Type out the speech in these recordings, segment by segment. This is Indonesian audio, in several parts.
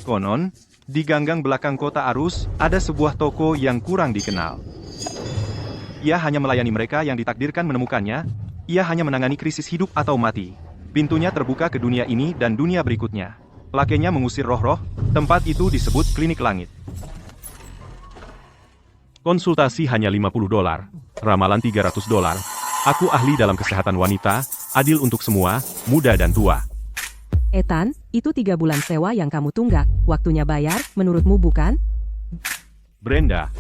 Konon, di ganggang belakang kota Arus, ada sebuah toko yang kurang dikenal. Ia hanya melayani mereka yang ditakdirkan menemukannya, ia hanya menangani krisis hidup atau mati. Pintunya terbuka ke dunia ini dan dunia berikutnya. Lakenya mengusir roh-roh, tempat itu disebut klinik langit. Konsultasi hanya $50, ramalan $300. Aku ahli dalam kesehatan wanita, adil untuk semua, muda dan tua. Ethan, itu 3 bulan sewa yang kamu tunggak, waktunya bayar, menurutmu bukan? Brenda,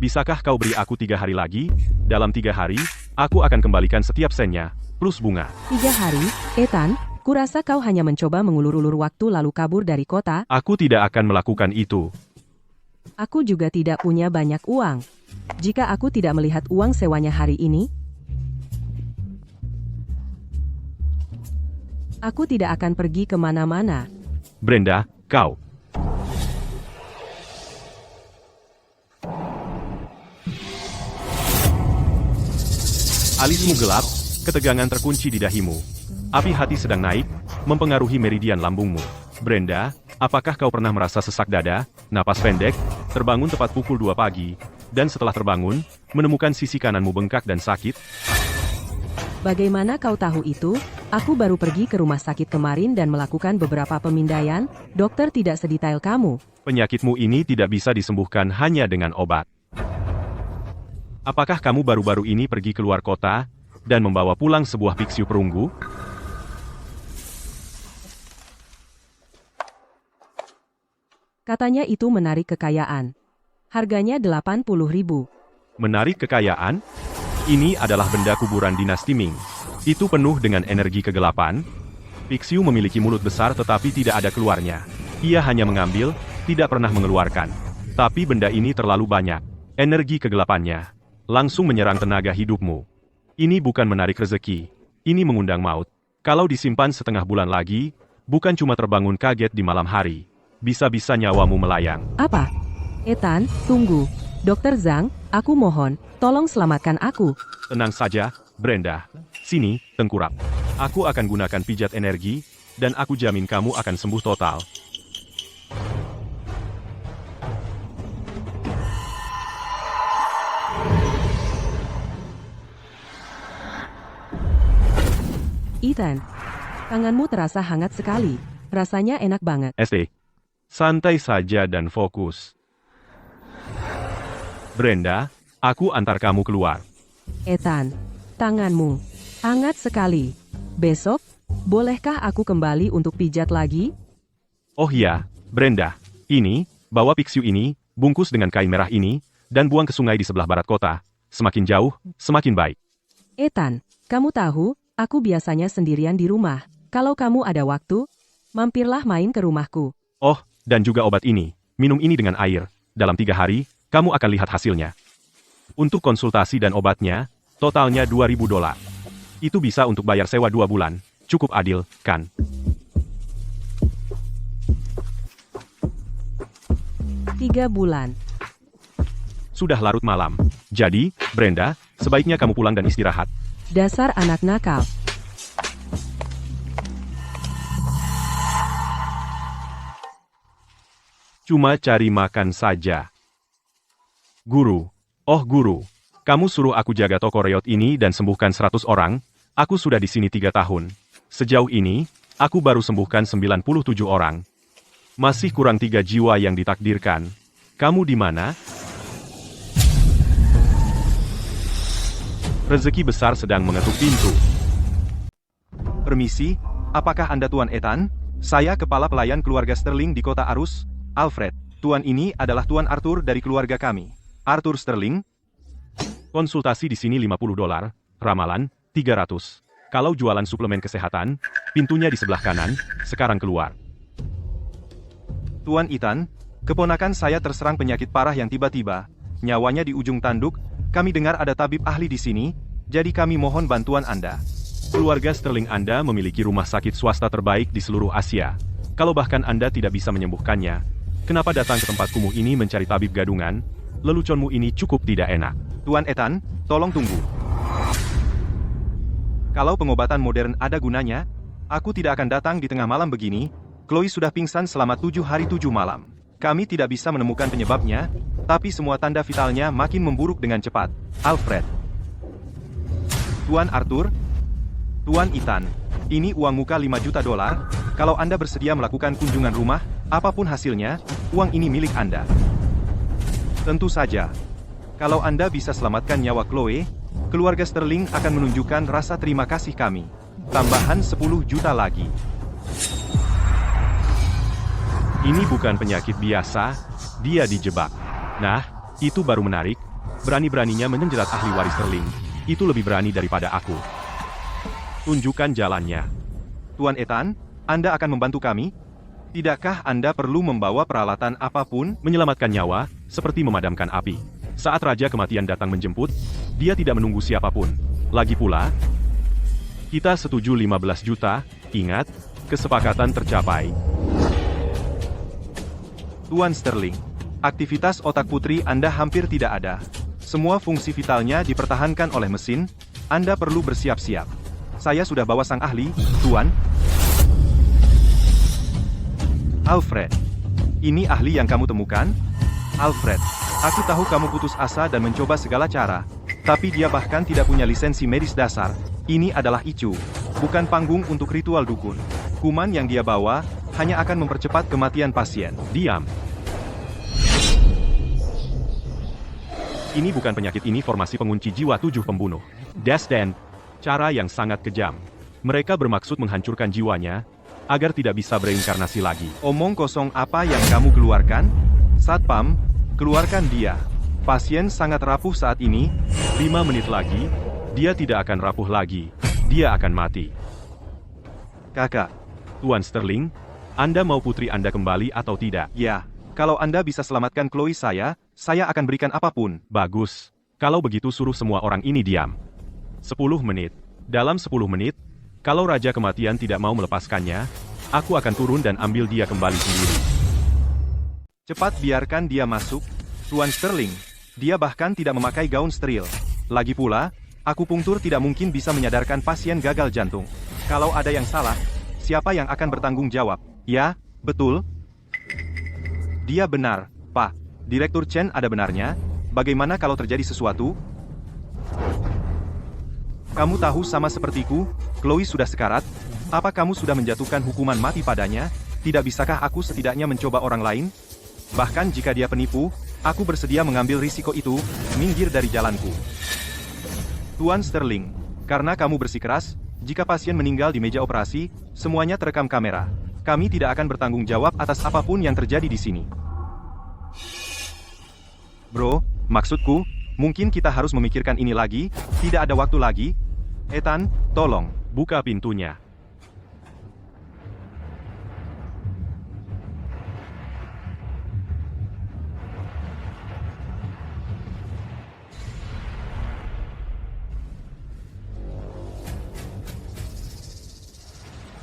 bisakah kau beri aku 3 hari lagi? Dalam 3 hari, aku akan kembalikan setiap sennya, plus bunga. 3 hari, Ethan, kurasa kau hanya mencoba mengulur-ulur waktu lalu kabur dari kota. Aku tidak akan melakukan itu. Aku juga tidak punya banyak uang. Jika aku tidak melihat uang sewanya hari ini, aku tidak akan pergi kemana-mana. Brenda, kau. Alismu gelap, ketegangan terkunci di dahimu. Api hati sedang naik, mempengaruhi meridian lambungmu. Brenda, apakah kau pernah merasa sesak dada, napas pendek, terbangun tepat pukul 2 pagi, dan setelah terbangun, menemukan sisi kananmu bengkak dan sakit? Bagaimana kau tahu itu? Aku baru pergi ke rumah sakit kemarin dan melakukan beberapa pemindaian, dokter tidak sedetail kamu. Penyakitmu ini tidak bisa disembuhkan hanya dengan obat. Apakah kamu baru-baru ini pergi keluar kota, dan membawa pulang sebuah biksu perunggu? Katanya itu menarik kekayaan. Harganya 80.000. Menarik kekayaan? Ini adalah benda kuburan dinasti Ming. Itu penuh dengan energi kegelapan. Pixiu memiliki mulut besar tetapi tidak ada keluarnya. Ia hanya mengambil, tidak pernah mengeluarkan. Tapi benda ini terlalu banyak. Energi kegelapannya langsung menyerang tenaga hidupmu. Ini bukan menarik rezeki. Ini mengundang maut. Kalau disimpan setengah bulan lagi, bukan cuma terbangun kaget di malam hari. Bisa-bisa nyawamu melayang. Apa? Ethan, tunggu. Dokter Zhang, aku mohon, tolong selamatkan aku. Tenang saja, Brenda. Sini, tengkurap. Aku akan gunakan pijat energi, dan aku jamin kamu akan sembuh total. Ethan, tanganmu terasa hangat sekali. Rasanya enak banget. ST. Santai saja dan fokus. Brenda, aku antar kamu keluar. Ethan, tanganmu hangat sekali. Besok, bolehkah aku kembali untuk pijat lagi? Oh iya, Brenda. Ini, bawa pixiu ini, bungkus dengan kain merah ini, dan buang ke sungai di sebelah barat kota. Semakin jauh, semakin baik. Ethan, kamu tahu, aku biasanya sendirian di rumah. Kalau kamu ada waktu, mampirlah main ke rumahku. Oh, dan juga obat ini. Minum ini dengan air. Dalam 3 hari, kamu akan lihat hasilnya. Untuk konsultasi dan obatnya, totalnya $2.000. Itu bisa untuk bayar sewa 2 bulan. Cukup adil, kan? Tiga bulan. Sudah larut malam. Jadi, Brenda, sebaiknya kamu pulang dan istirahat. Dasar anak nakal. Cuma cari makan saja. Guru. Oh guru. Kamu suruh aku jaga toko reot ini dan sembuhkan 100 orang. Aku sudah di sini 3 tahun. Sejauh ini, aku baru sembuhkan 97 orang. Masih kurang 3 jiwa yang ditakdirkan. Kamu di mana? Rezeki besar sedang mengetuk pintu. Permisi, apakah Anda Tuan Ethan? Saya kepala pelayan keluarga Sterling di kota Arus, Alfred. Tuan ini adalah Tuan Arthur dari keluarga kami. Arthur Sterling. Konsultasi di sini $50, ramalan $300. Kalau jualan suplemen kesehatan, pintunya di sebelah kanan, sekarang keluar. Tuan Ethan, keponakan saya terserang penyakit parah yang tiba-tiba. Nyawanya di ujung tanduk, kami dengar ada tabib ahli di sini, jadi kami mohon bantuan Anda. Keluarga Sterling Anda memiliki rumah sakit swasta terbaik di seluruh Asia. Kalau bahkan Anda tidak bisa menyembuhkannya, kenapa datang ke tempat kumuh ini mencari tabib gadungan? Leluconmu ini cukup tidak enak. Tuan Ethan, tolong tunggu. Kalau pengobatan modern ada gunanya, aku tidak akan datang di tengah malam begini. Chloe sudah pingsan selama 7 hari 7 malam. Kami tidak bisa menemukan penyebabnya, tapi semua tanda vitalnya makin memburuk dengan cepat. Alfred. Tuan Arthur. Tuan Ethan. Ini uang muka 5 juta dolar. Kalau Anda bersedia melakukan kunjungan rumah, apapun hasilnya, uang ini milik Anda. Tentu saja. Kalau Anda bisa selamatkan nyawa Chloe, keluarga Sterling akan menunjukkan rasa terima kasih kami. Tambahan 10 juta lagi. Ini bukan penyakit biasa, dia dijebak. Nah, itu baru menarik. Berani-beraninya menjerat ahli waris Sterling. Itu lebih berani daripada aku. Tunjukkan jalannya. Tuan Ethan, Anda akan membantu kami? Tidakkah Anda perlu membawa peralatan apapun? Menyelamatkan nyawa, seperti memadamkan api. Saat Raja Kematian datang menjemput, dia tidak menunggu siapapun. Lagi pula, kita setuju 15 juta, ingat, kesepakatan tercapai. Tuan Sterling, aktivitas otak putri Anda hampir tidak ada. Semua fungsi vitalnya dipertahankan oleh mesin, Anda perlu bersiap-siap. Saya sudah bawa sang ahli, Tuan. Alfred. Ini ahli yang kamu temukan? Alfred, aku tahu kamu putus asa dan mencoba segala cara, tapi dia bahkan tidak punya lisensi medis dasar. Ini adalah icu, bukan panggung untuk ritual dukun. Kuman yang dia bawa hanya akan mempercepat kematian pasien. Diam. Ini bukan penyakit, ini formasi pengunci jiwa 7 pembunuh. Desden, cara yang sangat kejam. Mereka bermaksud menghancurkan jiwanya, agar tidak bisa bereinkarnasi lagi. Omong kosong apa yang kamu keluarkan? Satpam, keluarkan dia. Pasien sangat rapuh saat ini, 5 menit lagi, dia tidak akan rapuh lagi. Dia akan mati. Kakak. Tuan Sterling, Anda mau putri Anda kembali atau tidak? Ya, kalau Anda bisa selamatkan Chloe saya akan berikan apapun. Bagus. Kalau begitu suruh semua orang ini diam. 10 menit. Dalam 10 menit, kalau Raja Kematian tidak mau melepaskannya, aku akan turun dan ambil dia kembali sendiri. Cepat biarkan dia masuk, Tuan Sterling. Dia bahkan tidak memakai gaun steril. Lagi pula, akupunktur tidak mungkin bisa menyadarkan pasien gagal jantung. Kalau ada yang salah, siapa yang akan bertanggung jawab? Ya, betul. Dia benar, Pak. Direktur Chen ada benarnya. Bagaimana kalau terjadi sesuatu? Kamu tahu sama sepertiku, Chloe sudah sekarat. Apa kamu sudah menjatuhkan hukuman mati padanya? Tidak bisakah aku setidaknya mencoba orang lain? Bahkan jika dia penipu, aku bersedia mengambil risiko itu, minggir dari jalanku. Tuan Sterling, karena kamu bersikeras, jika pasien meninggal di meja operasi, semuanya terekam kamera. Kami tidak akan bertanggung jawab atas apapun yang terjadi di sini. Bro, maksudku, mungkin kita harus memikirkan ini lagi, tidak ada waktu lagi. Ethan, tolong, buka pintunya.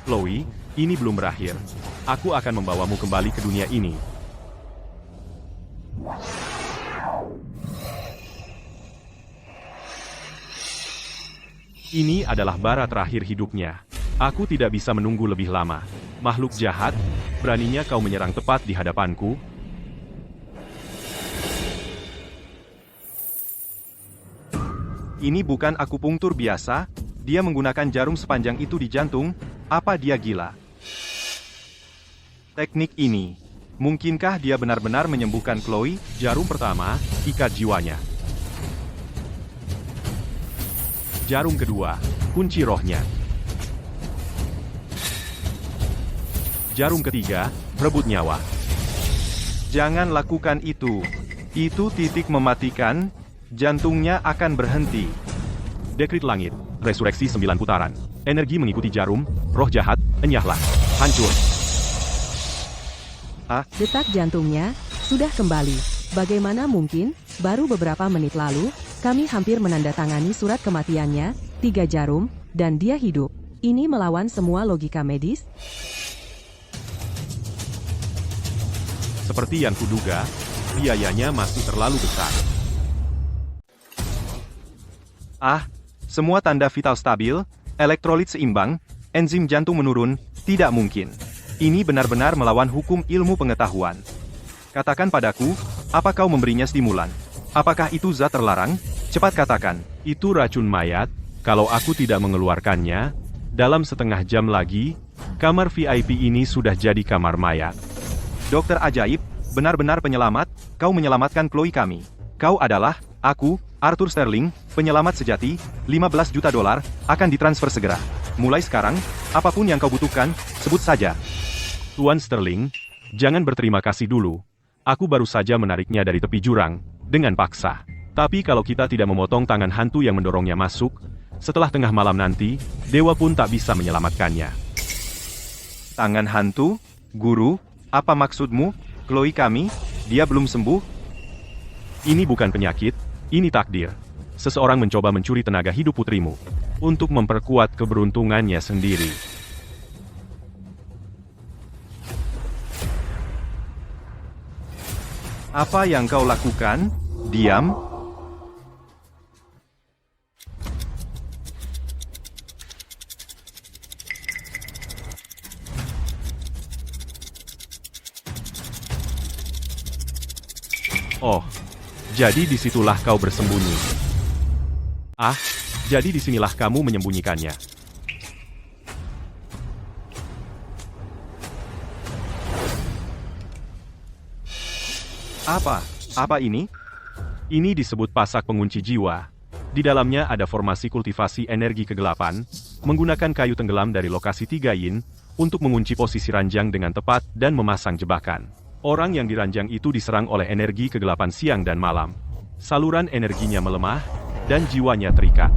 Chloe, ini belum berakhir. Aku akan membawamu kembali ke dunia ini. Ini adalah bara terakhir hidupnya. Aku tidak bisa menunggu lebih lama. Makhluk jahat, beraninya kau menyerang tepat di hadapanku? Ini bukan akupunktur biasa, dia menggunakan jarum sepanjang itu di jantung, apa dia gila? Teknik ini, mungkinkah dia benar-benar menyembuhkan Chloe? Jarum pertama, ikat jiwanya. Jarum kedua, kunci rohnya. Jarum ketiga, rebut nyawa. Jangan lakukan itu. Itu titik mematikan, jantungnya akan berhenti. Dekrit langit, resurreksi 9 putaran. Energi mengikuti jarum, roh jahat, enyahlah. Hancur. Detak jantungnya sudah kembali. Bagaimana mungkin? Baru beberapa menit lalu, kami hampir menandatangani surat kematiannya, 3 jarum, dan dia hidup. Ini melawan semua logika medis? Seperti yang kuduga, biayanya masih terlalu besar. Semua tanda vital stabil, elektrolit seimbang, enzim jantung menurun, tidak mungkin. Ini benar-benar melawan hukum ilmu pengetahuan. Katakan padaku, apa kau memberinya stimulan? Apakah itu zat terlarang? Cepat katakan. Itu racun mayat. Kalau aku tidak mengeluarkannya, dalam setengah jam lagi, kamar VIP ini sudah jadi kamar mayat. Dokter ajaib, benar-benar penyelamat, kau menyelamatkan Chloe kami. Kau adalah, aku, Arthur Sterling, penyelamat sejati, 15 juta dolar, akan ditransfer segera. Mulai sekarang, apapun yang kau butuhkan, sebut saja. Tuan Sterling, jangan berterima kasih dulu. Aku baru saja menariknya dari tepi jurang, dengan paksa. Tapi kalau kita tidak memotong tangan hantu yang mendorongnya masuk, setelah tengah malam nanti, dewa pun tak bisa menyelamatkannya. Tangan hantu? Guru? Apa maksudmu? Chloe kami? Dia belum sembuh? Ini bukan penyakit, ini takdir. Seseorang mencoba mencuri tenaga hidup putrimu, untuk memperkuat keberuntungannya sendiri. Apa yang kau lakukan? Diam? Oh, jadi disitulah kau bersembunyi. Ah, jadi disinilah kamu menyembunyikannya. Apa? Apa ini? Ini disebut pasak pengunci jiwa. Di dalamnya ada formasi kultivasi energi kegelapan, menggunakan kayu tenggelam dari lokasi 3 yin, untuk mengunci posisi ranjang dengan tepat dan memasang jebakan. Orang yang diranjang itu diserang oleh energi kegelapan siang dan malam. Saluran energinya melemah, dan jiwanya terikat.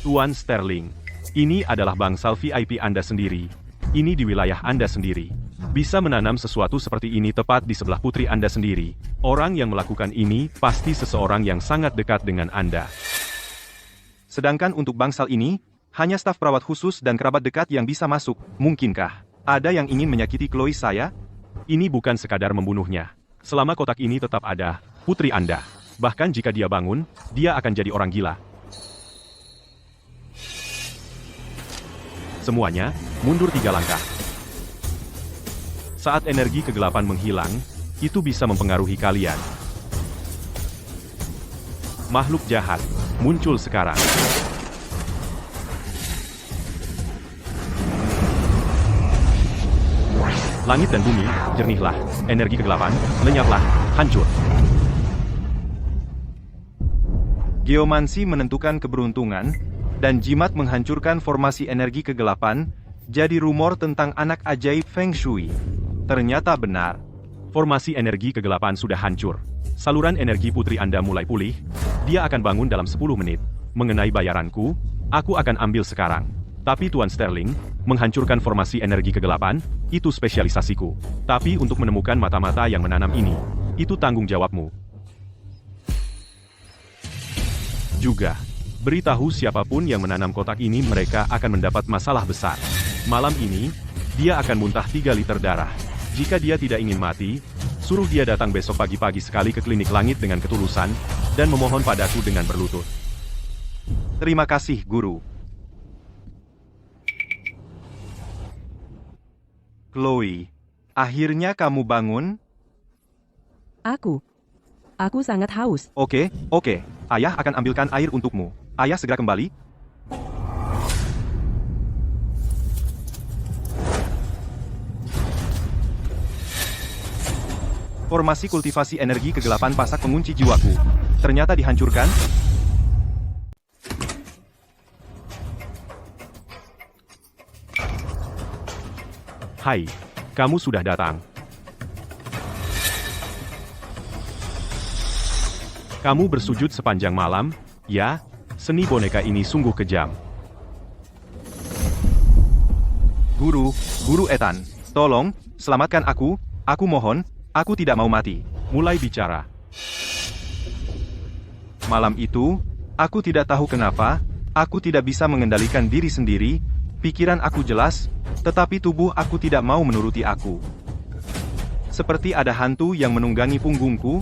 Tuan Sterling, ini adalah bangsal VIP Anda sendiri. Ini di wilayah Anda sendiri. Bisa menanam sesuatu seperti ini tepat di sebelah putri Anda sendiri. Orang yang melakukan ini pasti seseorang yang sangat dekat dengan Anda. Sedangkan untuk bangsal ini, hanya staf perawat khusus dan kerabat dekat yang bisa masuk. Mungkinkah ada yang ingin menyakiti Chloe saya? Ini bukan sekadar membunuhnya. Selama kotak ini tetap ada, putri Anda. Bahkan jika dia bangun, dia akan jadi orang gila. Semuanya, mundur 3 langkah. Saat energi kegelapan menghilang, itu bisa mempengaruhi kalian. Makhluk jahat, muncul sekarang. Langit dan bumi, jernihlah, energi kegelapan, lenyaplah, hancur. Geomansi menentukan keberuntungan, dan jimat menghancurkan formasi energi kegelapan, jadi rumor tentang anak ajaib Feng Shui. Ternyata benar. Formasi energi kegelapan sudah hancur. Saluran energi putri Anda mulai pulih, dia akan bangun dalam 10 menit. Mengenai bayaranku, aku akan ambil sekarang. Tapi Tuan Sterling, menghancurkan formasi energi kegelapan, itu spesialisasiku. Tapi untuk menemukan mata-mata yang menanam ini, itu tanggung jawabmu. Juga, beritahu siapapun yang menanam kotak ini mereka akan mendapat masalah besar. Malam ini, dia akan muntah 3 liter darah. Jika dia tidak ingin mati, suruh dia datang besok pagi-pagi sekali ke klinik langit dengan ketulusan, dan memohon padaku dengan berlutut. Terima kasih, Guru. Chloe, akhirnya kamu bangun? Aku sangat haus. Oke. Ayah akan ambilkan air untukmu. Ayah segera kembali. Formasi kultivasi energi kegelapan pasak pengunci jiwaku. Ternyata dihancurkan. Hai, kamu sudah datang. Kamu bersujud sepanjang malam, ya? Seni boneka ini sungguh kejam. Guru Ethan, tolong, selamatkan aku mohon, aku tidak mau mati. Mulai bicara. Malam itu, aku tidak tahu kenapa, aku tidak bisa mengendalikan diri sendiri, pikiran aku jelas, tetapi tubuh aku tidak mau menuruti aku. Seperti ada hantu yang menunggangi punggungku,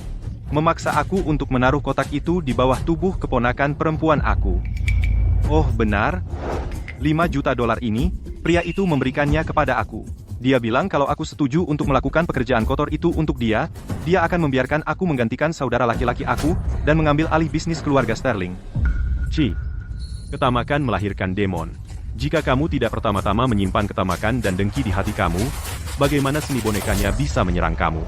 memaksa aku untuk menaruh kotak itu di bawah tubuh keponakan perempuan aku. Oh benar, 5 juta dolar ini, pria itu memberikannya kepada aku. Dia bilang kalau aku setuju untuk melakukan pekerjaan kotor itu untuk dia akan membiarkan aku menggantikan saudara laki-laki aku dan mengambil alih bisnis keluarga Sterling. Ci. Ketamakan melahirkan demon. Jika kamu tidak pertama-tama menyimpan ketamakan dan dengki di hati kamu, bagaimana seni bonekanya bisa menyerang kamu?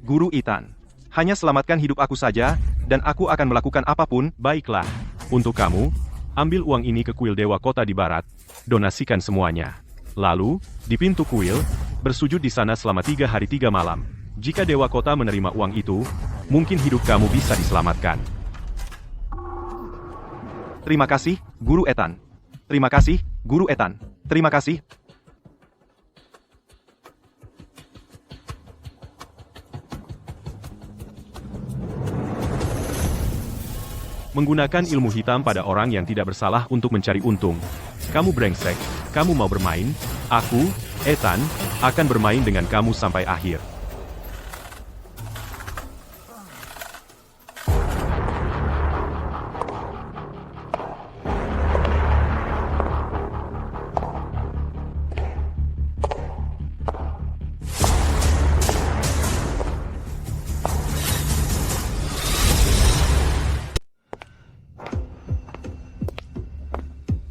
Guru Ethan. Hanya selamatkan hidup aku saja, dan aku akan melakukan apapun. Baiklah. Untuk kamu, ambil uang ini ke kuil Dewa Kota di Barat. Donasikan semuanya. Lalu, di pintu kuil, bersujud di sana selama 3 hari 3 malam. Jika Dewa Kota menerima uang itu, mungkin hidup kamu bisa diselamatkan. Terima kasih, Guru Ethan. Terima kasih, Guru Ethan. Terima kasih. Menggunakan ilmu hitam pada orang yang tidak bersalah untuk mencari untung. Kamu brengsek, kamu mau bermain? Aku, Ethan, akan bermain dengan kamu sampai akhir.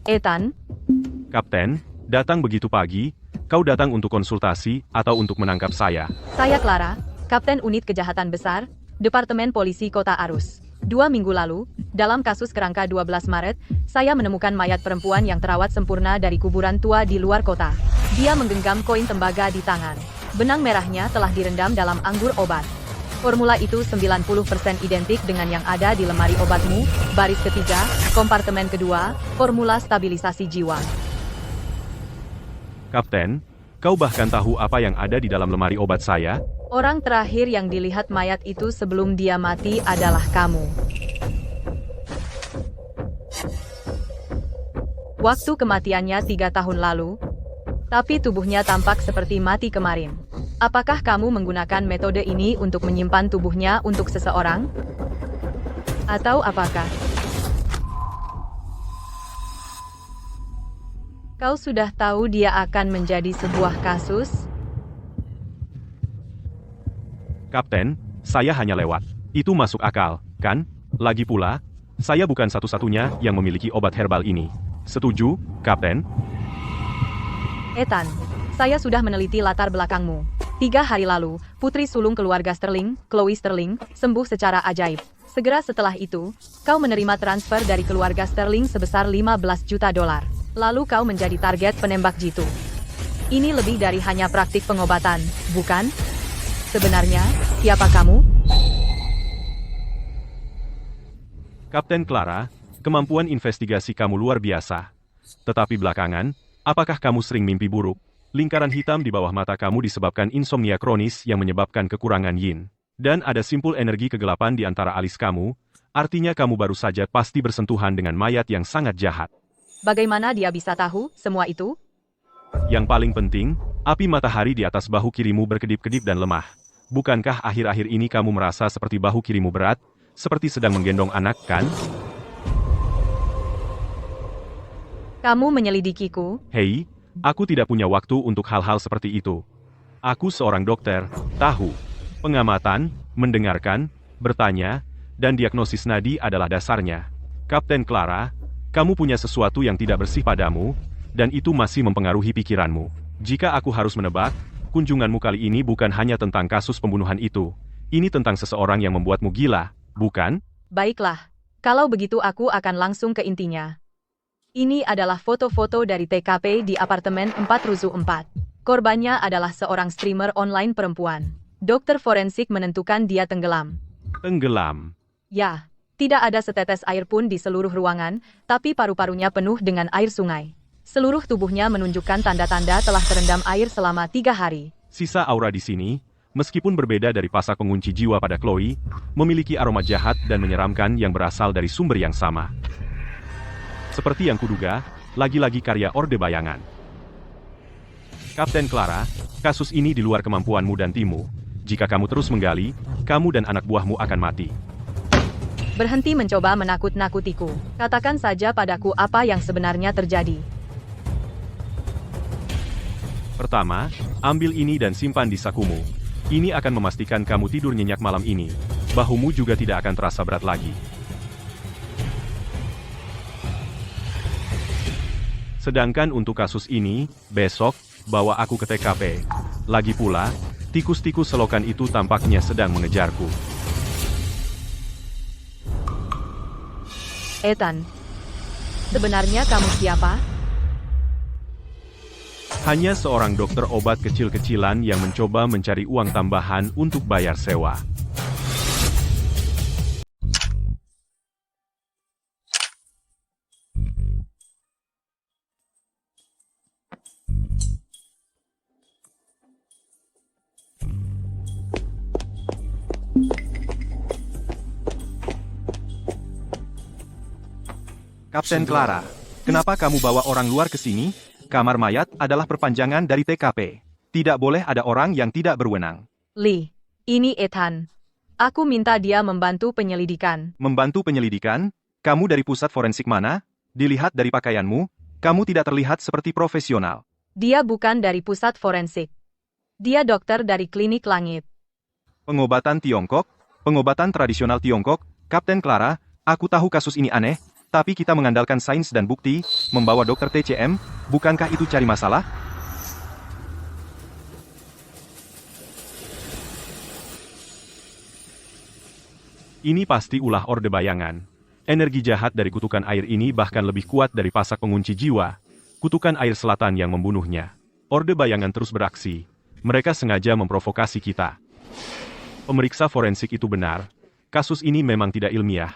Ethan, Kapten, datang begitu pagi, kau datang untuk konsultasi atau untuk menangkap saya? saya Clara, Kapten Unit Kejahatan Besar, Departemen Polisi Kota Arus. 2 minggu lalu, dalam kasus kerangka 12 Maret, saya menemukan mayat perempuan yang terawat sempurna dari kuburan tua di luar kota. Dia menggenggam koin tembaga di tangan. Benang merahnya telah direndam dalam anggur obat. Formula itu 90% identik dengan yang ada di lemari obatmu, baris ketiga, kompartemen kedua, formula stabilisasi jiwa. Kapten, kau bahkan tahu apa yang ada di dalam lemari obat saya? Orang terakhir yang dilihat mayat itu sebelum dia mati adalah kamu. Waktu kematiannya 3 tahun lalu, tapi tubuhnya tampak seperti mati kemarin. Apakah kamu menggunakan metode ini untuk menyimpan tubuhnya untuk seseorang? Atau apakah kau sudah tahu dia akan menjadi sebuah kasus? Kapten, saya hanya lewat. Itu masuk akal, kan? Lagi pula, saya bukan satu-satunya yang memiliki obat herbal ini. Setuju, Kapten? Ethan, saya sudah meneliti latar belakangmu. 3 hari lalu, putri sulung keluarga Sterling, Chloe Sterling, sembuh secara ajaib. Segera setelah itu, kau menerima transfer dari keluarga Sterling sebesar $15 juta. Lalu kau menjadi target penembak jitu. Ini lebih dari hanya praktik pengobatan, bukan? Sebenarnya, siapa kamu? Kapten Clara, kemampuan investigasi kamu luar biasa. Tetapi belakangan, apakah kamu sering mimpi buruk? Lingkaran hitam di bawah mata kamu disebabkan insomnia kronis yang menyebabkan kekurangan yin. Dan ada simpul energi kegelapan di antara alis kamu, artinya kamu baru saja pasti bersentuhan dengan mayat yang sangat jahat. Bagaimana dia bisa tahu semua itu? Yang paling penting, api matahari di atas bahu kirimu berkedip-kedip dan lemah. Bukankah akhir-akhir ini kamu merasa seperti bahu kirimu berat, seperti sedang menggendong anak, kan? Kamu menyelidikiku? Hei, aku tidak punya waktu untuk hal-hal seperti itu. Aku seorang dokter, tahu. Pengamatan, mendengarkan, bertanya, dan diagnosis nadi adalah dasarnya. Kapten Clara, kamu punya sesuatu yang tidak bersih padamu, dan itu masih mempengaruhi pikiranmu. Jika aku harus menebak, kunjunganmu kali ini bukan hanya tentang kasus pembunuhan itu. Ini tentang seseorang yang membuatmu gila, bukan? Baiklah. Kalau begitu aku akan langsung ke intinya. Ini adalah foto-foto dari TKP di apartemen 4/4. Korbannya adalah seorang streamer online perempuan. Dokter forensik menentukan dia tenggelam. Tenggelam. Ya, tidak ada setetes air pun di seluruh ruangan, tapi paru-parunya penuh dengan air sungai. Seluruh tubuhnya menunjukkan tanda-tanda telah terendam air selama 3 hari. Sisa aura di sini, meskipun berbeda dari pasak pengunci jiwa pada Chloe, memiliki aroma jahat dan menyeramkan yang berasal dari sumber yang sama. Seperti yang kuduga, lagi-lagi karya Orde Bayangan. Kapten Clara, kasus ini di luar kemampuanmu dan timmu. Jika kamu terus menggali, kamu dan anak buahmu akan mati. Berhenti mencoba menakut-nakutiku. Katakan saja padaku apa yang sebenarnya terjadi. Pertama, ambil ini dan simpan di sakumu. Ini akan memastikan kamu tidur nyenyak malam ini. Bahumu juga tidak akan terasa berat lagi. Sedangkan untuk kasus ini, besok, bawa aku ke TKP. Lagi pula, tikus-tikus selokan itu tampaknya sedang mengejarku. Ethan, sebenarnya kamu siapa? Hanya seorang dokter obat kecil-kecilan yang mencoba mencari uang tambahan untuk bayar sewa. Kapten Clara, kenapa kamu bawa orang luar ke sini? Kamar mayat adalah perpanjangan dari TKP. Tidak boleh ada orang yang tidak berwenang. Lee, ini Ethan. Aku minta dia membantu penyelidikan. Membantu penyelidikan? Kamu dari pusat forensik mana? Dilihat dari pakaianmu, kamu tidak terlihat seperti profesional. Dia bukan dari pusat forensik. Dia dokter dari klinik langit. Pengobatan Tiongkok? Pengobatan tradisional Tiongkok? Kapten Clara, aku tahu kasus ini aneh, tapi kita mengandalkan sains dan bukti, membawa dokter TCM, bukankah itu cari masalah? Ini pasti ulah Orde Bayangan. Energi jahat dari kutukan air ini bahkan lebih kuat dari pasak pengunci jiwa. Kutukan air selatan yang membunuhnya. Orde Bayangan terus beraksi. Mereka sengaja memprovokasi kita. Pemeriksa forensik itu benar. Kasus ini memang tidak ilmiah.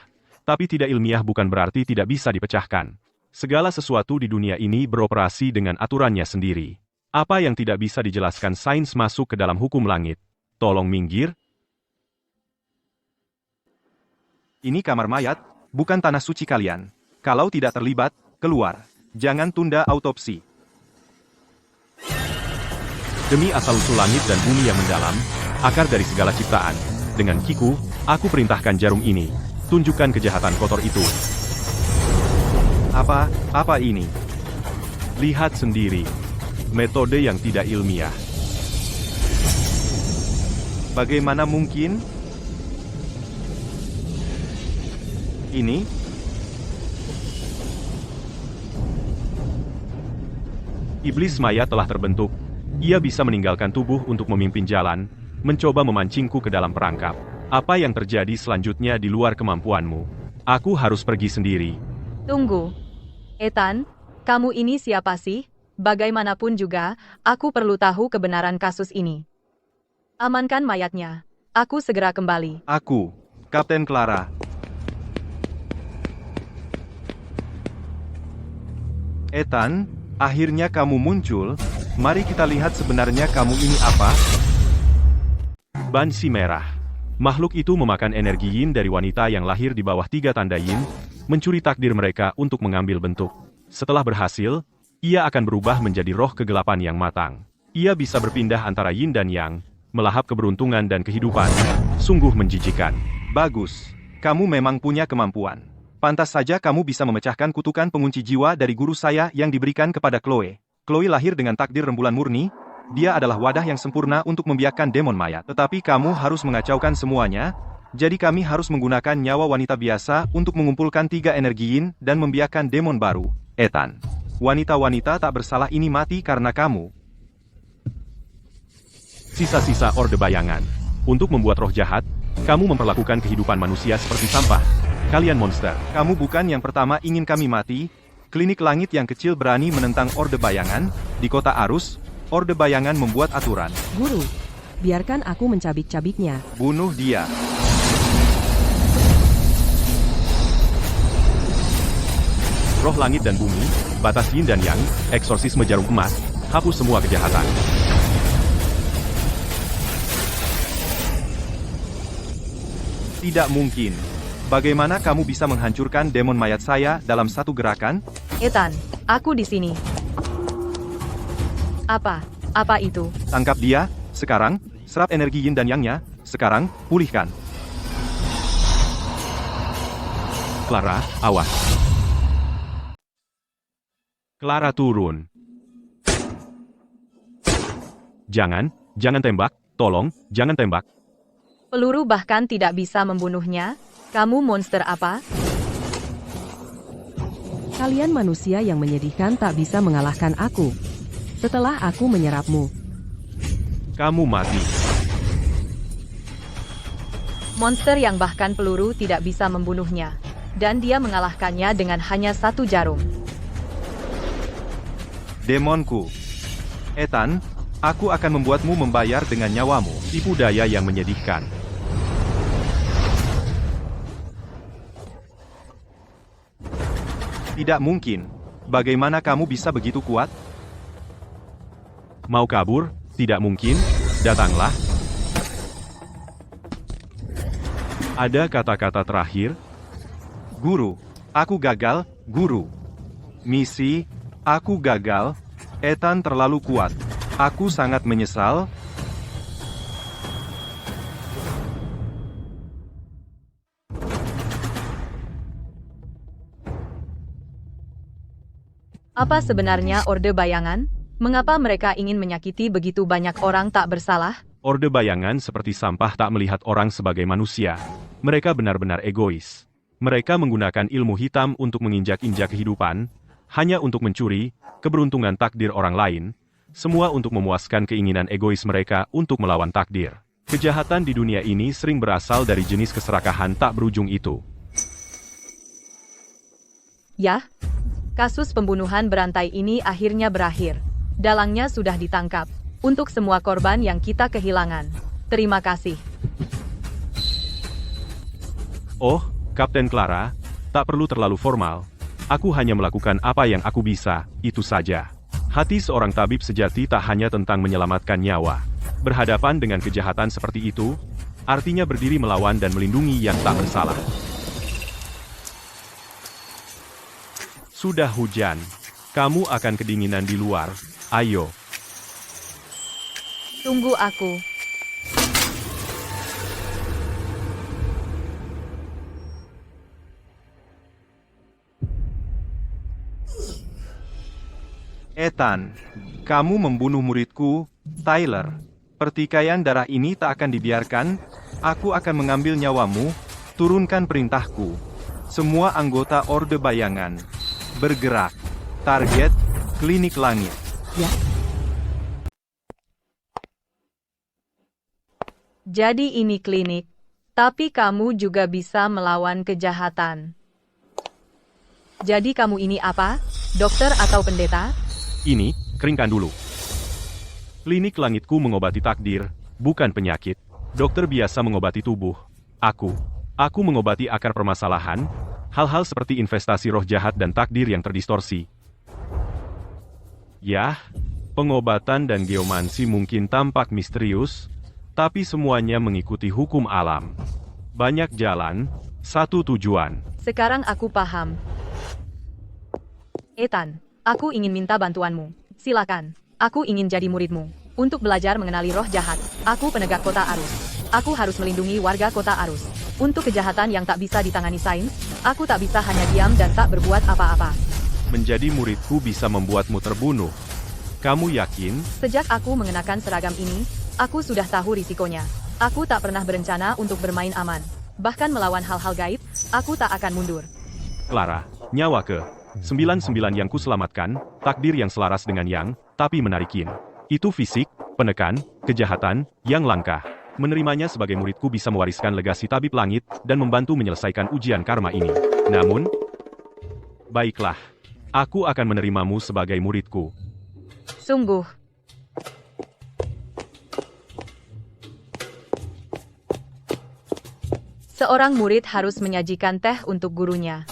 Tapi tidak ilmiah bukan berarti tidak bisa dipecahkan. Segala sesuatu di dunia ini beroperasi dengan aturannya sendiri. Apa yang tidak bisa dijelaskan sains masuk ke dalam hukum langit. Tolong minggir. Ini kamar mayat, bukan tanah suci kalian. Kalau tidak terlibat, keluar. Jangan tunda autopsi. Demi asal-usul langit dan bumi yang mendalam, akar dari segala ciptaan. Dengan Kiku, aku perintahkan jarum ini. Tunjukkan kejahatan kotor itu. Apa ini? Lihat sendiri. Metode yang tidak ilmiah. Bagaimana mungkin? Ini? Iblis maya telah terbentuk. Ia bisa meninggalkan tubuh untuk memimpin jalan, mencoba memancingku ke dalam perangkap. Apa yang terjadi selanjutnya di luar kemampuanmu. Aku harus pergi sendiri. Tunggu. Ethan, kamu ini siapa sih? Bagaimanapun juga, aku perlu tahu kebenaran kasus ini. Amankan mayatnya. Aku segera kembali. Aku, Kapten Clara. Ethan, akhirnya kamu muncul. Mari kita lihat sebenarnya kamu ini apa. Bansi merah. Makhluk itu memakan energi yin dari wanita yang lahir di bawah 3 tanda yin, mencuri takdir mereka untuk mengambil bentuk. Setelah berhasil, ia akan berubah menjadi roh kegelapan yang matang. Ia bisa berpindah antara yin dan yang, melahap keberuntungan dan kehidupan. Sungguh menjijikan. Bagus. Kamu memang punya kemampuan. Pantas saja kamu bisa memecahkan kutukan pengunci jiwa dari guru saya yang diberikan kepada Chloe. Chloe lahir dengan takdir rembulan murni. Dia adalah wadah yang sempurna untuk membiakkan demon mayat. Tetapi kamu harus mengacaukan semuanya, jadi kami harus menggunakan nyawa wanita biasa untuk mengumpulkan 3 energi yin dan membiakkan demon baru. Ethan, wanita-wanita tak bersalah ini mati karena kamu. Sisa-sisa Orde Bayangan. Untuk membuat roh jahat, kamu memperlakukan kehidupan manusia seperti sampah. Kalian monster. Kamu bukan yang pertama ingin kami mati. Klinik langit yang kecil berani menentang Orde Bayangan. Di kota Arus, Orde Bayangan membuat aturan. Guru, biarkan aku mencabik-cabiknya. Bunuh dia. Roh langit dan bumi, batas yin dan yang, eksorsisme jarum emas, hapus semua kejahatan. Tidak mungkin. Bagaimana kamu bisa menghancurkan demon mayat saya dalam satu gerakan? Ethan, aku di sini. Apa itu? Tangkap dia, sekarang, serap energi yin dan yang-nya, sekarang, pulihkan. Clara, awas. Jangan tembak, tolong, jangan tembak. Peluru bahkan tidak bisa membunuhnya. Kamu monster apa? Kalian manusia yang menyedihkan tak bisa mengalahkan aku. Setelah aku menyerapmu, Kamu mati. Monster yang bahkan peluru tidak bisa membunuhnya. Dan dia mengalahkannya dengan hanya 1 jarum. Demonku. Ethan, aku akan membuatmu membayar dengan nyawamu. Tipu daya yang menyedihkan. Tidak mungkin. Bagaimana kamu bisa begitu kuat? Mau kabur? Tidak mungkin. Datanglah. Ada kata-kata terakhir. Guru, aku gagal, guru. Misi, aku gagal. Ethan terlalu kuat. Aku sangat menyesal. Apa sebenarnya Orde Bayangan? Mengapa mereka ingin menyakiti begitu banyak orang tak bersalah? Orde Bayangan seperti sampah tak melihat orang sebagai manusia. Mereka benar-benar egois. Mereka menggunakan ilmu hitam untuk menginjak-injak kehidupan, hanya untuk mencuri keberuntungan takdir orang lain, semua untuk memuaskan keinginan egois mereka untuk melawan takdir. Kejahatan di dunia ini sering berasal dari jenis keserakahan tak berujung itu. Ya, kasus pembunuhan berantai ini akhirnya berakhir. Dalangnya sudah ditangkap. Untuk semua korban yang kita kehilangan. Terima kasih. Oh, Kapten Clara, tak perlu terlalu formal. Aku hanya melakukan apa yang aku bisa, itu saja. Hati seorang tabib sejati tak hanya tentang menyelamatkan nyawa. Berhadapan dengan kejahatan seperti itu, artinya berdiri melawan dan melindungi yang tak bersalah. Sudah hujan. Kamu akan kedinginan di luar. Ayo. Tunggu aku. Ethan, kamu membunuh muridku, Tyler. Pertikaian darah ini tak akan dibiarkan. Aku akan mengambil nyawamu. Turunkan perintahku. Semua anggota Orde Bayangan. Bergerak. Target, Klinik Langit. ya. Jadi ini klinik. Tapi kamu juga bisa melawan kejahatan. Jadi kamu ini apa? Dokter atau pendeta? Ini, keringkan dulu. Klinik Langitku mengobati takdir, bukan penyakit. Dokter biasa mengobati tubuh. Aku mengobati akar permasalahan, hal-hal seperti investasi roh jahat dan takdir yang terdistorsi. Yah, pengobatan dan geomansi mungkin tampak misterius, tapi semuanya mengikuti hukum alam. Banyak jalan, satu tujuan. Sekarang aku paham. Ethan, aku ingin minta bantuanmu. Silakan. Aku ingin jadi muridmu. Untuk belajar mengenali roh jahat. Aku penegak kota Arus. Aku harus melindungi warga kota Arus. Untuk kejahatan yang tak bisa ditangani sains, aku tak bisa hanya diam dan tak berbuat apa-apa. Menjadi muridku bisa membuatmu terbunuh. Kamu yakin? Sejak aku mengenakan seragam ini, aku sudah tahu risikonya. Aku tak pernah berencana untuk bermain aman. Bahkan melawan hal-hal gaib, aku tak akan mundur. Clara, nyawa ke 99 yang kuselamatkan, takdir yang selaras dengan yang, tapi menarikin. Itu fisik, penekan, kejahatan, yang langka. Menerimanya sebagai muridku bisa mewariskan legasi tabib langit, dan membantu menyelesaikan ujian karma ini. Namun, baiklah, aku akan menerimamu sebagai muridku. Sungguh. Seorang murid harus menyajikan teh untuk gurunya.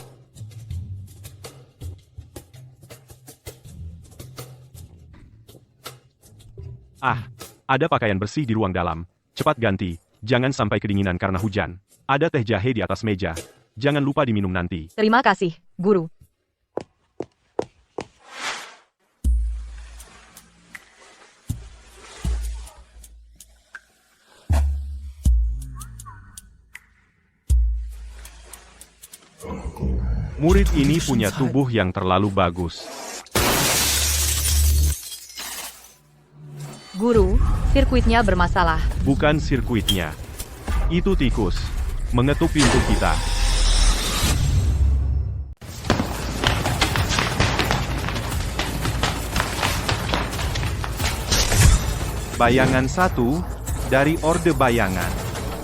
Ah, ada pakaian bersih di ruang dalam. Cepat ganti, jangan sampai kedinginan karena hujan. Ada teh jahe di atas meja. Jangan lupa diminum nanti. Terima kasih, guru. Murid ini punya tubuh yang terlalu bagus. Guru, sirkuitnya bermasalah. Bukan sirkuitnya. Itu tikus. Mengetuk pintu kita. Bayangan 1, dari Orde Bayangan.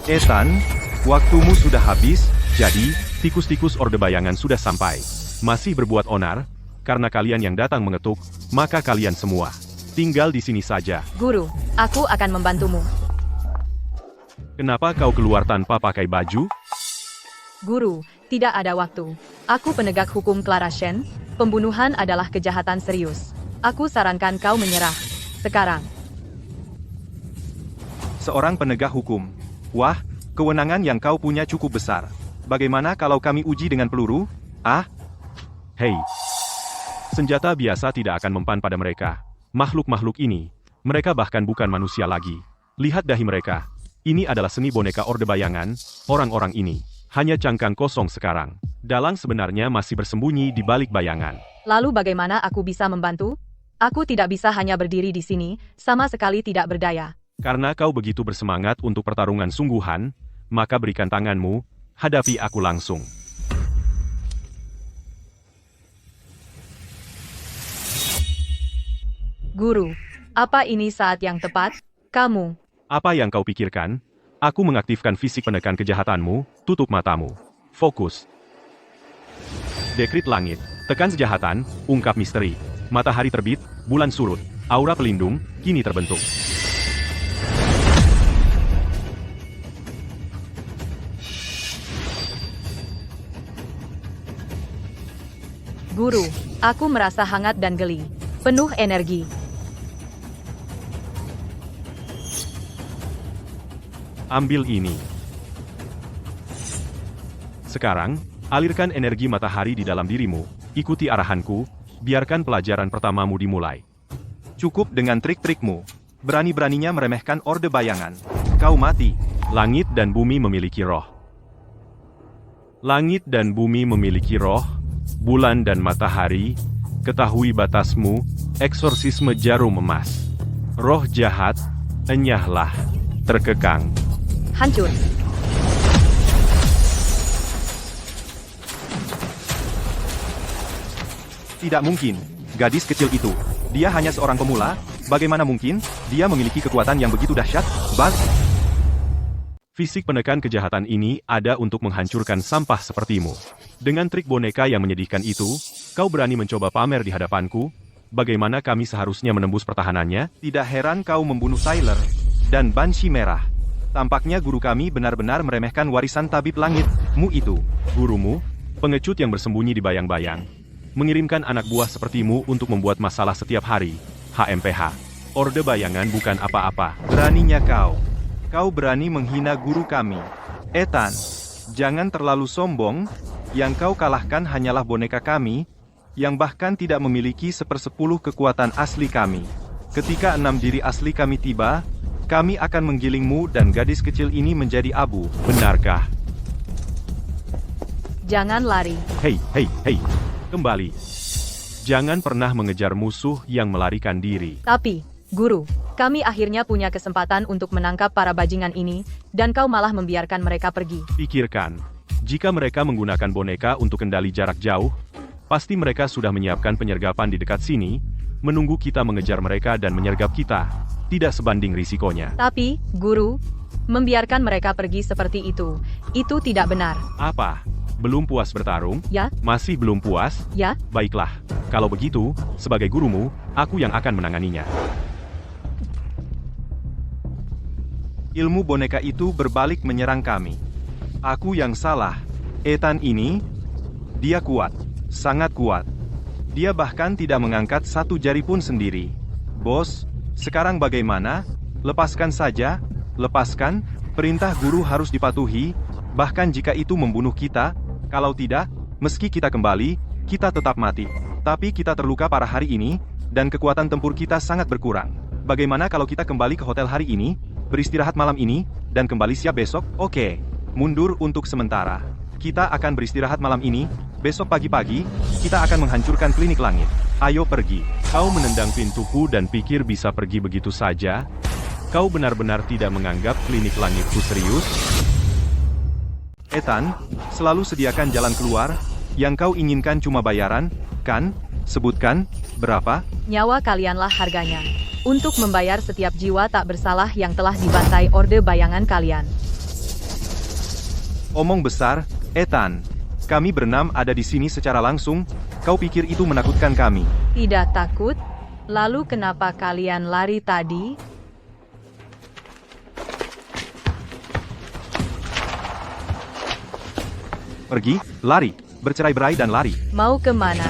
Ethan, waktumu sudah habis, jadi, tikus-tikus Orde Bayangan sudah sampai. Masih berbuat onar, karena kalian yang datang mengetuk, maka kalian semua tinggal di sini saja. Guru, aku akan membantumu. Kenapa kau keluar tanpa pakai baju? Guru, tidak ada waktu. Aku penegak hukum Clara Shen. Pembunuhan adalah kejahatan serius. Aku sarankan kau menyerah. Sekarang. Seorang penegak hukum. Wah, kewenangan yang kau punya cukup besar. Bagaimana kalau kami uji dengan peluru? Hei. Senjata biasa tidak akan mempan pada mereka. Makhluk-makhluk ini, mereka bahkan bukan manusia lagi. Lihat dahi mereka. Ini adalah seni boneka Orde Bayangan. Orang-orang ini hanya cangkang kosong sekarang. Dalang sebenarnya masih bersembunyi di balik bayangan. Lalu bagaimana aku bisa membantu? Aku tidak bisa hanya berdiri di sini, sama sekali tidak berdaya. Karena kau begitu bersemangat untuk pertarungan sungguhan, maka berikan tanganmu, hadapi aku langsung. Guru, apa ini saat yang tepat? Kamu. Apa yang kau pikirkan? Aku mengaktifkan fisik penekan kejahatanmu, tutup matamu. Fokus. Dekrit langit, tekan kejahatan, ungkap misteri. Matahari terbit, bulan surut, aura pelindung, kini terbentuk. Guru, aku merasa hangat dan geli. Penuh energi. Ambil ini. Sekarang, alirkan energi matahari di dalam dirimu, ikuti arahanku, biarkan pelajaran pertamamu dimulai. Cukup dengan trik-trikmu. Berani-beraninya meremehkan Orde Bayangan. Kau mati. Langit dan bumi memiliki roh. Langit dan bumi memiliki roh, bulan dan matahari, ketahui batasmu, eksorsisme jarum emas. Roh jahat, enyahlah, terkekang. Hancur. Tidak mungkin. Gadis kecil itu. Dia hanya seorang pemula. Bagaimana mungkin? Dia memiliki kekuatan yang begitu dahsyat. Fisik penekan kejahatan ini ada untuk menghancurkan sampah sepertimu. Dengan trik boneka yang menyedihkan itu, kau berani mencoba pamer di hadapanku? Bagaimana kami seharusnya menembus pertahanannya? Tidak heran kau membunuh Tyler dan Banshee Merah. Tampaknya guru kami benar-benar meremehkan warisan tabib langitmu itu. Gurumu, pengecut yang bersembunyi di bayang-bayang. Mengirimkan anak buah sepertimu untuk membuat masalah setiap hari. HMPH. Orde Bayangan bukan apa-apa. Beraninya kau. Kau berani menghina guru kami. Ethan, jangan terlalu sombong. Yang kau kalahkan hanyalah boneka kami, yang bahkan tidak memiliki 1/10 kekuatan asli kami. Ketika 6 diri asli kami tiba, kami akan menggilingmu dan gadis kecil ini menjadi abu. Benarkah? Jangan lari. Hei. Kembali. Jangan pernah mengejar musuh yang melarikan diri. Tapi, Guru, kami akhirnya punya kesempatan untuk menangkap para bajingan ini, dan kau malah membiarkan mereka pergi. Pikirkan, jika mereka menggunakan boneka untuk kendali jarak jauh, pasti mereka sudah menyiapkan penyergapan di dekat sini, menunggu kita mengejar mereka dan menyergap kita. Tidak sebanding risikonya. Tapi, Guru, membiarkan mereka pergi seperti itu tidak benar. Apa? Belum puas bertarung? Ya? Masih belum puas? Ya? Baiklah, kalau begitu, sebagai gurumu, aku yang akan menanganinya. Ilmu boneka itu berbalik menyerang kami. Aku yang salah. Ethan ini, dia kuat. Sangat kuat. Dia bahkan tidak mengangkat satu jari pun sendiri. Bos, sekarang bagaimana? Lepaskan saja. Lepaskan. Perintah guru harus dipatuhi, bahkan jika itu membunuh kita. Kalau tidak, meski kita kembali, kita tetap mati. Tapi kita terluka parah hari ini, dan kekuatan tempur kita sangat berkurang. Bagaimana kalau kita kembali ke hotel hari ini, beristirahat malam ini, dan kembali siap besok? Oke. Mundur untuk sementara. Kita akan beristirahat malam ini, besok pagi-pagi, kita akan menghancurkan klinik langit. Ayo pergi. Kau menendang pintuku dan pikir bisa pergi begitu saja? Kau benar-benar tidak menganggap klinik langitku serius? Ethan, selalu sediakan jalan keluar. Yang kau inginkan cuma bayaran, kan? Sebutkan, berapa? Nyawa kalianlah harganya. Untuk membayar setiap jiwa tak bersalah yang telah dibantai orde bayangan kalian. Omong besar, Ethan. Kami berenam ada di sini secara langsung. Kau pikir itu menakutkan kami? Tidak takut? Lalu kenapa kalian lari tadi? Pergi, lari, bercerai-berai dan lari. Mau kemana?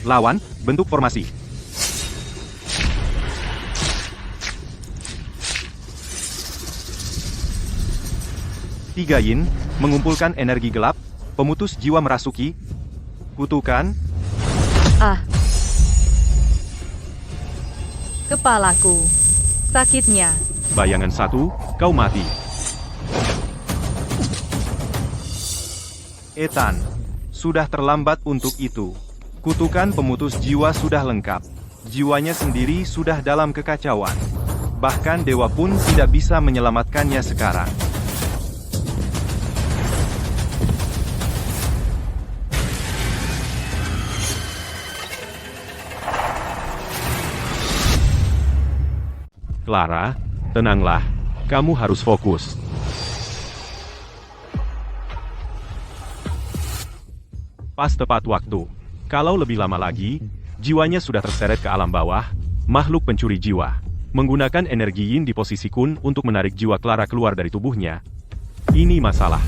Lawan, bentuk formasi. Tiga yin, mengumpulkan energi gelap, pemutus jiwa merasuki. Kutukan, Ah. Kepalaku. Sakitnya. bayangan satu, kau mati. Ethan, sudah terlambat untuk itu. Kutukan pemutus jiwa sudah lengkap. Jiwanya sendiri sudah dalam kekacauan. Bahkan dewa pun tidak bisa menyelamatkannya sekarang. Clara, tenanglah. Kamu harus fokus. Pas tepat waktu. Kalau lebih lama lagi, jiwanya sudah terseret ke alam bawah, makhluk pencuri jiwa. Menggunakan energi yin di posisi kun untuk menarik jiwa Clara keluar dari tubuhnya. Ini masalah.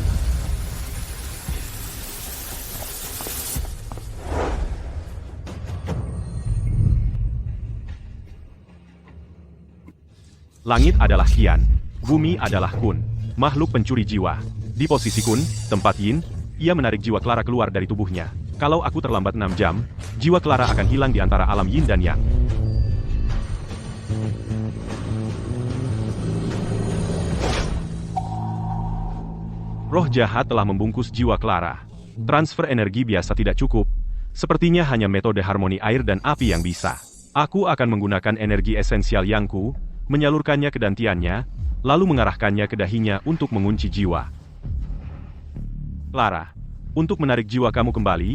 Langit adalah Qian, bumi adalah Kun, makhluk pencuri jiwa. Di posisi Kun, tempat Yin, ia menarik jiwa Clara keluar dari tubuhnya. Kalau aku terlambat 6 jam, jiwa Clara akan hilang di antara alam Yin dan Yang. Roh jahat telah membungkus jiwa Clara. Transfer energi biasa tidak cukup. Sepertinya hanya metode harmoni air dan api yang bisa. Aku akan menggunakan energi esensial Yangku, menyalurkannya ke dantiannya, lalu mengarahkannya ke dahinya untuk mengunci jiwa. Clara, untuk menarik jiwa kamu kembali,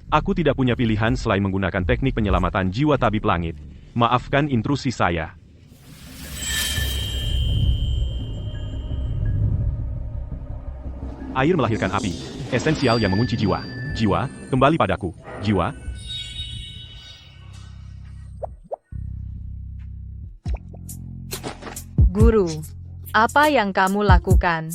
aku tidak punya pilihan selain menggunakan teknik penyelamatan jiwa tabib langit. Maafkan intrusi saya. Air melahirkan api, esensial yang mengunci jiwa. Jiwa, kembali padaku. Jiwa. Guru, apa yang kamu lakukan?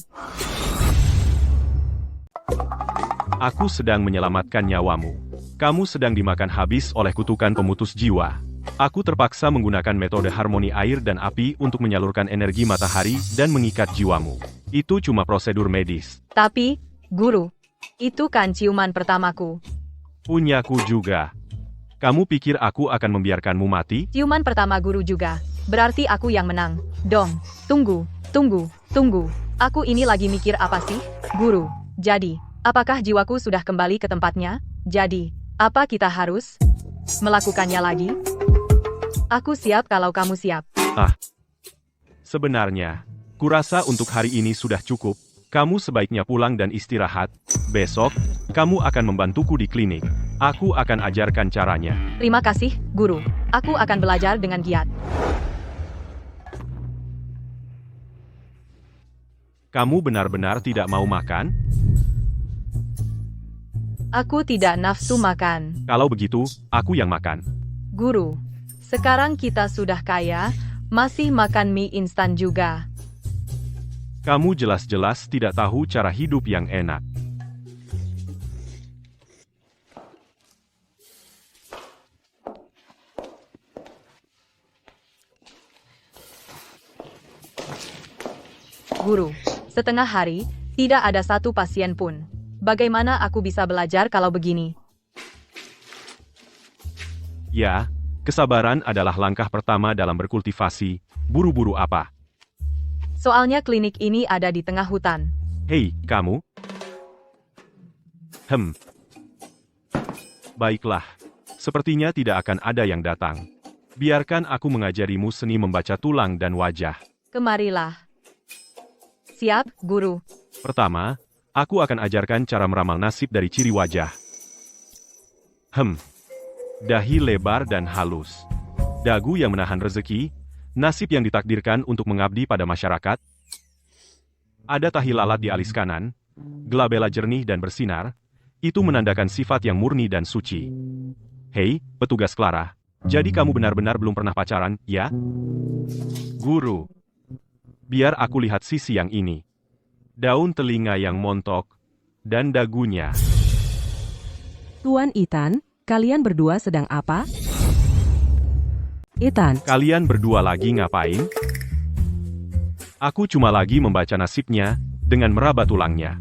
Aku sedang menyelamatkan nyawamu. Kamu sedang dimakan habis oleh kutukan pemutus jiwa. Aku terpaksa menggunakan metode harmoni air dan api untuk menyalurkan energi matahari dan mengikat jiwamu. Itu cuma prosedur medis. Tapi, Guru, itu kan ciuman pertamaku. Punyaku juga. Kamu pikir aku akan membiarkanmu mati? Ciuman pertama Guru juga. Berarti aku yang menang. Dong, tunggu. Aku ini lagi mikir apa sih? Guru, jadi, apakah jiwaku sudah kembali ke tempatnya? Jadi, apa kita harus melakukannya lagi? Aku siap kalau kamu siap. Sebenarnya, kurasa untuk hari ini sudah cukup. Kamu sebaiknya pulang dan istirahat. Besok, kamu akan membantuku di klinik. Aku akan ajarkan caranya. Terima kasih, Guru. Aku akan belajar dengan giat. Kamu benar-benar tidak mau makan? Aku tidak nafsu makan. Kalau begitu, aku yang makan. Guru, sekarang kita sudah kaya, masih makan mie instan juga. Kamu jelas-jelas tidak tahu cara hidup yang enak. Guru, setengah hari, tidak ada satu pasien pun. Bagaimana aku bisa belajar kalau begini? Ya, kesabaran adalah langkah pertama dalam berkultivasi. Buru-buru apa? Soalnya klinik ini ada di tengah hutan. Hei, kamu. Baiklah. Sepertinya tidak akan ada yang datang. Biarkan aku mengajarimu seni membaca tulang dan wajah. Kemarilah. Siap, guru. Pertama, aku akan ajarkan cara meramal nasib dari ciri wajah. Dahi lebar dan halus. Dagu yang menahan rezeki, nasib yang ditakdirkan untuk mengabdi pada masyarakat. Ada tahi lalat di alis kanan, glabella jernih dan bersinar, itu menandakan sifat yang murni dan suci. Hei, petugas Clara, jadi kamu benar-benar belum pernah pacaran, ya? Guru, biar aku lihat sisi yang ini. Daun telinga yang montok, dan dagunya. Tuan Ethan, kalian berdua sedang apa? Ethan, Kalian berdua lagi ngapain? Aku cuma lagi membaca nasibnya, dengan meraba tulangnya.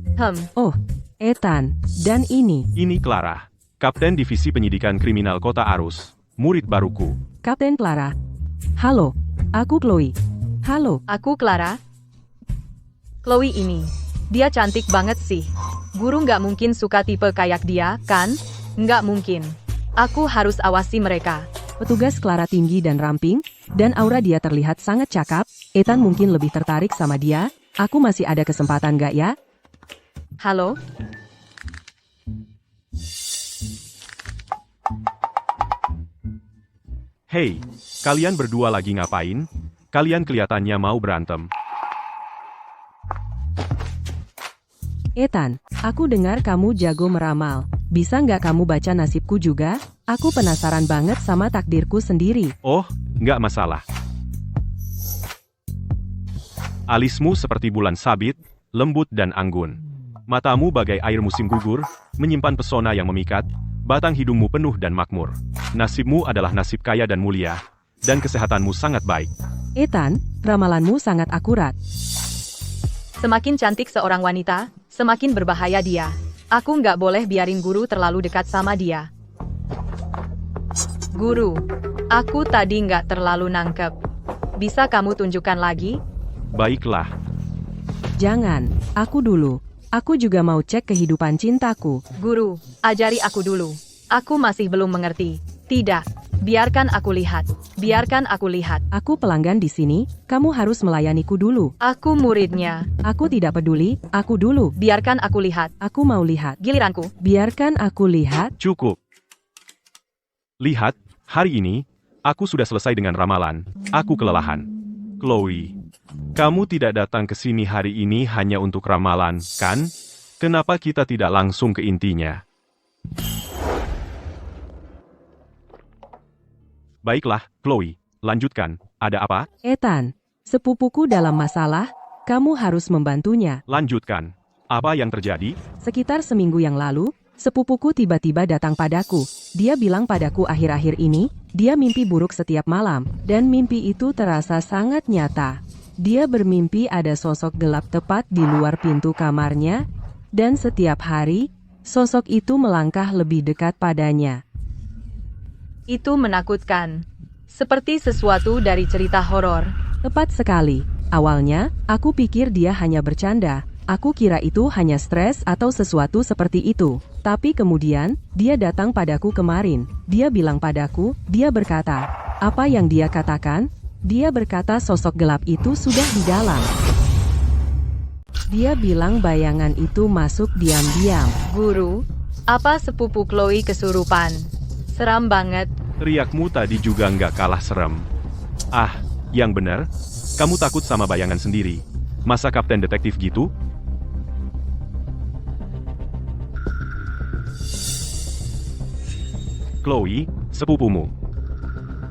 oh, Ethan, dan ini, Ini Clara, Kapten Divisi Penyidikan Kriminal Kota Arus, murid baruku. Kapten Clara. Halo, aku Chloe. Halo, Aku Clara. Chloe ini. Dia cantik banget sih. Guru nggak mungkin suka tipe kayak dia, kan? Nggak mungkin. Aku harus awasi mereka. petugas Clara tinggi dan ramping, dan aura dia terlihat sangat cakap. Ethan mungkin lebih tertarik sama dia. Aku masih ada kesempatan gak ya? Halo? Hei, kalian berdua lagi ngapain? Kalian kelihatannya mau berantem. Ethan, aku dengar kamu jago meramal. Bisa nggak kamu baca nasibku juga? Aku penasaran banget sama takdirku sendiri. Oh, nggak masalah. Alismu seperti bulan sabit, lembut dan anggun. Matamu bagai air musim gugur, menyimpan pesona yang memikat, batang hidungmu penuh dan makmur. Nasibmu adalah nasib kaya dan mulia, dan kesehatanmu sangat baik. Ethan, ramalanmu sangat akurat. Semakin cantik seorang wanita, semakin berbahaya dia. Aku nggak boleh biarin guru terlalu dekat sama dia. Guru, aku tadi nggak terlalu nangkep. Bisa kamu tunjukkan lagi? Baiklah, Jangan, aku dulu. Aku juga mau cek kehidupan cintaku. Guru, ajari aku dulu. Aku masih belum mengerti. Tidak, biarkan aku lihat. Biarkan aku lihat. Aku pelanggan di sini, kamu harus melayaniku dulu. Aku muridnya. Aku tidak peduli, aku dulu. Biarkan aku lihat. Aku mau lihat. Giliranku. Biarkan aku lihat. cukup. Lihat, hari ini, aku sudah selesai dengan ramalan. Aku kelelahan. Chloe, kamu tidak datang ke sini hari ini hanya untuk ramalan, kan? Kenapa kita tidak langsung ke intinya? Baiklah, Chloe, lanjutkan. Ada apa? Ethan, sepupuku dalam masalah, kamu harus membantunya. Lanjutkan. Apa yang terjadi? Sekitar seminggu yang lalu, sepupuku tiba-tiba datang padaku. Dia bilang padaku akhir-akhir ini, dia mimpi buruk setiap malam, dan mimpi itu terasa sangat nyata. Dia bermimpi ada sosok gelap tepat di luar pintu kamarnya, dan setiap hari, sosok itu melangkah lebih dekat padanya. Itu menakutkan. Seperti sesuatu dari cerita horor. Tepat sekali. Awalnya, aku pikir dia hanya bercanda. Aku kira itu hanya stres atau sesuatu seperti itu. Tapi kemudian, dia datang padaku kemarin. Dia bilang padaku, dia berkata, apa yang dia katakan? Dia berkata sosok gelap itu sudah di dalam. Dia bilang bayangan itu masuk diam-diam. Guru, apa sepupu Chloe kesurupan? Seram banget. Teriakmu tadi juga nggak kalah serem. Ah, yang benar, kamu takut sama bayangan sendiri. Masa kapten detektif gitu? Chloe, sepupumu.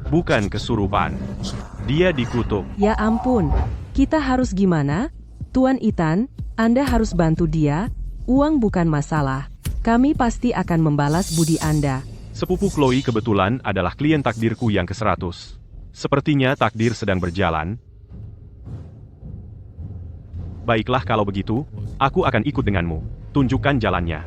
Bukan kesurupan. Dia dikutuk. Ya ampun, kita harus gimana? Tuan Ethan, Anda harus bantu dia. Uang bukan masalah. Kami pasti akan membalas budi Anda. Sepupu Chloe kebetulan adalah klien takdirku yang ke-100. Sepertinya takdir sedang berjalan. Baiklah kalau begitu, aku akan ikut denganmu. Tunjukkan jalannya.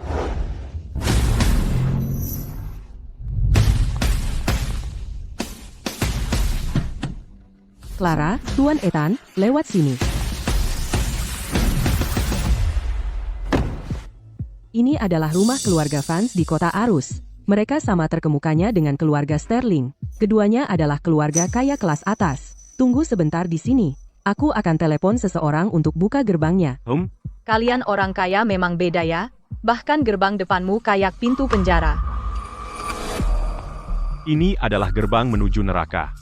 Clara, Tuan Ethan, lewat sini. Ini adalah rumah keluarga Vance di kota Arus. Mereka sama terkemukanya dengan keluarga Sterling. Keduanya adalah keluarga kaya kelas atas. Tunggu sebentar di sini. Aku akan telepon seseorang untuk buka gerbangnya. Kalian orang kaya memang beda ya. Bahkan gerbang depanmu kayak pintu penjara. Ini adalah gerbang menuju neraka.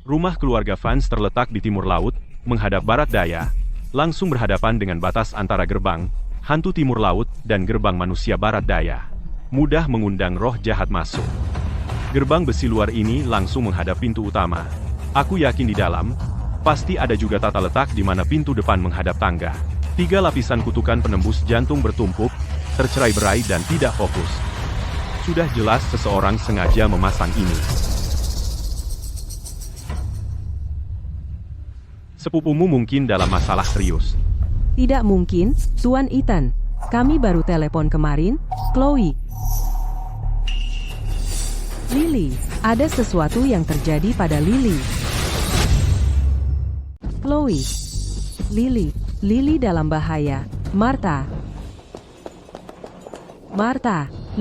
Rumah keluarga Vance terletak di timur laut, menghadap barat daya, langsung berhadapan dengan batas antara gerbang hantu timur laut dan gerbang manusia barat daya. Mudah mengundang roh jahat masuk. Gerbang besi luar ini langsung menghadap pintu utama. Aku yakin di dalam, pasti ada juga tata letak di mana pintu depan menghadap tangga. 3 lapisan kutukan penembus jantung bertumpuk, tercerai-berai dan tidak fokus. Sudah jelas seseorang sengaja memasang ini. Sepupumu mungkin dalam masalah serius. Tidak mungkin, Tuan Ethan. Kami baru telepon kemarin, Chloe. Lily, ada sesuatu yang terjadi pada Lily. Chloe. Lily dalam bahaya. Martha,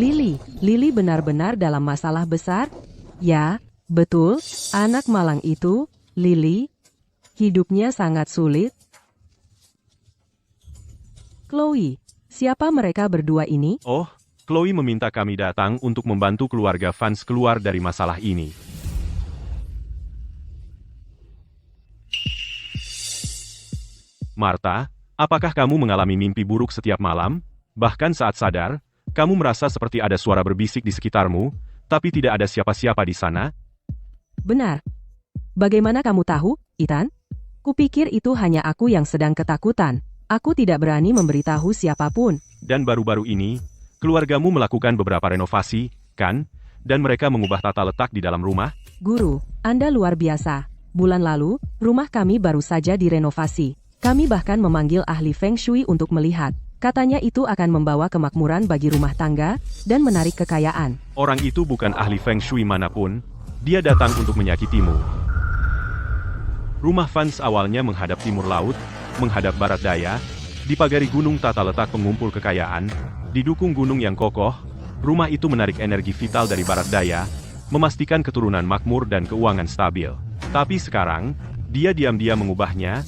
Lily benar-benar dalam masalah besar? Ya, betul, anak malang itu, Lily. Hidupnya sangat sulit. Chloe, siapa mereka berdua ini? Oh, Chloe meminta kami datang untuk membantu keluarga Vance keluar dari masalah ini. Martha, apakah kamu mengalami mimpi buruk setiap malam? Bahkan saat sadar, kamu merasa seperti ada suara berbisik di sekitarmu, tapi tidak ada siapa-siapa di sana? Benar. Bagaimana kamu tahu, Ethan? Kupikir itu hanya aku yang sedang ketakutan. Aku tidak berani memberitahu siapapun. Dan baru-baru ini, keluargamu melakukan beberapa renovasi, kan? Dan mereka mengubah tata letak di dalam rumah? Guru, Anda luar biasa. Bulan lalu, rumah kami baru saja direnovasi. Kami bahkan memanggil ahli Feng Shui untuk melihat. Katanya itu akan membawa kemakmuran bagi rumah tangga, dan menarik kekayaan. Orang itu bukan ahli Feng Shui manapun. Dia datang untuk menyakitimu. Rumah Vance awalnya menghadap timur laut, menghadap barat daya, dipagari gunung tata letak pengumpul kekayaan, didukung gunung yang kokoh, rumah itu menarik energi vital dari barat daya, memastikan keturunan makmur dan keuangan stabil. Tapi sekarang, dia diam-diam mengubahnya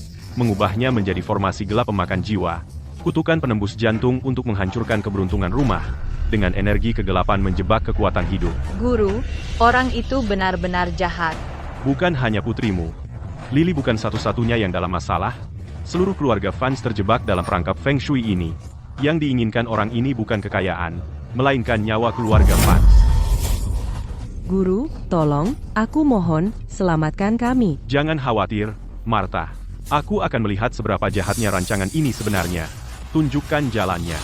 menjadi formasi gelap pemakan jiwa, kutukan penembus jantung untuk menghancurkan keberuntungan rumah, dengan energi kegelapan menjebak kekuatan hidup. Guru, orang itu benar-benar jahat. Bukan hanya putrimu. Lily bukan satu-satunya yang dalam masalah. Seluruh keluarga Vance terjebak dalam perangkap Feng Shui ini. Yang diinginkan orang ini bukan kekayaan, melainkan nyawa keluarga Vance. Guru, tolong, aku mohon, selamatkan kami. Jangan khawatir, Martha. Aku akan melihat seberapa jahatnya rancangan ini sebenarnya. Tunjukkan jalannya.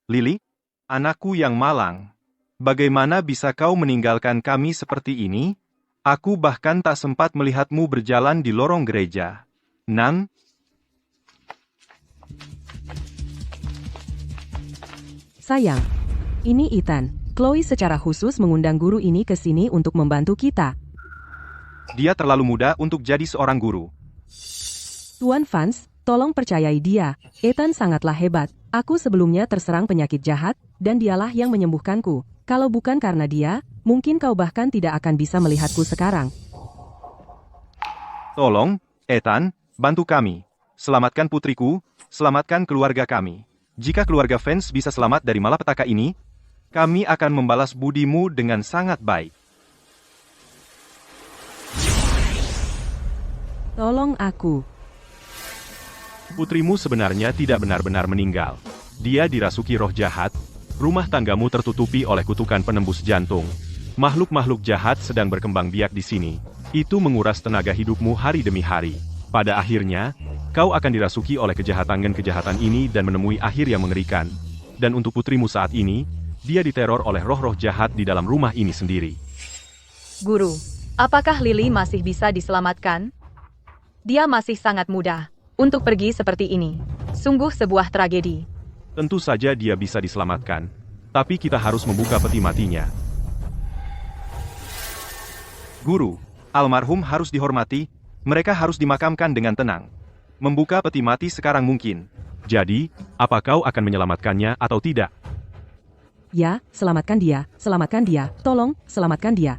Lily, anakku yang malang. Bagaimana bisa kau meninggalkan kami seperti ini? Aku bahkan tak sempat melihatmu berjalan di lorong gereja. Nan? Sayang, ini Ethan. Chloe secara khusus mengundang guru ini ke sini untuk membantu kita. Dia terlalu muda untuk jadi seorang guru. Tuan Vance, tolong percayai dia. Ethan sangatlah hebat. Aku sebelumnya terserang penyakit jahat, dan dialah yang menyembuhkanku. Kalau bukan karena dia, mungkin kau bahkan tidak akan bisa melihatku sekarang. Tolong, Ethan, bantu kami. Selamatkan putriku, selamatkan keluarga kami. Jika keluarga Vance bisa selamat dari malapetaka ini, kami akan membalas budimu dengan sangat baik. Tolong aku. Putrimu sebenarnya tidak benar-benar meninggal. Dia dirasuki roh jahat. Rumah tanggamu tertutupi oleh kutukan penembus jantung. Makhluk-makhluk jahat sedang berkembang biak di sini. Itu menguras tenaga hidupmu hari demi hari. Pada akhirnya, kau akan dirasuki oleh kejahatan ini dan menemui akhir yang mengerikan. Dan untuk putrimu saat ini, dia diteror oleh roh-roh jahat di dalam rumah ini sendiri. Guru, apakah Lily masih bisa diselamatkan? Dia masih sangat muda untuk pergi seperti ini. Sungguh sebuah tragedi. Tentu saja dia bisa diselamatkan, tapi kita harus membuka peti matinya. Guru, almarhum harus dihormati, mereka harus dimakamkan dengan tenang. Membuka peti mati sekarang mungkin. Jadi, apa kau akan menyelamatkannya atau tidak? Ya, selamatkan dia, tolong, selamatkan dia.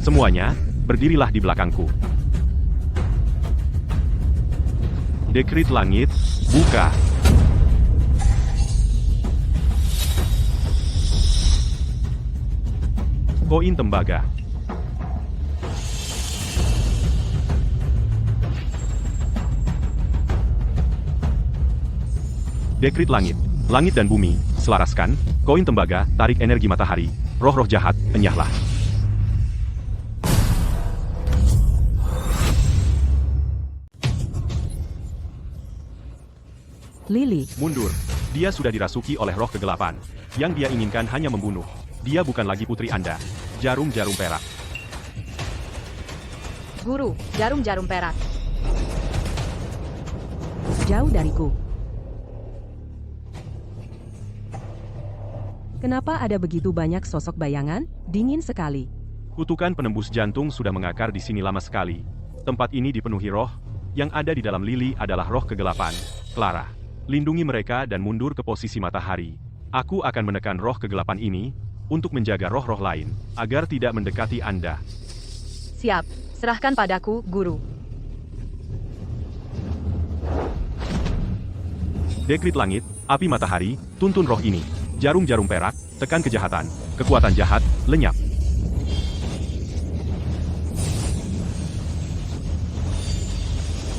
Semuanya, berdirilah di belakangku. Dekrit langit, buka. Koin tembaga. Dekrit langit. Langit dan bumi, selaraskan. Koin tembaga, tarik energi matahari. Roh-roh jahat, enyahlah. Lily, Mundur. Dia sudah dirasuki oleh roh kegelapan. Yang dia inginkan hanya membunuh. Dia bukan lagi putri Anda. Jarum-jarum perak. Guru, jarum-jarum perak. jauh dariku. Kenapa ada begitu banyak sosok bayangan? Dingin sekali. Kutukan penembus jantung sudah mengakar di sini lama sekali. Tempat ini dipenuhi roh. Yang ada di dalam Lily adalah roh kegelapan. Clara, lindungi mereka dan mundur ke posisi matahari. Aku akan menekan roh kegelapan ini untuk menjaga roh-roh lain agar tidak mendekati Anda. Siap, serahkan padaku, Guru. Dekrit langit, api matahari, tuntun roh ini. Jarum-jarum perak, tekan kejahatan. Kekuatan jahat, lenyap.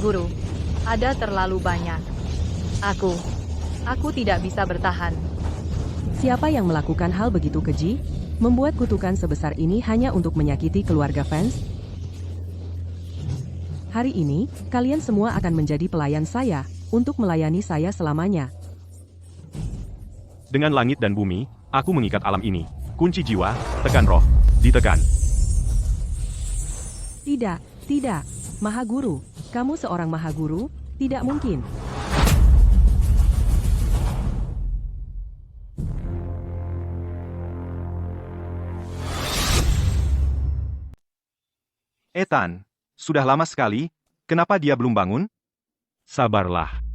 Guru, ada terlalu banyak. Aku tidak bisa bertahan. Siapa yang melakukan hal begitu keji? Membuat kutukan sebesar ini hanya untuk menyakiti keluarga fans? Hari ini, kalian semua akan menjadi pelayan saya, untuk melayani saya selamanya. Dengan langit dan bumi, aku mengikat alam ini. Kunci jiwa, tekan roh, ditekan. Tidak, tidak. Maha Guru, kamu seorang Maha Guru? Tidak mungkin. Ethan, sudah lama sekali, kenapa dia belum bangun? Sabarlah.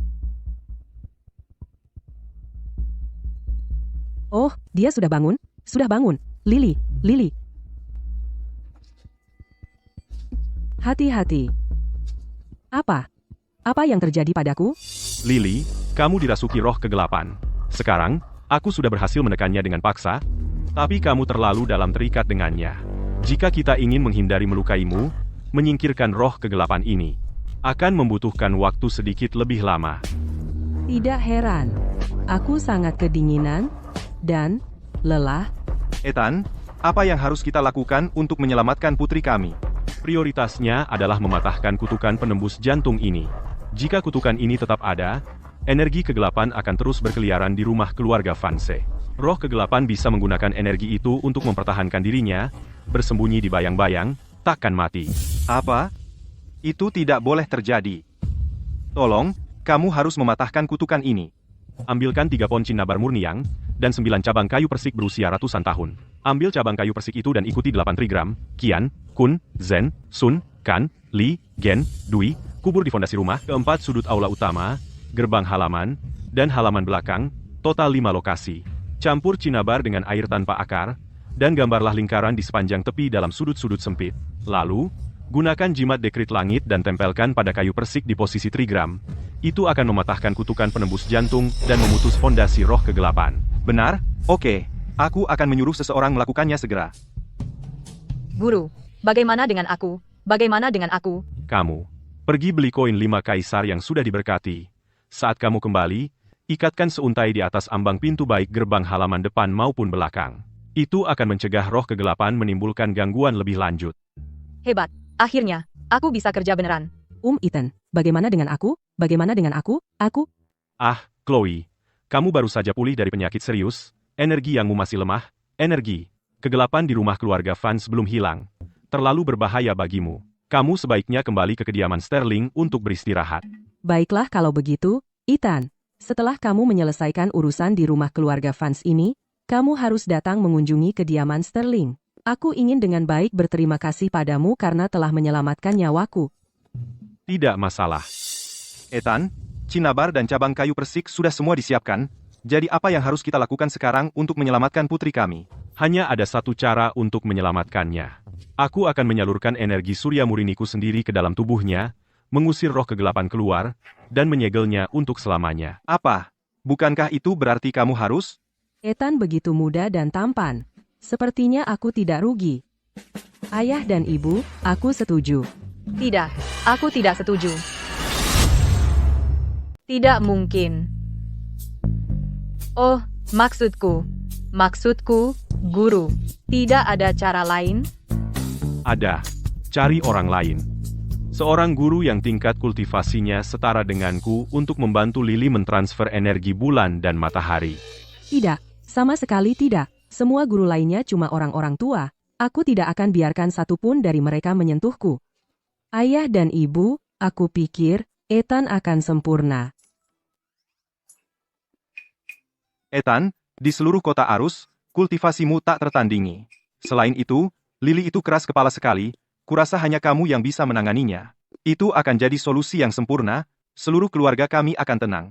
Oh, dia sudah bangun? Sudah bangun. Lily, Lily. Hati-hati. Apa? Apa yang terjadi padaku? Lily, kamu dirasuki roh kegelapan. Sekarang, aku sudah berhasil menekannya dengan paksa, tapi kamu terlalu dalam terikat dengannya. Jika kita ingin menghindari melukaimu, menyingkirkan roh kegelapan ini, akan membutuhkan waktu sedikit lebih lama. Tidak heran. Aku sangat kedinginan dan lelah. Ethan, apa yang harus kita lakukan untuk menyelamatkan putri kami? Prioritasnya adalah mematahkan kutukan penembus jantung ini. Jika kutukan ini tetap ada, energi kegelapan akan terus berkeliaran di rumah keluarga Vance. Roh kegelapan bisa menggunakan energi itu untuk mempertahankan dirinya, bersembunyi di bayang-bayang, takkan mati. Apa? Itu tidak boleh terjadi. Tolong, kamu harus mematahkan kutukan ini. Ambilkan 3 pon cinnabar murniang, dan 9 cabang kayu persik berusia ratusan tahun. Ambil cabang kayu persik itu dan ikuti 8 trigram, Qian, Kun, Zhen, Sun, Kan, Li, Gen, Dui, kubur di fondasi rumah, keempat sudut aula utama, gerbang halaman, dan halaman belakang, total 5 lokasi. Campur cinnabar dengan air tanpa akar, dan gambarlah lingkaran di sepanjang tepi dalam sudut-sudut sempit. Lalu, gunakan jimat dekrit langit dan tempelkan pada kayu persik di posisi trigram. Itu akan mematahkan kutukan penembus jantung dan memutus fondasi roh kegelapan. Benar? Oke. Aku akan menyuruh seseorang melakukannya segera. Guru, bagaimana dengan aku? Bagaimana dengan aku? Kamu, pergi beli koin 5 kaisar yang sudah diberkati. Saat kamu kembali, ikatkan seuntai di atas ambang pintu baik gerbang halaman depan maupun belakang. Itu akan mencegah roh kegelapan menimbulkan gangguan lebih lanjut. Hebat, akhirnya, aku bisa kerja beneran. Ethan, bagaimana dengan aku? Bagaimana dengan aku? Aku? Ah, Chloe, kamu baru saja pulih dari penyakit serius, energi yangmu masih lemah, energi. Kegelapan di rumah keluarga Vance belum hilang. Terlalu berbahaya bagimu. Kamu sebaiknya kembali ke kediaman Sterling untuk beristirahat. Baiklah kalau begitu, Ethan. Setelah kamu menyelesaikan urusan di rumah keluarga Vance ini, kamu harus datang mengunjungi kediaman Sterling. Aku ingin dengan baik berterima kasih padamu karena telah menyelamatkan nyawaku. Tidak masalah. Ethan, Cinnabar dan cabang kayu persik sudah semua disiapkan, jadi apa yang harus kita lakukan sekarang untuk menyelamatkan putri kami? Hanya ada satu cara untuk menyelamatkannya. Aku akan menyalurkan energi surya murniku sendiri ke dalam tubuhnya, mengusir roh kegelapan keluar, dan menyegelnya untuk selamanya. Apa? Bukankah itu berarti kamu harus? Ethan begitu muda dan tampan. Sepertinya aku tidak rugi. Ayah dan ibu, aku setuju. Tidak, aku tidak setuju. Tidak mungkin. Oh, maksudku, guru, tidak ada cara lain? Ada. Cari orang lain. Seorang guru yang tingkat kultivasinya setara denganku untuk membantu Lily mentransfer energi bulan dan matahari. Tidak, sama sekali tidak. Semua guru lainnya cuma orang-orang tua. Aku tidak akan biarkan satupun dari mereka menyentuhku. Ayah dan ibu, aku pikir Ethan akan sempurna. Ethan, di seluruh kota Arus, kultivasimu tak tertandingi. Selain itu, Lily itu keras kepala sekali, kurasa hanya kamu yang bisa menanganinya. Itu akan jadi solusi yang sempurna, seluruh keluarga kami akan tenang.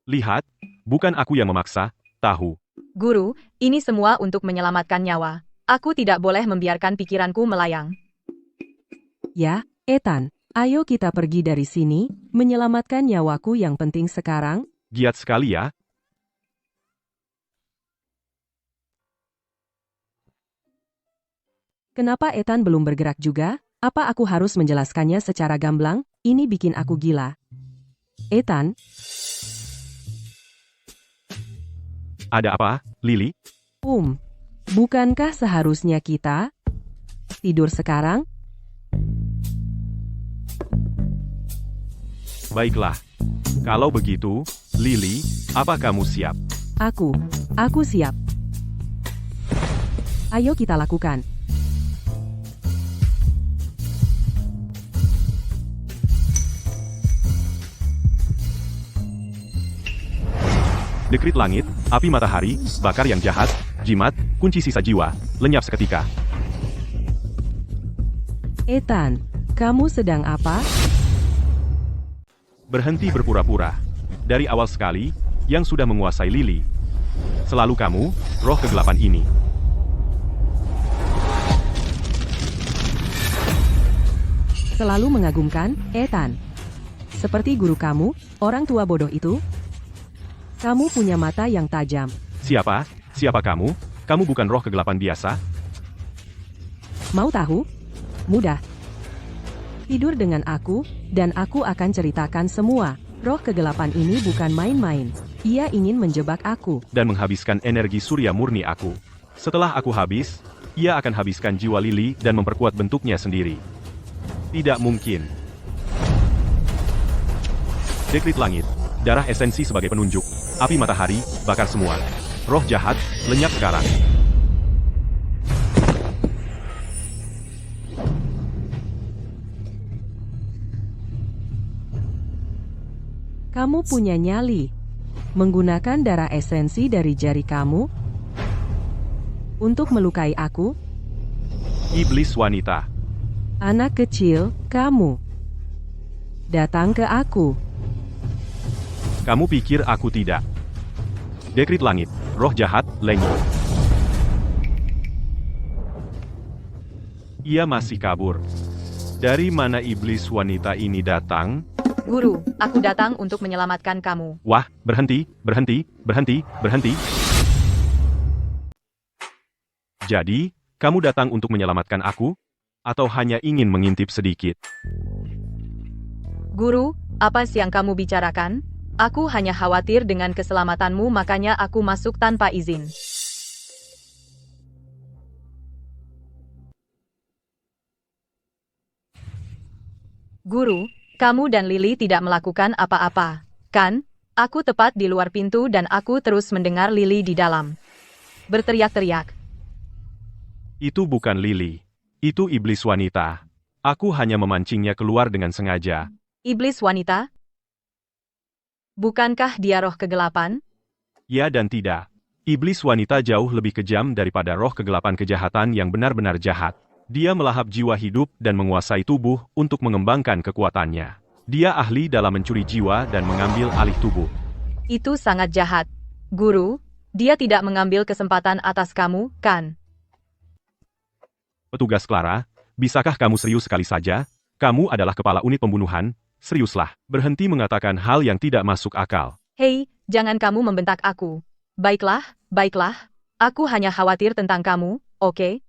Lihat, bukan aku yang memaksa, tahu. Guru, ini semua untuk menyelamatkan nyawa. Aku tidak boleh membiarkan pikiranku melayang. Ya, Ethan, ayo kita pergi dari sini, menyelamatkan nyawaku yang penting sekarang. Giat sekali ya. Kenapa Ethan belum bergerak juga? Apa aku harus menjelaskannya secara gamblang? Ini bikin aku gila. Ethan, Ada apa, Lily? bukankah seharusnya kita tidur sekarang? Baiklah. Kalau begitu, Lily, apa kamu siap? Aku siap. Ayo kita lakukan. Dekrit langit, api matahari, bakar yang jahat, jimat, kunci sisa jiwa, lenyap seketika. Ethan, kamu sedang apa? Berhenti berpura-pura. Dari awal sekali, yang sudah menguasai Lily. Selalu kamu, roh kegelapan ini. Selalu mengagumkan, Ethan. Seperti guru kamu, orang tua bodoh itu. Kamu punya mata yang tajam. Siapa? Siapa kamu? Kamu bukan roh kegelapan biasa? Mau tahu? Mudah. Tidur dengan aku, dan aku akan ceritakan semua. Roh kegelapan ini bukan main-main. Ia ingin menjebak aku. Dan menghabiskan energi surya murni aku. Setelah aku habis, ia akan habiskan jiwa Lily dan memperkuat bentuknya sendiri. Tidak mungkin. Dekrit langit, darah esensi sebagai penunjuk, api matahari, bakar semua. Roh jahat, lenyap sekarang. Kamu punya nyali. Menggunakan darah esensi dari jari kamu untuk melukai aku? Iblis wanita. Anak kecil, kamu. Datang ke aku. Kamu pikir aku tidak? Dekrit langit, roh jahat, lenyap. Ia masih kabur. Dari mana iblis wanita ini datang? Guru, aku datang untuk menyelamatkan kamu. Wah, berhenti, berhenti, berhenti, berhenti. Jadi, kamu datang untuk menyelamatkan aku? Atau hanya ingin mengintip sedikit? Guru, apa sih yang kamu bicarakan? Aku hanya khawatir dengan keselamatanmu, makanya aku masuk tanpa izin. Guru, kamu dan Lily tidak melakukan apa-apa, kan? Aku tepat di luar pintu dan aku terus mendengar Lily di dalam berteriak-teriak. Itu bukan Lily. Itu iblis wanita. Aku hanya memancingnya keluar dengan sengaja. Iblis wanita? Bukankah dia roh kegelapan? Ya dan tidak. Iblis wanita jauh lebih kejam daripada roh kegelapan kejahatan yang benar-benar jahat. Dia melahap jiwa hidup dan menguasai tubuh untuk mengembangkan kekuatannya. Dia ahli dalam mencuri jiwa dan mengambil alih tubuh. Itu sangat jahat. Guru, dia tidak mengambil kesempatan atas kamu, kan? Petugas Clara, bisakah kamu serius sekali saja? Kamu adalah kepala unit pembunuhan, seriuslah. Berhenti mengatakan hal yang tidak masuk akal. Hei, jangan kamu membentak aku. Baiklah, baiklah. Aku hanya khawatir tentang kamu, oke?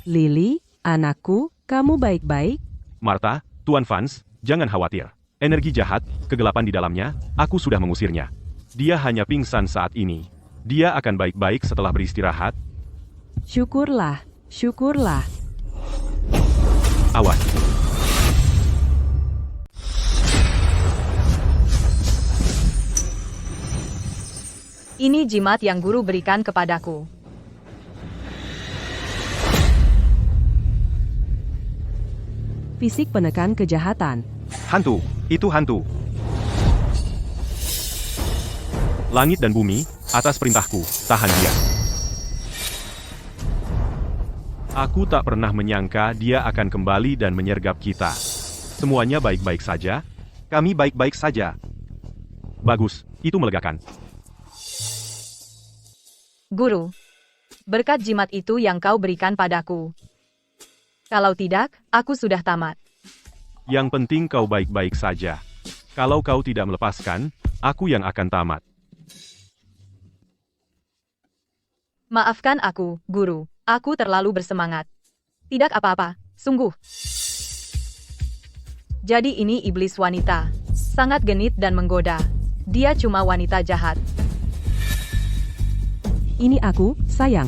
Lily, anakku, kamu baik-baik? Martha, Tuan Vance, jangan khawatir. Energi jahat, kegelapan di dalamnya, aku sudah mengusirnya. Dia hanya pingsan saat ini. Dia akan baik-baik setelah beristirahat. Syukurlah, syukurlah. Awas. Ini jimat yang guru berikan kepadaku. Fisik penekan kejahatan. Hantu, itu hantu. Langit dan bumi, atas perintahku, tahan dia. Aku tak pernah menyangka dia akan kembali dan menyergap kita. Semuanya baik-baik saja? Kami baik-baik saja. Bagus, itu melegakan. Guru, berkat jimat itu yang kau berikan padaku. Kalau tidak, aku sudah tamat. Yang penting kau baik-baik saja. Kalau kau tidak melepaskan, aku yang akan tamat. Maafkan aku, guru. Aku terlalu bersemangat. Tidak apa-apa, sungguh. Jadi ini iblis wanita. Sangat genit dan menggoda. Dia cuma wanita jahat. Ini aku, sayang.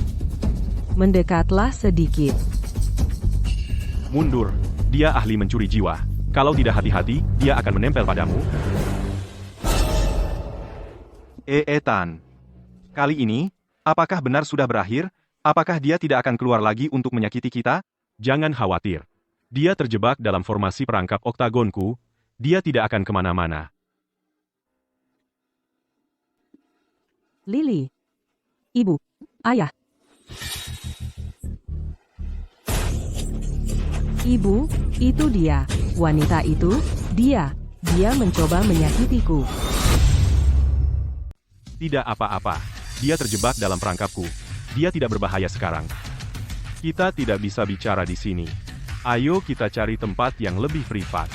Mendekatlah sedikit. Mundur, dia ahli mencuri jiwa. Kalau tidak hati-hati, dia akan menempel padamu. Ethan. Kali ini, apakah benar sudah berakhir? Apakah dia tidak akan keluar lagi untuk menyakiti kita? Jangan khawatir. Dia terjebak dalam formasi perangkap oktagonku. Dia tidak akan kemana-mana. Lily. Ibu. Ayah. Ibu, itu dia. Wanita itu, dia. Dia mencoba menyakitiku. Tidak apa-apa. Dia terjebak dalam perangkapku. Dia tidak berbahaya sekarang. Kita tidak bisa bicara di sini. Ayo kita cari tempat yang lebih privat.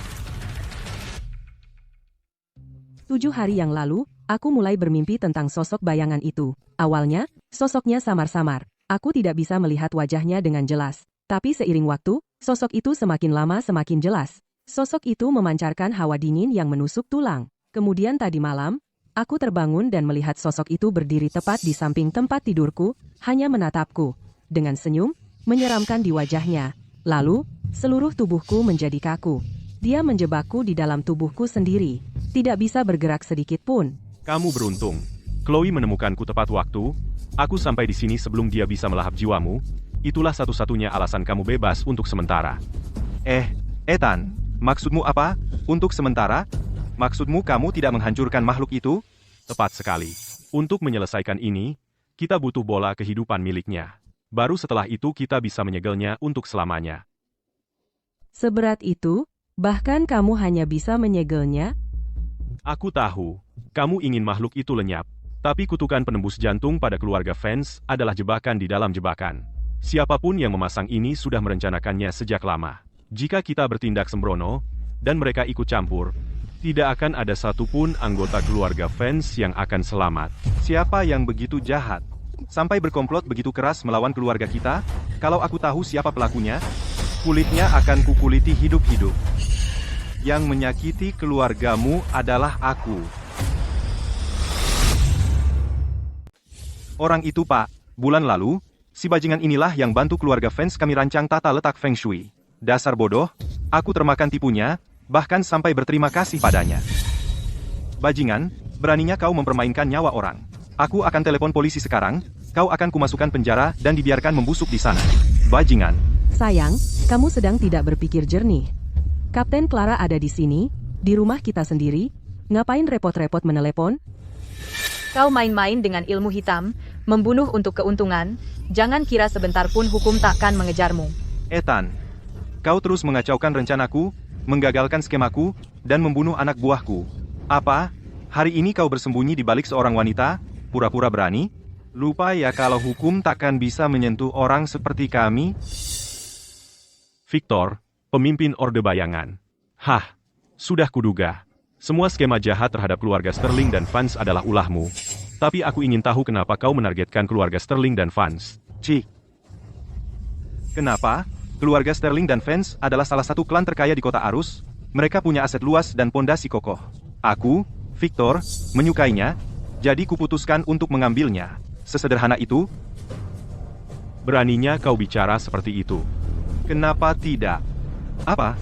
7 hari yang lalu, aku mulai bermimpi tentang sosok bayangan itu. Awalnya, sosoknya samar-samar. Aku tidak bisa melihat wajahnya dengan jelas. Tapi seiring waktu, sosok itu semakin lama semakin jelas. Sosok itu memancarkan hawa dingin yang menusuk tulang. Kemudian tadi malam, aku terbangun dan melihat sosok itu berdiri tepat di samping tempat tidurku, hanya menatapku. Dengan senyum, menyeramkan di wajahnya. Lalu, seluruh tubuhku menjadi kaku. Dia menjebakku di dalam tubuhku sendiri. Tidak bisa bergerak sedikit pun. Kamu beruntung. Chloe menemukanku tepat waktu. Aku sampai di sini sebelum dia bisa melahap jiwamu. Itulah satu-satunya alasan kamu bebas untuk sementara. Ethan, maksudmu apa? Untuk sementara? Maksudmu kamu tidak menghancurkan makhluk itu? Tepat sekali. Untuk menyelesaikan ini, kita butuh bola kehidupan miliknya. Baru setelah itu kita bisa menyegelnya untuk selamanya. Seberat itu, bahkan kamu hanya bisa menyegelnya? Aku tahu, kamu ingin makhluk itu lenyap. Tapi kutukan penembus jantung pada keluarga Vance adalah jebakan di dalam jebakan. Siapapun yang memasang ini sudah merencanakannya sejak lama. Jika kita bertindak sembrono, dan mereka ikut campur, tidak akan ada satupun anggota keluarga Vance yang akan selamat. Siapa yang begitu jahat? Sampai berkomplot begitu keras melawan keluarga kita? Kalau aku tahu siapa pelakunya, kulitnya akan kukuliti hidup-hidup. Yang menyakiti keluargamu adalah aku. Orang itu, Pak, bulan lalu, si bajingan inilah yang bantu keluarga Vance kami rancang tata letak Feng Shui. Dasar bodoh, aku termakan tipunya, bahkan sampai berterima kasih padanya. Bajingan, beraninya kau mempermainkan nyawa orang. Aku akan telepon polisi sekarang, kau akan kumasukkan penjara dan dibiarkan membusuk di sana. Bajingan. Sayang, kamu sedang tidak berpikir jernih. Kapten Clara ada di sini, di rumah kita sendiri. Ngapain repot-repot menelepon? Kau main-main dengan ilmu hitam, Membunuh untuk keuntungan, jangan kira sebentar pun hukum takkan mengejarmu. Ethan, kau terus mengacaukan rencanaku, menggagalkan skemaku, dan membunuh anak buahku. Apa? Hari ini kau bersembunyi di balik seorang wanita, pura-pura berani? Lupa ya kalau hukum takkan bisa menyentuh orang seperti kami? Victor, pemimpin Orde Bayangan. Hah, sudah kuduga. Semua skema jahat terhadap keluarga Sterling dan Vance adalah ulahmu. Tapi aku ingin tahu kenapa kau menargetkan keluarga Sterling dan Vance. Cik. Kenapa? Keluarga Sterling dan Vance adalah salah satu klan terkaya di kota Arus. Mereka punya aset luas dan pondasi kokoh. Aku, Victor, menyukainya, jadi kuputuskan untuk mengambilnya. Sesederhana itu? Beraninya kau bicara seperti itu. Kenapa tidak? Apa?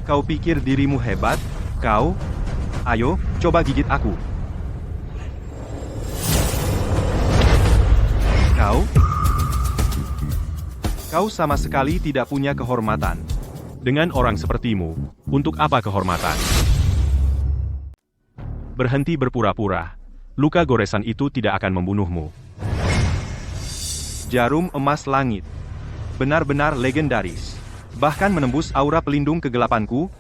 Kau pikir dirimu hebat? Kau? Ayo, coba gigit aku. Kau sama sekali tidak punya kehormatan. Dengan orang sepertimu, untuk apa kehormatan? Berhenti berpura-pura. Luka goresan itu tidak akan membunuhmu. Jarum emas langit. Benar-benar legendaris. Bahkan menembus aura pelindung kegelapanku.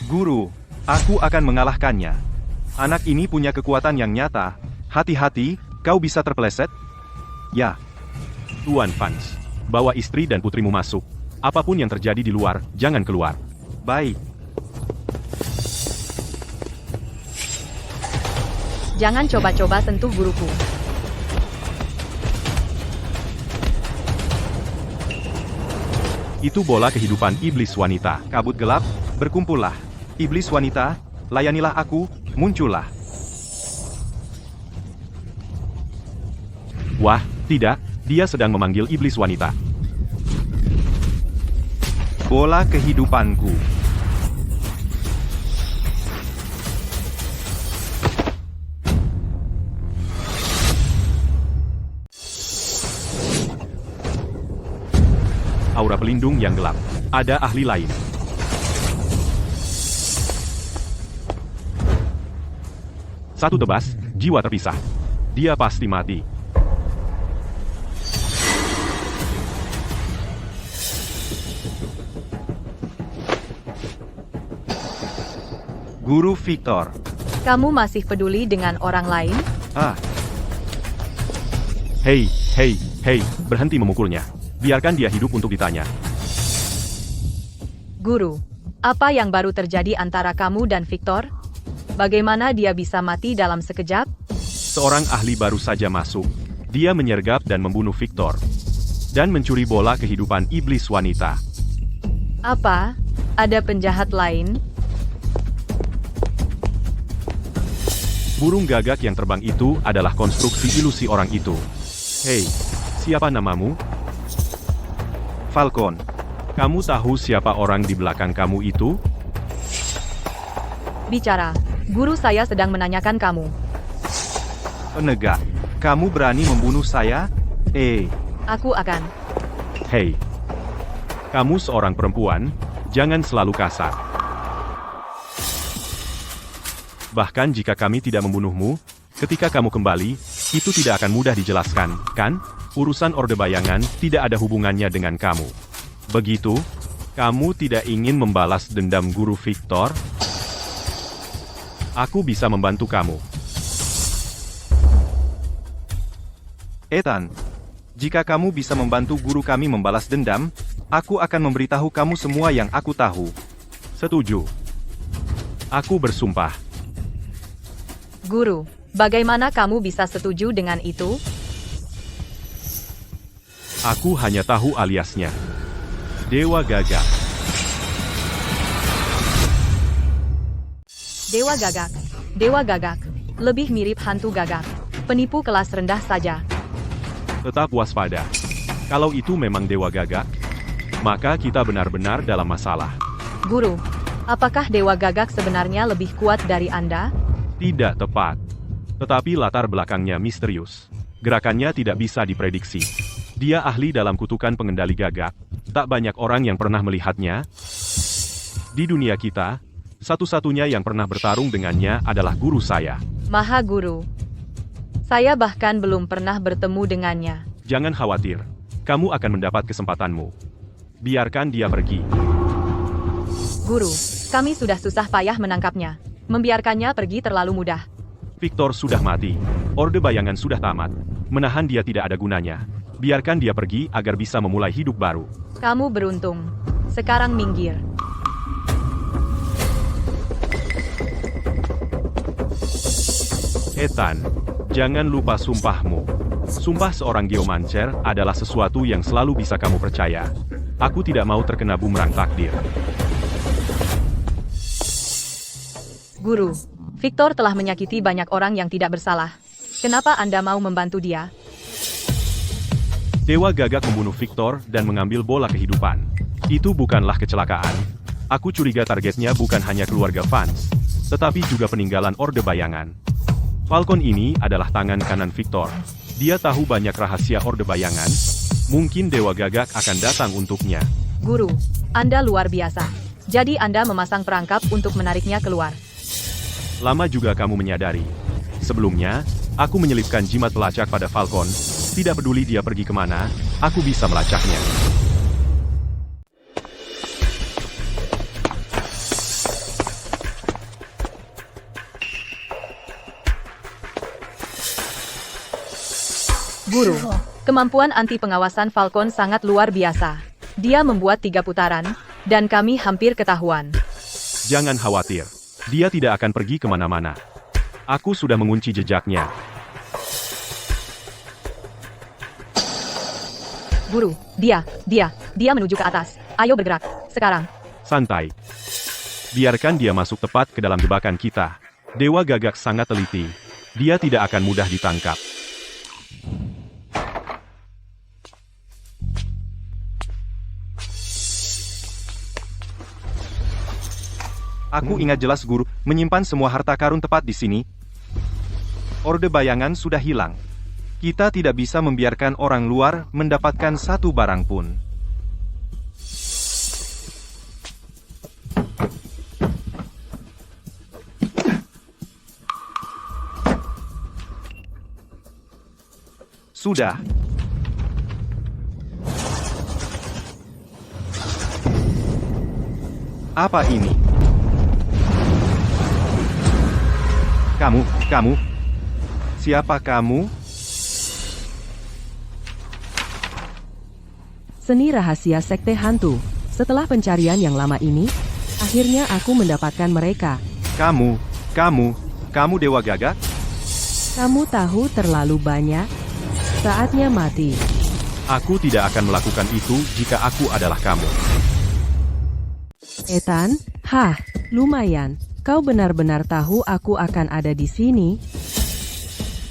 Guru, aku akan mengalahkannya. Anak ini punya kekuatan yang nyata. Hati-hati, kau bisa terpeleset. Ya. Tuan Vance, bawa istri dan putrimu masuk. Apapun yang terjadi di luar, jangan keluar. Baik. Jangan coba-coba sentuh guruku. Itu bola kehidupan iblis wanita. Kabut gelap, berkumpullah. Iblis wanita, layanilah aku, muncullah. Wah, tidak, dia sedang memanggil iblis wanita. Bola kehidupanku. Aura pelindung yang gelap. Ada ahli lain. Satu tebas, jiwa terpisah. Dia pasti mati. Guru Victor. Kamu masih peduli dengan orang lain? Ah, Hei, berhenti memukulnya. Biarkan dia hidup untuk ditanya. Guru, apa yang baru terjadi antara kamu dan Victor? Bagaimana dia bisa mati dalam sekejap? Seorang ahli baru saja masuk. Dia menyergap dan membunuh Victor. Dan mencuri bola kehidupan iblis wanita. Apa? Ada penjahat lain? Burung gagak yang terbang itu adalah konstruksi ilusi orang itu. Hei, siapa namamu? Falcon. Kamu tahu siapa orang di belakang kamu itu? Bicara. Guru saya sedang menanyakan kamu. Penegak. Kamu berani membunuh saya? Aku akan. Hei, kamu seorang perempuan, jangan selalu kasar. Bahkan jika kami tidak membunuhmu, ketika kamu kembali, itu tidak akan mudah dijelaskan, kan? Urusan Orde Bayangan tidak ada hubungannya dengan kamu. Begitu, kamu tidak ingin membalas dendam Guru Victor? Aku bisa membantu kamu. Ethan, jika kamu bisa membantu guru kami membalas dendam, aku akan memberitahu kamu semua yang aku tahu. Setuju. Aku bersumpah. Guru, bagaimana kamu bisa setuju dengan itu? Aku hanya tahu aliasnya. Dewa Gagak. Dewa Gagak. Dewa Gagak. Lebih mirip hantu gagak. Penipu kelas rendah saja. Tetap waspada. Kalau itu memang Dewa Gagak, maka kita benar-benar dalam masalah. Guru, apakah Dewa Gagak sebenarnya lebih kuat dari Anda? Tidak tepat. Tetapi latar belakangnya misterius. Gerakannya tidak bisa diprediksi. Dia ahli dalam kutukan pengendali gagak. Tak banyak orang yang pernah melihatnya. Di dunia kita, satu-satunya yang pernah bertarung dengannya adalah guru saya. Maha Guru. Saya bahkan belum pernah bertemu dengannya. Jangan khawatir. Kamu akan mendapat kesempatanmu. Biarkan dia pergi. Guru, kami sudah susah payah menangkapnya. Membiarkannya pergi terlalu mudah. Victor sudah mati. Orde bayangan sudah tamat. Menahan dia tidak ada gunanya. Biarkan dia pergi agar bisa memulai hidup baru. Kamu beruntung. Sekarang minggir. Ethan, jangan lupa sumpahmu. Sumpah seorang geomancer adalah sesuatu yang selalu bisa kamu percaya. Aku tidak mau terkena bumerang takdir. Guru, Victor telah menyakiti banyak orang yang tidak bersalah. Kenapa Anda mau membantu dia? Dewa Gagak membunuh Victor dan mengambil bola kehidupan. Itu bukanlah kecelakaan. Aku curiga targetnya bukan hanya keluarga Vance, tetapi juga peninggalan Orde Bayangan. Falcon ini adalah tangan kanan Victor. Dia tahu banyak rahasia Orde Bayangan. Mungkin Dewa Gagak akan datang untuknya. Guru, Anda luar biasa. Jadi Anda memasang perangkap untuk menariknya keluar. Lama juga kamu menyadari. Sebelumnya, aku menyelipkan jimat pelacak pada Falcon. Tidak peduli dia pergi kemana, aku bisa melacaknya. Guru, kemampuan anti pengawasan Falcon sangat luar biasa. Dia membuat 3 putaran, dan kami hampir ketahuan. Jangan khawatir. Dia tidak akan pergi kemana-mana. Aku sudah mengunci jejaknya. Guru, dia menuju ke atas. Ayo bergerak, sekarang. Santai. Biarkan dia masuk tepat ke dalam jebakan kita. Dewa Gagak sangat teliti. Dia tidak akan mudah ditangkap. Aku ingat jelas guru, menyimpan semua harta karun tepat di sini. Orde Bayangan sudah hilang. Kita tidak bisa membiarkan orang luar mendapatkan satu barang pun. Sudah. Apa ini? Kamu? Siapa kamu? Seni rahasia Sekte Hantu. Setelah pencarian yang lama ini, akhirnya aku mendapatkan mereka. Kamu Dewa Gagak? Kamu tahu terlalu banyak? Saatnya mati. Aku tidak akan melakukan itu jika aku adalah kamu. Ethan, lumayan. Kau benar-benar tahu aku akan ada di sini?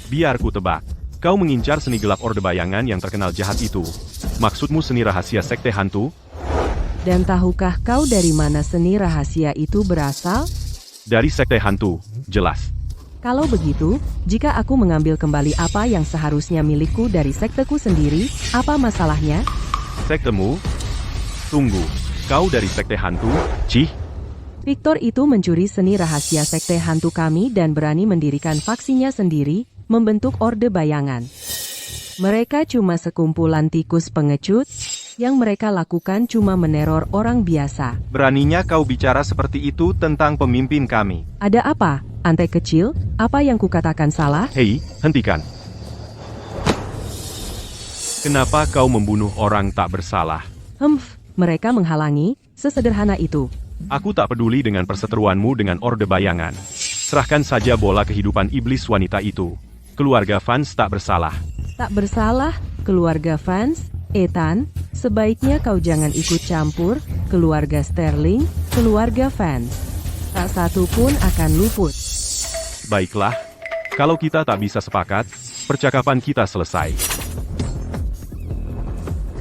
Biar ku tebak. Kau mengincar seni gelap Orde Bayangan yang terkenal jahat itu. Maksudmu seni rahasia Sekte Hantu? Dan tahukah kau dari mana seni rahasia itu berasal? Dari Sekte Hantu, jelas. Kalau begitu, jika aku mengambil kembali apa yang seharusnya milikku dari sekteku sendiri, apa masalahnya? Sektemu? Tunggu, kau dari Sekte Hantu? Cih? Victor itu mencuri seni rahasia Sekte Hantu kami dan berani mendirikan faksinya sendiri, membentuk Orde Bayangan. Mereka cuma sekumpulan tikus pengecut, yang mereka lakukan cuma meneror orang biasa. Beraninya kau bicara seperti itu tentang pemimpin kami. Ada apa, antek kecil? Apa yang kukatakan salah? Hei, hentikan. Kenapa kau membunuh orang tak bersalah? Mereka menghalangi, sesederhana itu. Aku tak peduli dengan perseteruanmu dengan Orde Bayangan. Serahkan saja bola kehidupan iblis wanita itu. Keluarga Vance tak bersalah. Tak bersalah, keluarga Vance? Ethan, sebaiknya kau jangan ikut campur, keluarga Sterling, keluarga Vance. Tak satu pun akan luput. Baiklah, kalau kita tak bisa sepakat, percakapan kita selesai.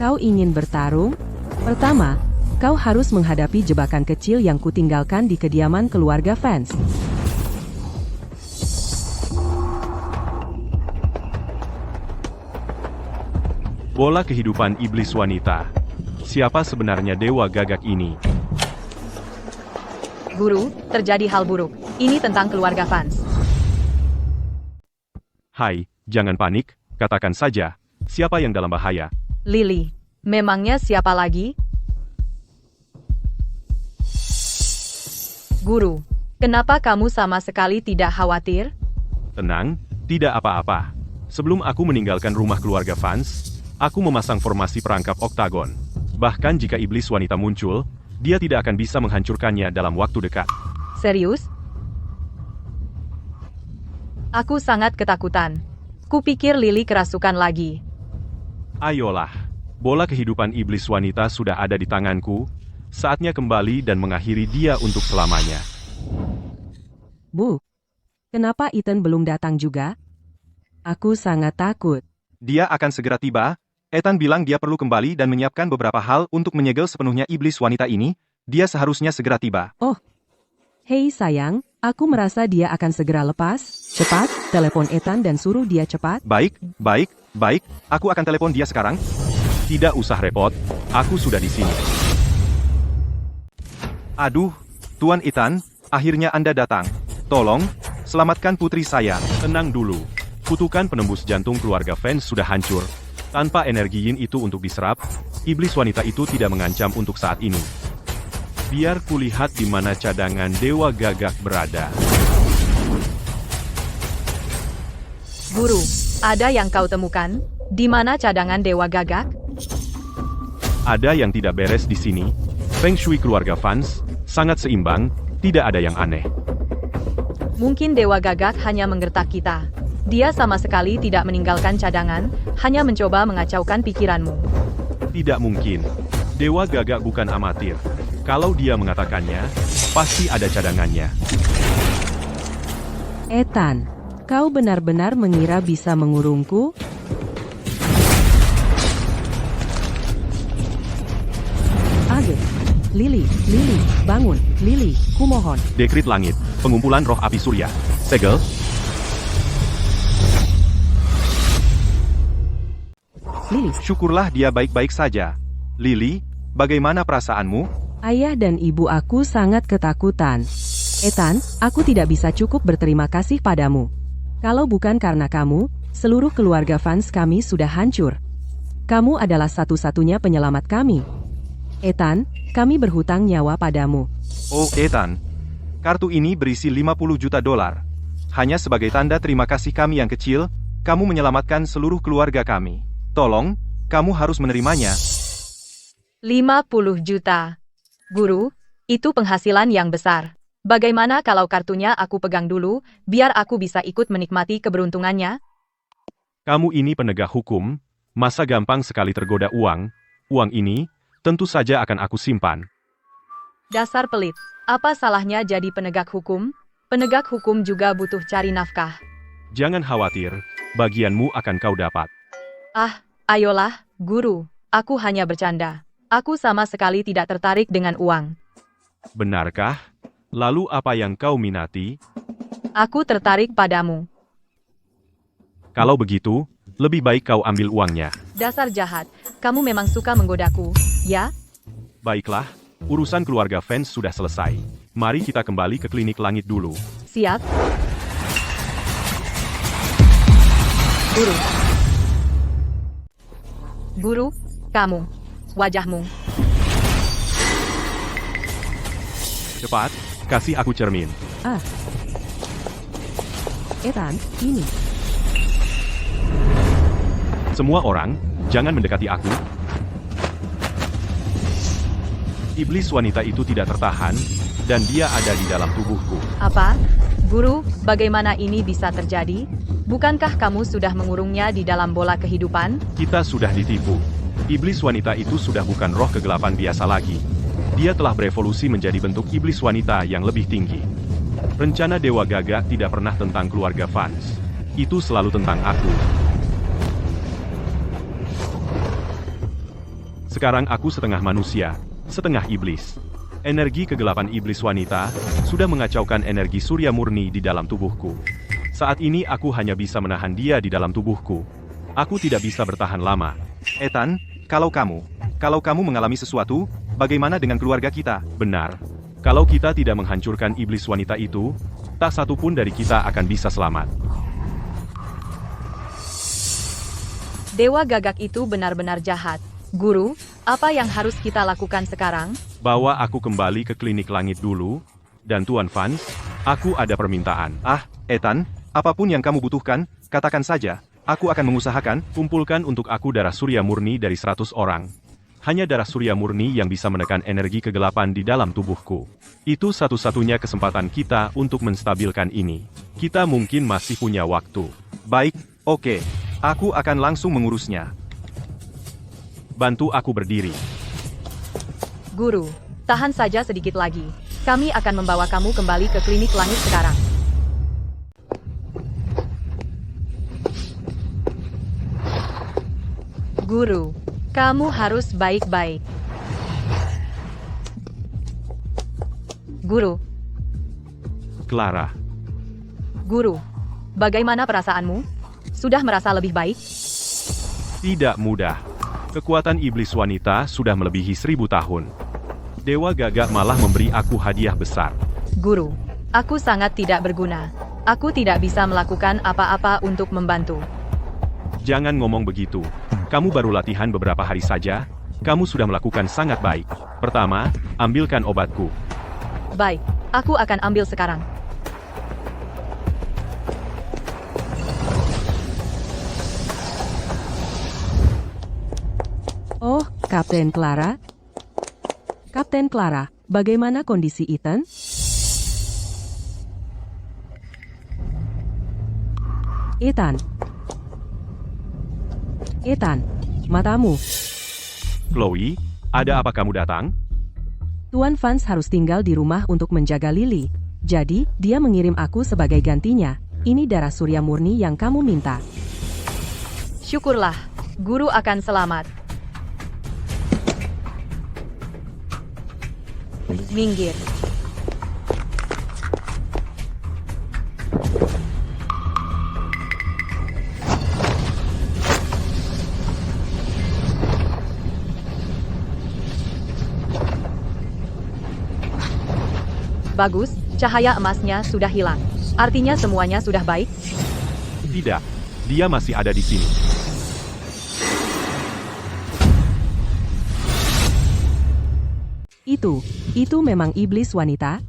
Kau ingin bertarung? Pertama, kau harus menghadapi jebakan kecil yang kutinggalkan di kediaman keluarga Vance. Bola kehidupan iblis wanita. Siapa sebenarnya Dewa Gagak ini? Guru, terjadi hal buruk. Ini tentang keluarga Vance. Hai, Jangan panik, katakan saja, siapa yang dalam bahaya? Lily. Memangnya siapa lagi? Guru, kenapa kamu sama sekali tidak khawatir? Tenang, tidak apa-apa. Sebelum aku meninggalkan rumah keluarga Vance, aku memasang formasi perangkap oktagon. Bahkan jika iblis wanita muncul, dia tidak akan bisa menghancurkannya dalam waktu dekat. Serius? Aku sangat ketakutan. Kupikir Lily kerasukan lagi. Ayolah, bola kehidupan iblis wanita sudah ada di tanganku, saatnya kembali dan mengakhiri dia untuk selamanya. Bu, kenapa Ethan belum datang juga? Aku sangat takut. Dia akan segera tiba. Ethan bilang dia perlu kembali dan menyiapkan beberapa hal untuk menyegel sepenuhnya iblis wanita ini. Dia seharusnya segera tiba. Oh, hei sayang, aku merasa dia akan segera lepas. Cepat, telepon Ethan dan suruh dia cepat. Baik. Aku akan telepon dia sekarang. Tidak usah repot, aku sudah di sini. Aduh, Tuan Ethan, akhirnya Anda datang. Tolong, selamatkan putri saya. Tenang dulu, kutukan penembus jantung keluarga Vance sudah hancur. Tanpa energi yin itu untuk diserap, iblis wanita itu tidak mengancam untuk saat ini. Biar kulihat di mana cadangan Dewa Gagak berada. Guru, ada yang kau temukan? Di mana cadangan Dewa Gagak? Ada yang tidak beres di sini. Feng Shui keluarga Vance sangat seimbang, tidak ada yang aneh. Mungkin Dewa Gagak hanya menggertak kita. Dia sama sekali tidak meninggalkan cadangan, hanya mencoba mengacaukan pikiranmu. Tidak mungkin. Dewa Gagak bukan amatir. Kalau dia mengatakannya, pasti ada cadangannya. Ethan, kau benar-benar mengira bisa mengurungku? Agnes, Lily, bangun, Lily, kumohon. Dekrit langit, pengumpulan roh api surya. Segel. Lily, Syukurlah dia baik-baik saja. Lily, bagaimana perasaanmu? ayah dan ibu aku sangat ketakutan. Ethan, aku tidak bisa cukup berterima kasih padamu. Kalau bukan karena kamu, seluruh keluarga Vance kami sudah hancur. Kamu adalah satu-satunya penyelamat kami. Ethan, kami berhutang nyawa padamu. Oh, Ethan. Kartu ini berisi 50 juta dolar. Hanya sebagai tanda terima kasih kami yang kecil, kamu menyelamatkan seluruh keluarga kami. Tolong, kamu harus menerimanya. 50 juta. Guru, itu penghasilan yang besar. Bagaimana kalau kartunya aku pegang dulu, biar aku bisa ikut menikmati keberuntungannya? Kamu ini penegak hukum, masa gampang sekali tergoda uang. Uang ini, tentu saja akan aku simpan. Dasar pelit. Apa salahnya jadi penegak hukum? Penegak hukum juga butuh cari nafkah. Jangan khawatir, bagianmu akan kau dapat. Ah, ayolah, guru. Aku hanya bercanda. Aku sama sekali tidak tertarik dengan uang. Benarkah? Lalu apa yang kau minati? Aku tertarik padamu. Kalau begitu, lebih baik kau ambil uangnya. Dasar jahat. Kamu memang suka menggodaku, ya? Baiklah, urusan keluarga Vance sudah selesai. Mari kita kembali ke klinik langit dulu. Siap. Guru. Guru, kamu. Wajahmu. Cepat, kasih aku cermin. Ethan, ini. Semua orang, jangan mendekati aku. Iblis wanita itu tidak tertahan, dan dia ada di dalam tubuhku. Apa? Guru, bagaimana ini bisa terjadi? Bukankah kamu sudah mengurungnya di dalam bola kehidupan? Kita sudah ditipu. Iblis wanita itu sudah bukan roh kegelapan biasa lagi. Dia telah berevolusi menjadi bentuk iblis wanita yang lebih tinggi. Rencana Dewa Gagak tidak pernah tentang keluarga Vance. Itu selalu tentang aku. Sekarang aku setengah manusia, setengah iblis. Energi kegelapan iblis wanita sudah mengacaukan energi surya murni di dalam tubuhku. Saat ini aku hanya bisa menahan dia di dalam tubuhku. Aku tidak bisa bertahan lama. Ethan, kalau kamu mengalami sesuatu, bagaimana dengan keluarga kita? Benar. Kalau kita tidak menghancurkan iblis wanita itu, tak satu pun dari kita akan bisa selamat. Dewa Gagak itu benar-benar jahat. Guru, apa yang harus kita lakukan sekarang? Bawa aku kembali ke klinik langit dulu. Dan Tuan Vance, aku ada permintaan. Ah, Ethan, apapun yang kamu butuhkan, katakan saja. Aku akan mengusahakan. Kumpulkan untuk aku darah surya murni dari 100 orang. Hanya darah surya murni yang bisa menekan energi kegelapan di dalam tubuhku. Itu satu-satunya kesempatan kita untuk menstabilkan ini. Kita mungkin masih punya waktu. Baik, oke. Aku akan langsung mengurusnya. Bantu aku berdiri. Guru, tahan saja sedikit lagi. Kami akan membawa kamu kembali ke klinik langit sekarang. Guru, kamu harus baik-baik. Guru, Clara, guru, bagaimana perasaanmu? Sudah merasa lebih baik? tidak mudah. Kekuatan iblis wanita sudah melebihi 1000 tahun. Dewa Gagak malah memberi aku hadiah besar. Guru, aku sangat tidak berguna. Aku tidak bisa melakukan apa-apa untuk membantu. Jangan ngomong begitu. Kamu baru latihan beberapa hari saja. Kamu sudah melakukan sangat baik. Pertama, ambilkan obatku. Baik, aku akan ambil sekarang. Oh, Kapten Clara? Kapten Clara, bagaimana kondisi Ethan? Ethan. Ethan, matamu. Chloe, ada apa kamu datang? Tuan Vance harus tinggal di rumah untuk menjaga Lily. Jadi, dia mengirim aku sebagai gantinya. Ini darah surya murni yang kamu minta. Syukurlah, guru akan selamat. Minggir. Bagus, cahaya emasnya sudah hilang. Artinya semuanya sudah baik? Tidak, dia masih ada di sini. Itu memang iblis wanita?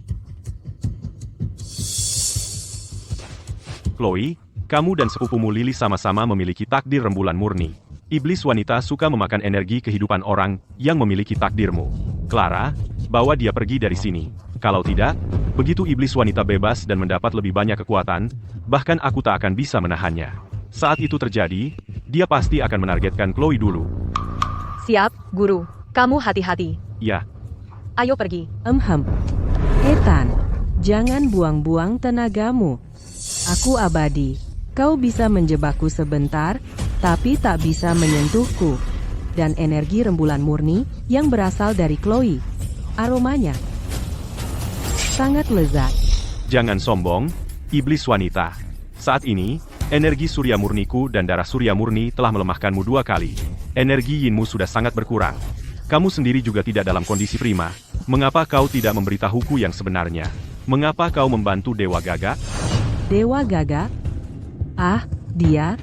Chloe, kamu dan sepupumu Lily sama-sama memiliki takdir rembulan murni. Iblis wanita suka memakan energi kehidupan orang yang memiliki takdirmu. Clara, bawa dia pergi dari sini. Kalau tidak, begitu iblis wanita bebas dan mendapat lebih banyak kekuatan, bahkan aku tak akan bisa menahannya. Saat itu terjadi, dia pasti akan menargetkan Chloe dulu. Siap, guru. Kamu hati-hati. Ya, Ayo pergi. Ethan, jangan buang-buang tenagamu. Aku abadi. Kau bisa menjebakku sebentar, tapi tak bisa menyentuhku. Dan energi rembulan murni yang berasal dari Chloe. Aromanya sangat lezat. jangan sombong, iblis wanita. Saat ini, energi surya murniku dan darah surya murni telah melemahkanmu 2 kali. Energi yinmu sudah sangat berkurang. Kamu sendiri juga tidak dalam kondisi prima. Mengapa kau tidak memberitahuku yang sebenarnya? Mengapa kau membantu Dewa Gagak? Dewa Gagak? Ah, dia,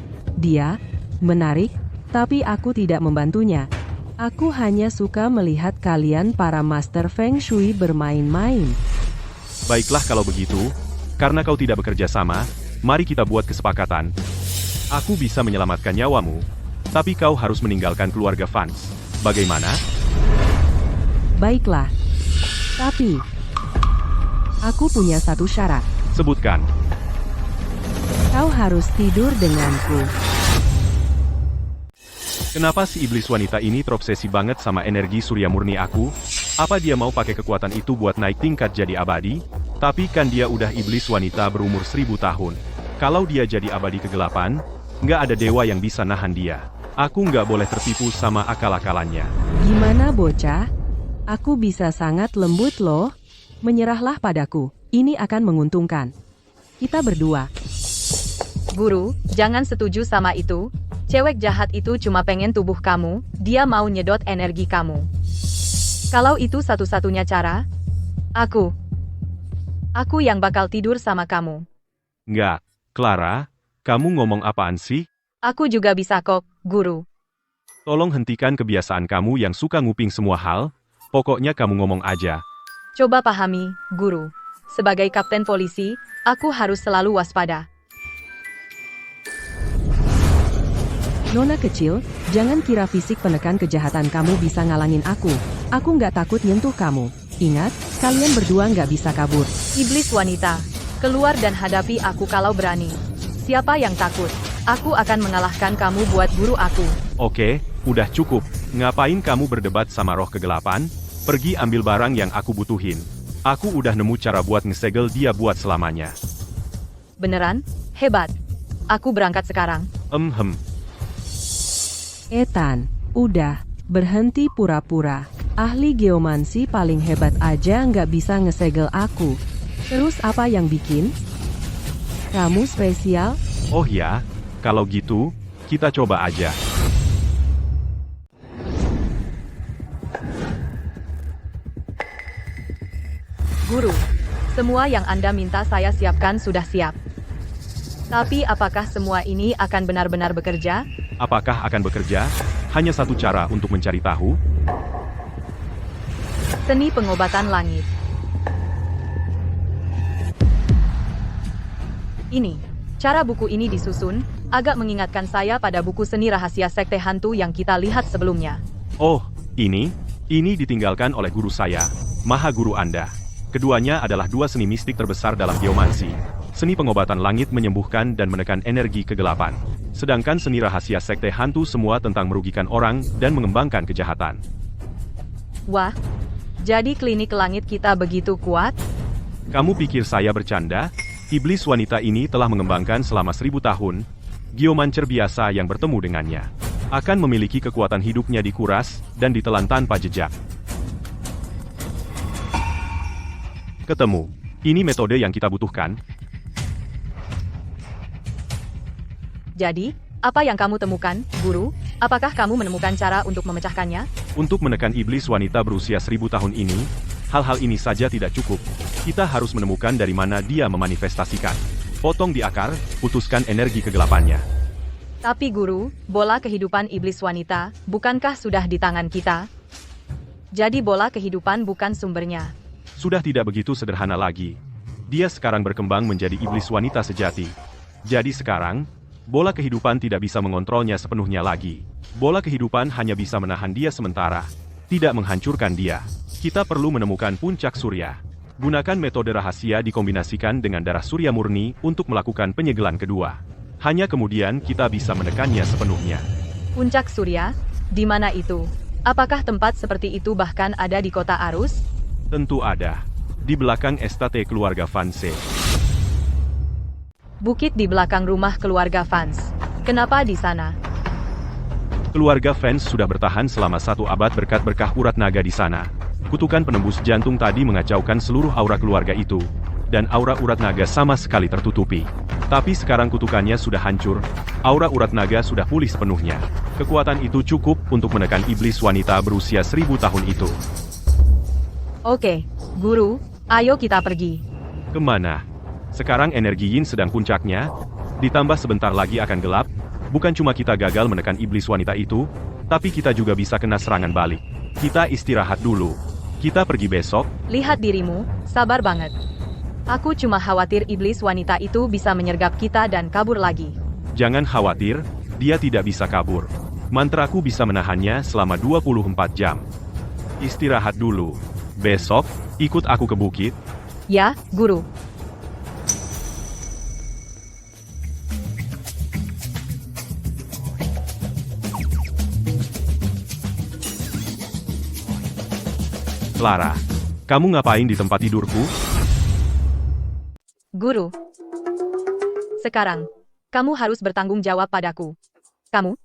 menarik, tapi aku tidak membantunya. Aku hanya suka melihat kalian para Master Feng Shui bermain-main. Baiklah kalau begitu, karena kau tidak bekerja sama, mari kita buat kesepakatan. Aku bisa menyelamatkan nyawamu, tapi kau harus meninggalkan keluarga Vance. Bagaimana? Baiklah. Tapi, aku punya satu syarat. Sebutkan. Kau harus tidur denganku. Kenapa si iblis wanita ini terobsesi banget sama energi surya murni aku? Apa dia mau pakai kekuatan itu buat naik tingkat jadi abadi? Tapi kan dia udah iblis wanita berumur 1000 tahun. Kalau dia jadi abadi kegelapan, nggak ada dewa yang bisa nahan dia. Aku nggak boleh tertipu sama akal-akalannya. Gimana bocah? Aku bisa sangat lembut loh. Menyerahlah padaku. Ini akan menguntungkan kita berdua. Guru, jangan setuju sama itu. Cewek jahat itu cuma pengen tubuh kamu, dia mau nyedot energi kamu. Kalau itu satu-satunya cara, aku yang bakal tidur sama kamu. Nggak, Clara, kamu ngomong apaan sih? Aku juga bisa kok, Guru. Tolong hentikan kebiasaan kamu yang suka nguping semua hal, pokoknya kamu ngomong aja. Coba pahami, Guru. Sebagai kapten polisi, aku harus selalu waspada. Nona kecil, jangan kira fisik penekan kejahatan kamu bisa ngalangin aku. Aku nggak takut nyentuh kamu. Ingat, kalian berdua nggak bisa kabur. Iblis wanita, keluar dan hadapi aku kalau berani. Siapa yang takut? Aku akan mengalahkan kamu buat guru aku. Oke, udah cukup. Ngapain kamu berdebat sama roh kegelapan? Pergi ambil barang yang aku butuhin. Aku udah nemu cara buat ngesegel dia buat selamanya. Beneran? Hebat. Aku berangkat sekarang. Ethan, udah, berhenti pura-pura. Ahli geomansi paling hebat aja nggak bisa ngesegel aku. Terus apa yang bikin? Kamu spesial? Oh ya, kalau gitu, kita coba aja. Guru, semua yang Anda minta saya siapkan sudah siap. Tapi apakah semua ini akan benar-benar bekerja? Apakah akan bekerja? Hanya satu cara untuk mencari tahu. Seni pengobatan langit. Ini, cara buku ini disusun, agak mengingatkan saya pada buku seni rahasia sekte hantu yang kita lihat sebelumnya. Oh, ini ditinggalkan oleh guru saya, Maha Guru Anda. Keduanya adalah dua seni mistik terbesar dalam geomansi. Seni pengobatan langit menyembuhkan dan menekan energi kegelapan. Sedangkan seni rahasia sekte hantu semua tentang merugikan orang dan mengembangkan kejahatan. Wah, jadi klinik langit kita begitu kuat? Kamu pikir saya bercanda? Iblis wanita ini telah mengembangkan selama 1000 tahun. Geomancer biasa yang bertemu dengannya akan memiliki kekuatan hidupnya dikuras dan ditelan tanpa jejak. Ketemu. Ini metode yang kita butuhkan. Jadi, apa yang kamu temukan, Guru? Apakah kamu menemukan cara untuk memecahkannya? Untuk menekan iblis wanita berusia 1000 tahun ini, hal-hal ini saja tidak cukup. Kita harus menemukan dari mana dia memanifestasikan. Potong di akar, putuskan energi kegelapannya. Tapi Guru, bola kehidupan iblis wanita, bukankah sudah di tangan kita? Jadi bola kehidupan bukan sumbernya. Sudah tidak begitu sederhana lagi. Dia sekarang berkembang menjadi iblis wanita sejati. Jadi sekarang, bola kehidupan tidak bisa mengontrolnya sepenuhnya lagi. Bola kehidupan hanya bisa menahan dia sementara, tidak menghancurkan dia. Kita perlu menemukan puncak surya. Gunakan metode rahasia dikombinasikan dengan darah surya murni untuk melakukan penyegelan kedua. Hanya kemudian kita bisa menekannya sepenuhnya. Puncak surya? Di mana itu? Apakah tempat seperti itu bahkan ada di kota Arus? Tentu ada. Di belakang estate keluarga Vance. Bukit di belakang rumah keluarga Vance. Kenapa di sana? Keluarga Vance sudah bertahan selama 1 abad berkat berkah urat naga di sana. Kutukan penembus jantung tadi mengacaukan seluruh aura keluarga itu, dan aura urat naga sama sekali tertutupi. Tapi sekarang kutukannya sudah hancur, aura urat naga sudah pulih sepenuhnya. Kekuatan itu cukup untuk menekan iblis wanita berusia 1000 tahun itu. Oke, Guru, ayo kita pergi. Kemana? Sekarang energi Yin sedang puncaknya, ditambah sebentar lagi akan gelap. Bukan cuma kita gagal menekan iblis wanita itu, tapi kita juga bisa kena serangan balik. Kita istirahat dulu. Kita pergi besok. Lihat dirimu, sabar banget. Aku cuma khawatir iblis wanita itu bisa menyergap kita dan kabur lagi. Jangan khawatir, dia tidak bisa kabur. Mantraku bisa menahannya selama 24 jam. Istirahat dulu. Besok, ikut aku ke bukit. Ya, Guru. Clara, kamu ngapain di tempat tidurku? Guru. Sekarang, kamu harus bertanggung jawab padaku. Kamu.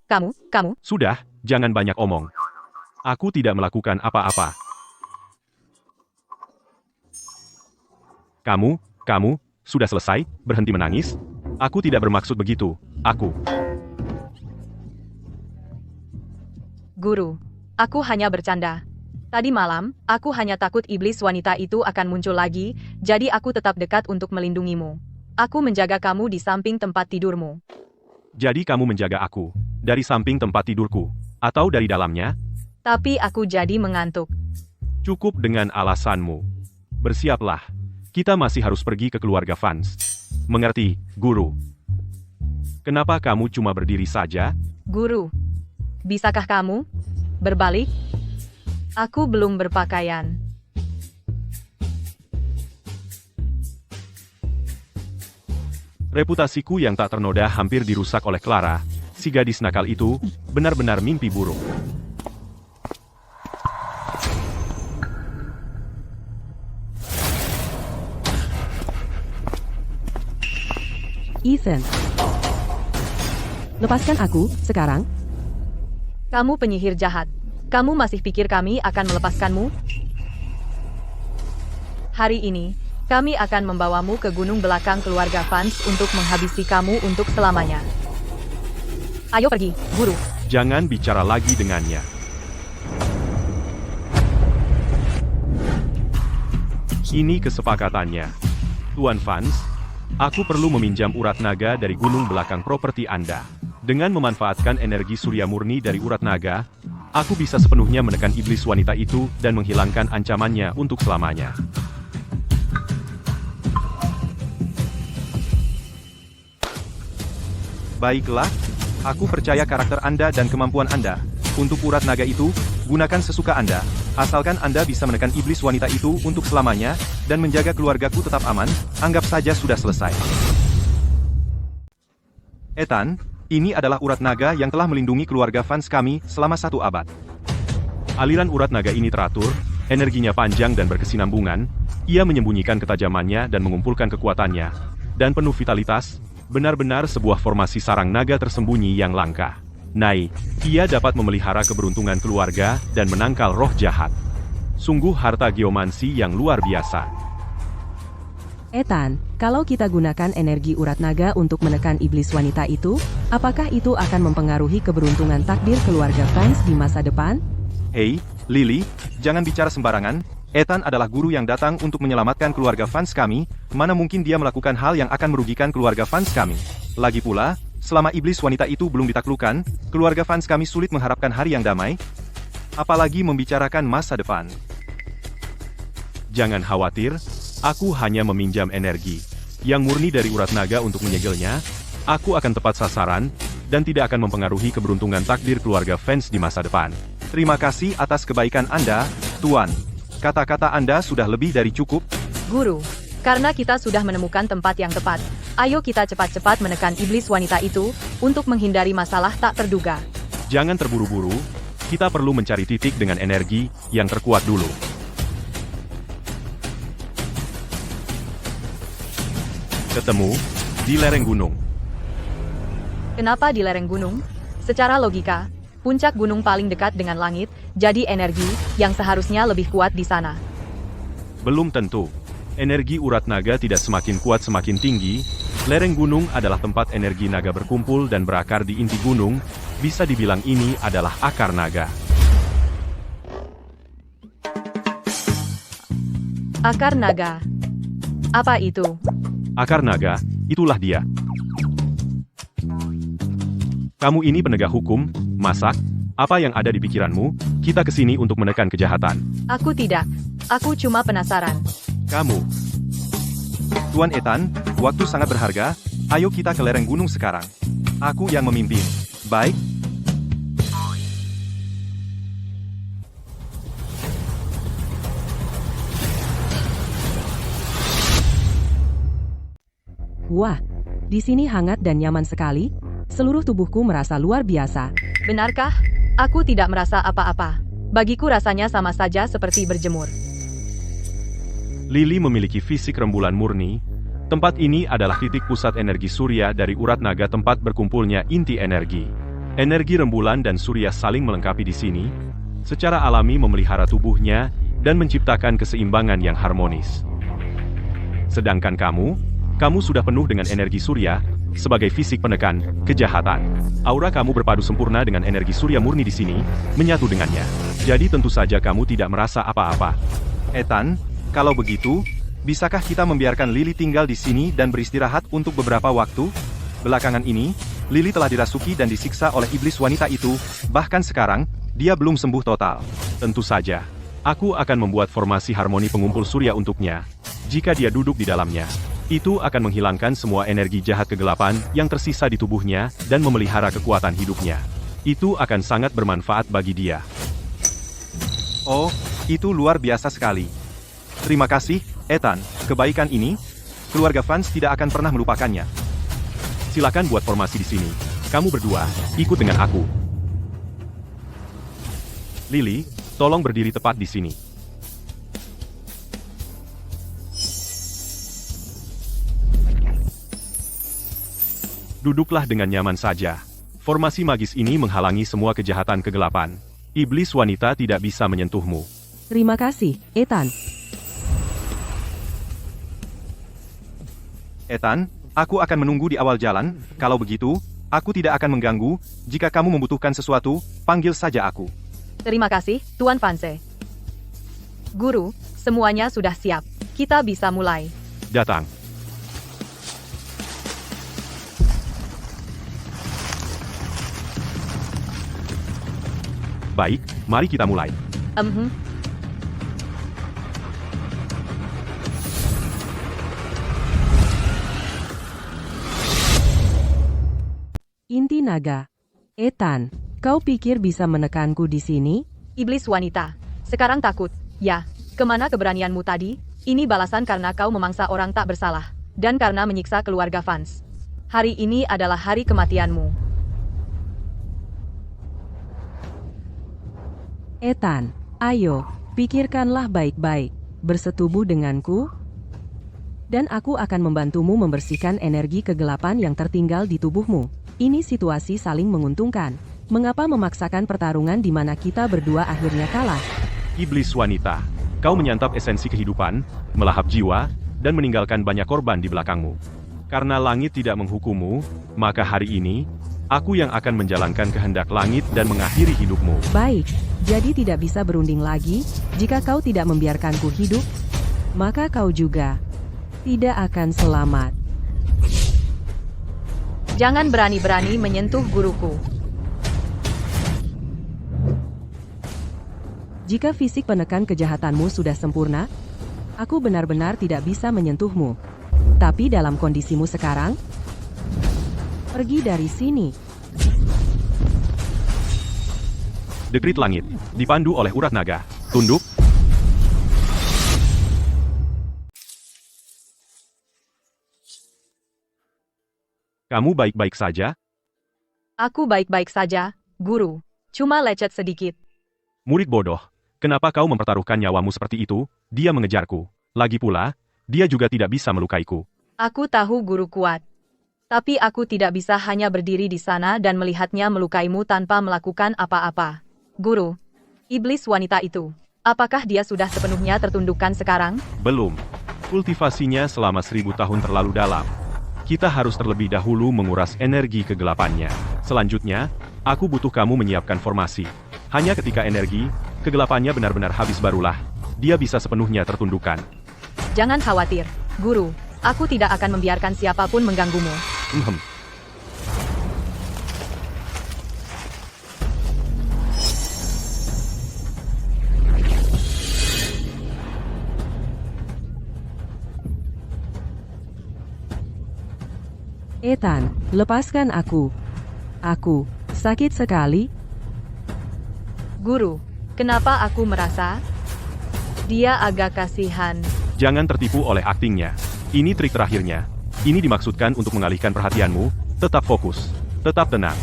Sudah, jangan banyak omong. Aku tidak melakukan apa-apa. Kamu, sudah selesai, berhenti menangis? Aku tidak bermaksud begitu, Guru, aku hanya bercanda. Tadi malam, aku hanya takut iblis wanita itu akan muncul lagi, jadi aku tetap dekat untuk melindungimu. Aku menjaga kamu di samping tempat tidurmu. Jadi kamu menjaga aku, dari samping tempat tidurku, atau dari dalamnya? Tapi aku jadi mengantuk. Cukup dengan alasanmu. Bersiaplah. Kita masih harus pergi ke keluarga Vance. Mengerti, Guru? Kenapa kamu cuma berdiri saja? Guru, bisakah kamu berbalik? Aku belum berpakaian. Reputasiku yang tak ternoda hampir dirusak oleh Clara. Si gadis nakal itu benar-benar mimpi buruk. Ethan. Lepaskan aku, sekarang. Kamu penyihir jahat. Kamu masih pikir kami akan melepaskanmu? Hari ini, kami akan membawamu ke gunung belakang keluarga Vance untuk menghabisi kamu untuk selamanya. Ayo pergi, Guru. Jangan bicara lagi dengannya. Ini kesepakatannya. Tuan Vance, aku perlu meminjam urat naga dari gunung belakang properti Anda. Dengan memanfaatkan energi surya murni dari urat naga, aku bisa sepenuhnya menekan iblis wanita itu dan menghilangkan ancamannya untuk selamanya. Baiklah, aku percaya karakter Anda dan kemampuan Anda. Untuk urat naga itu, gunakan sesuka Anda. Asalkan Anda bisa menekan iblis wanita itu untuk selamanya, dan menjaga keluargaku tetap aman, anggap saja sudah selesai. Ethan, ini adalah urat naga yang telah melindungi keluarga Vance kami selama 1 abad. Aliran urat naga ini teratur, energinya panjang dan berkesinambungan, ia menyembunyikan ketajamannya dan mengumpulkan kekuatannya, dan penuh vitalitas, benar-benar sebuah formasi sarang naga tersembunyi yang langka. Nai, ia dapat memelihara keberuntungan keluarga dan menangkal roh jahat. Sungguh harta geomansi yang luar biasa. Ethan, kalau kita gunakan energi urat naga untuk menekan iblis wanita itu, apakah itu akan mempengaruhi keberuntungan takdir keluarga Vance di masa depan? Hei, Lily, jangan bicara sembarangan. Ethan adalah guru yang datang untuk menyelamatkan keluarga Vance kami, mana mungkin dia melakukan hal yang akan merugikan keluarga Vance kami. Lagi pula, selama iblis wanita itu belum ditaklukkan, keluarga Vance kami sulit mengharapkan hari yang damai, apalagi membicarakan masa depan. Jangan khawatir, aku hanya meminjam energi yang murni dari urat naga untuk menyegelnya. Aku akan tepat sasaran, dan tidak akan mempengaruhi keberuntungan takdir keluarga Vance di masa depan. Terima kasih atas kebaikan Anda, Tuan. Kata-kata Anda sudah lebih dari cukup. Guru, karena kita sudah menemukan tempat yang tepat, ayo kita cepat-cepat menekan iblis wanita itu, untuk menghindari masalah tak terduga. Jangan terburu-buru, kita perlu mencari titik dengan energi yang terkuat dulu. Ketemu di lereng gunung. Kenapa di lereng gunung? Secara logika, puncak gunung paling dekat dengan langit, jadi energi yang seharusnya lebih kuat di sana. Belum tentu. Energi urat naga tidak semakin kuat semakin tinggi. Lereng gunung adalah tempat energi naga berkumpul dan berakar di inti gunung. Bisa dibilang ini adalah akar naga. Akar naga. Apa itu? Akar naga, itulah dia. Kamu ini penegak hukum, masak? Apa yang ada di pikiranmu? Kita kesini untuk menekan kejahatan. Aku tidak. Aku cuma penasaran. Kamu. Tuan Ethan, waktu sangat berharga, ayo kita ke lereng gunung sekarang. Aku yang memimpin. Baik? Wah, di sini hangat dan nyaman sekali. Seluruh tubuhku merasa luar biasa. Benarkah? Aku tidak merasa apa-apa. Bagiku rasanya sama saja seperti berjemur. Lily memiliki fisik rembulan murni. Tempat ini adalah titik pusat energi surya dari urat naga tempat berkumpulnya inti energi. Energi rembulan dan surya saling melengkapi di sini, secara alami memelihara tubuhnya dan menciptakan keseimbangan yang harmonis. Sedangkan kamu sudah penuh dengan energi surya, sebagai fisik penekan kejahatan. Aura kamu berpadu sempurna dengan energi surya murni di sini, menyatu dengannya. Jadi tentu saja kamu tidak merasa apa-apa. Ethan, kalau begitu, bisakah kita membiarkan Lily tinggal di sini dan beristirahat untuk beberapa waktu? Belakangan ini, Lily telah dirasuki dan disiksa oleh iblis wanita itu, bahkan sekarang, dia belum sembuh total. Tentu saja. Aku akan membuat formasi harmoni pengumpul surya untuknya. Jika dia duduk di dalamnya, itu akan menghilangkan semua energi jahat kegelapan yang tersisa di tubuhnya dan memelihara kekuatan hidupnya. Itu akan sangat bermanfaat bagi dia. Oh, itu luar biasa sekali. Terima kasih, Ethan. Kebaikan ini, keluarga Vance tidak akan pernah melupakannya. Silakan buat formasi di sini. Kamu berdua, ikut dengan aku. Lily, tolong berdiri tepat di sini. Duduklah dengan nyaman saja. Formasi magis ini menghalangi semua kejahatan kegelapan. Iblis wanita tidak bisa menyentuhmu. Terima kasih, Ethan. Ethan, aku akan menunggu di awal jalan. Kalau begitu, aku tidak akan mengganggu. Jika kamu membutuhkan sesuatu, panggil saja aku. Terima kasih, Tuan Vance. Guru, semuanya sudah siap. Kita bisa mulai. Datang. Baik, mari kita mulai. Inti naga. Ethan, kau pikir bisa menekanku di sini? Iblis wanita. Sekarang takut. Ya, kemana keberanianmu tadi? Ini balasan karena kau memangsa orang tak bersalah. Dan karena menyiksa keluarga Vance. Hari ini adalah hari kematianmu. Ethan, ayo, pikirkanlah baik-baik. Bersetubuh denganku? Dan aku akan membantumu membersihkan energi kegelapan yang tertinggal di tubuhmu. Ini situasi saling menguntungkan. Mengapa memaksakan pertarungan di mana kita berdua akhirnya kalah? Iblis wanita, kau menyantap esensi kehidupan, melahap jiwa, dan meninggalkan banyak korban di belakangmu. Karena langit tidak menghukummu, maka hari ini, aku yang akan menjalankan kehendak langit dan mengakhiri hidupmu. Baik, jadi tidak bisa berunding lagi. Jika kau tidak membiarkanku hidup, maka kau juga tidak akan selamat. Jangan berani-berani menyentuh guruku. Jika fisik penekan kejahatanmu sudah sempurna, aku benar-benar tidak bisa menyentuhmu. Tapi dalam kondisimu sekarang, pergi dari sini. Dekrit langit, dipandu oleh urat naga. Tunduk. Kamu baik-baik saja? Aku baik-baik saja, guru. Cuma lecet sedikit. Murid bodoh, kenapa kau mempertaruhkan nyawamu seperti itu? Dia mengejarku. Lagi pula, dia juga tidak bisa melukaiku. Aku tahu guru kuat. Tapi aku tidak bisa hanya berdiri di sana dan melihatnya melukaimu tanpa melakukan apa-apa. Guru, iblis wanita itu, apakah dia sudah sepenuhnya tertundukkan sekarang? Belum. Kultivasinya selama 1000 tahun terlalu dalam. Kita harus terlebih dahulu menguras energi kegelapannya. Selanjutnya, aku butuh kamu menyiapkan formasi. Hanya ketika energi, kegelapannya benar-benar habis barulah, dia bisa sepenuhnya tertundukkan. Jangan khawatir, guru. Aku tidak akan membiarkan siapapun mengganggumu. Ethan, lepaskan aku. Aku sakit sekali. Guru, kenapa aku merasa dia agak kasihan? Jangan tertipu oleh aktingnya. Ini trik terakhirnya. Ini dimaksudkan untuk mengalihkan perhatianmu. Tetap fokus. Tetap tenang.